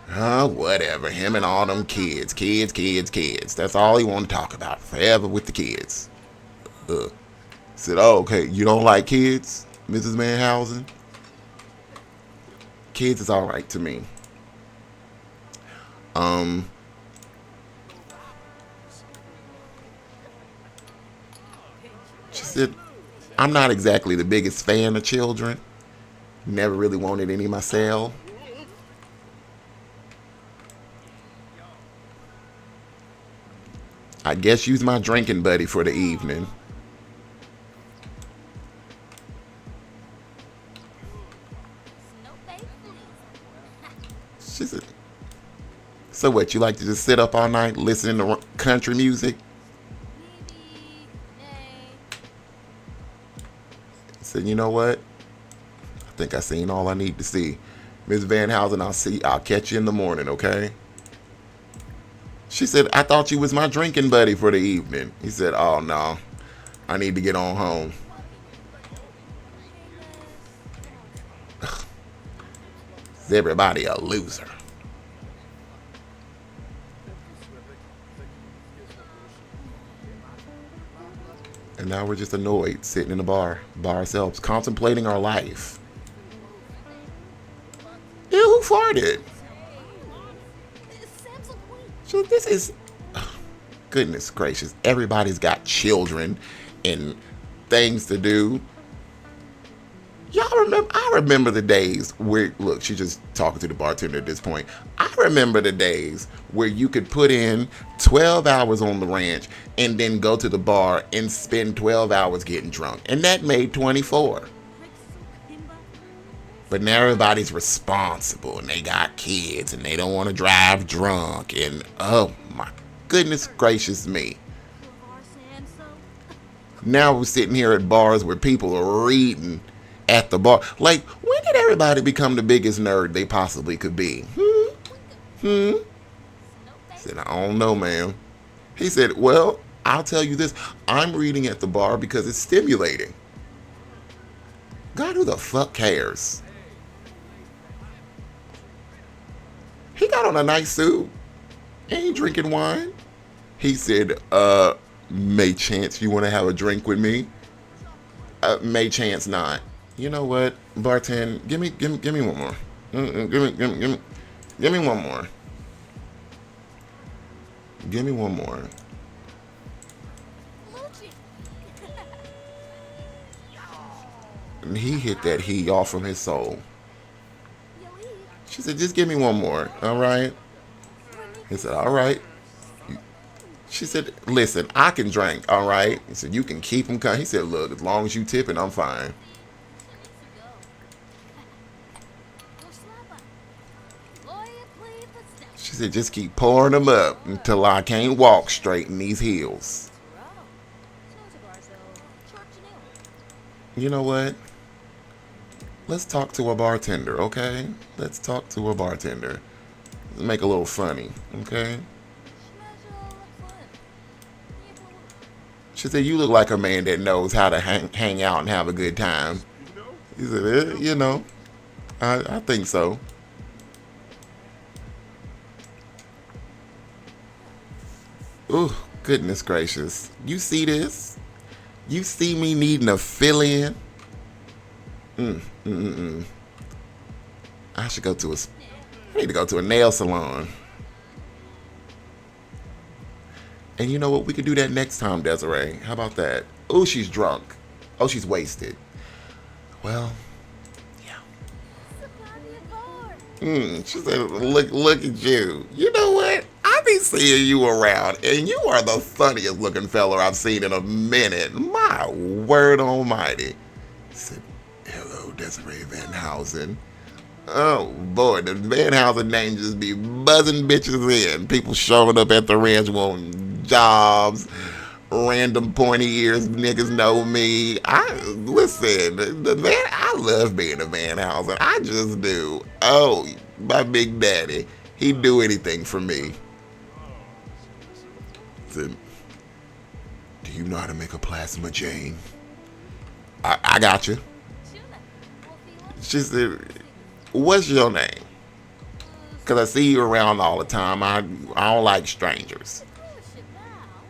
Whatever. Him and all them kids. Kids. That's all he want to talk about. Forever with the kids. Said, oh, okay, you don't like kids, Mrs. Van Housen? Kids is all right to me. She said, I'm not exactly the biggest fan of children. Never really wanted any myself. I guess you's my drinking buddy for the evening. She said, so what, you like to just sit up all night listening to country music? I said, you know what? I think I seen all I need to see. Miss Van Housen, I'll catch you in the morning, okay? She said, I thought you was my drinking buddy for the evening. He said, oh no, I need to get on home. Is everybody a loser? And now we're just annoyed, sitting in the bar by ourselves, contemplating our life. Ew, who farted? So this is, goodness gracious, everybody's got children and things to do. I remember the days where, look, she's just talking to the bartender at this point. I remember the days where you could put in 12 hours on the ranch and then go to the bar and spend 12 hours getting drunk. And that made 24. But now everybody's responsible and they got kids and they don't want to drive drunk. And oh my goodness gracious me. Now we're sitting here at bars where people are reading at the bar. Like, when did everybody become the biggest nerd they possibly could be? I said, I don't know, man. He said, well, I'll tell you this. I'm reading at the bar because it's stimulating. God, who the fuck cares? He got on a nice suit. Ain't drinking wine. He said, may chance you want to have a drink with me? May chance not. You know what, bartend, give me one more. Give me one more. Give me one more. And he hit that he off from his soul. She said, just give me one more, all right? He said, all right. She said, listen, I can drink, all right? He said, you can keep them coming. He said, look, as long as you tip it, I'm fine. She said, just keep pouring them up until I can't walk straight in these heels. You know what? Let's talk to a bartender, okay? Let's talk to a bartender. Let's make a little funny, okay? She said, you look like a man that knows how to hang out and have a good time. He said, you know, I think so. Ooh, goodness gracious. You see this? You see me needing a fill-in? I should go to I need to go to a nail salon. And you know what? We could do that next time, Desiree. How about that? Oh, she's drunk. Oh, she's wasted. Well, yeah. She said, look at you. You know what? I be seeing you around, and you are the funniest looking fella I've seen in a minute. My word almighty. He said, hello, Desiree Van Housen. Oh, boy, the Van Housen name just be buzzing bitches in. People showing up at the ranch wanting jobs. Random pointy ears niggas know me. Listen, I love being a Van Housen. I just do. Oh, my big daddy. He'd do anything for me. Said, do you know how to make a plasma, Jane? I got you. She said, what's your name? Because I see you around all the time. I don't like strangers.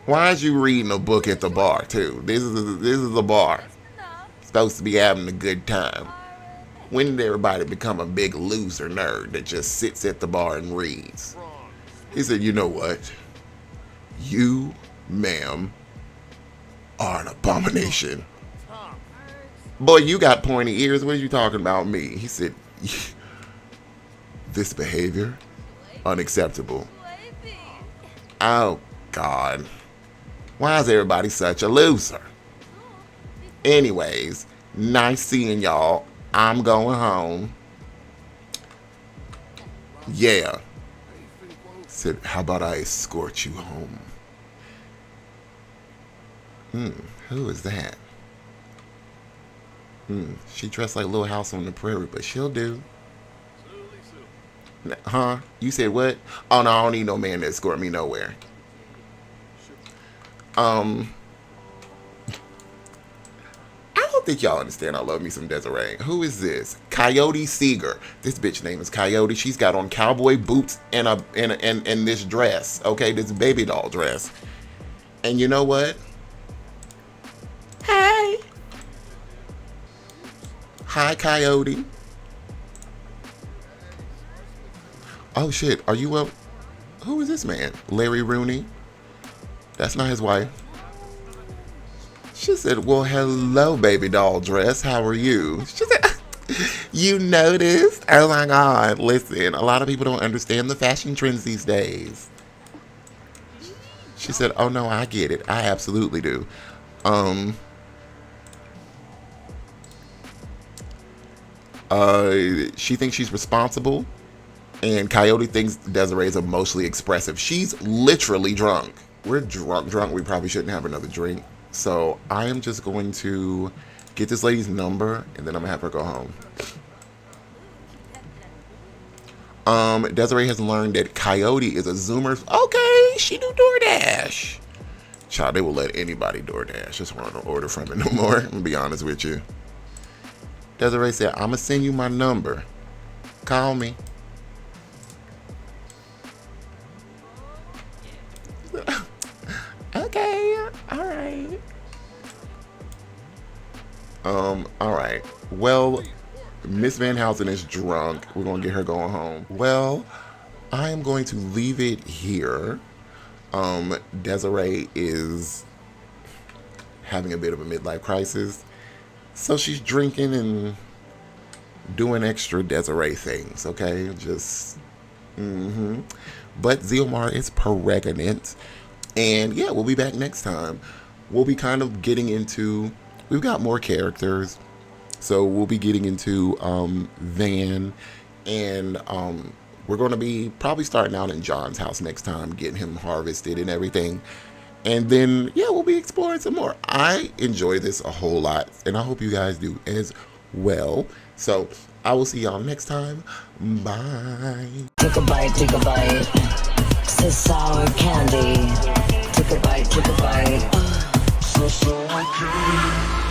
Why is you reading a book at the bar, too? This is a bar. Supposed to be having a good time. When did everybody become a big loser nerd that just sits at the bar and reads? He said, you know what? You, ma'am, are an abomination. Boy, you got pointy ears. What are you talking about me? He said, this behavior, unacceptable. Oh, God. Why is everybody such a loser? Anyways, nice seeing y'all. I'm going home. Yeah. Said, how about I escort you home? Who is that? She dressed like Little House on the Prairie, but she'll do. Huh? You said what? Oh, no, I don't need no man to escort me nowhere. I don't think y'all understand I love me some Desiree. Who is this? Coyote Seeger. This bitch name is Coyote. She's got on cowboy boots and this dress. Okay, this baby doll dress. And you know what? Hey. Hi, Coyote. Oh shit, are you up? Who is this man? Larry Rooney? That's not his wife. She said, well, hello, baby doll dress. How are you? She said, you noticed? Oh my God. Listen, a lot of people don't understand the fashion trends these days. She said, oh no, I get it. I absolutely do. She thinks she's responsible, and Coyote thinks Desiree is emotionally expressive. She's literally drunk. We're drunk. We probably shouldn't have another drink. So I am just going to get this lady's number, and then I'm gonna have her go home. Desiree has learned that Coyote is a Zoomer. Okay, she do DoorDash. Child, they will let anybody DoorDash. Just want to order from it no more. I'm gonna be honest with you. Desiree said, I'm gonna send you my number. Call me. Okay, all right. All right. Well, Miss Van Housen is drunk. We're gonna get her going home. Well, I am going to leave it here. Desiree is having a bit of a midlife crisis, so she's drinking and doing extra Desiree things. Okay, just But Ziomar is pregnant, and yeah, we'll be back next time. We'll be kind of getting into. We've got more characters. So we'll be getting into Van, and we're going to be probably starting out in John's house next time, getting him harvested and everything. And then, yeah, we'll be exploring some more. I enjoy this a whole lot, and I hope you guys do as well. So I will see y'all next time. Bye. Take a bite, it's a sour candy. Take a bite, so sour candy.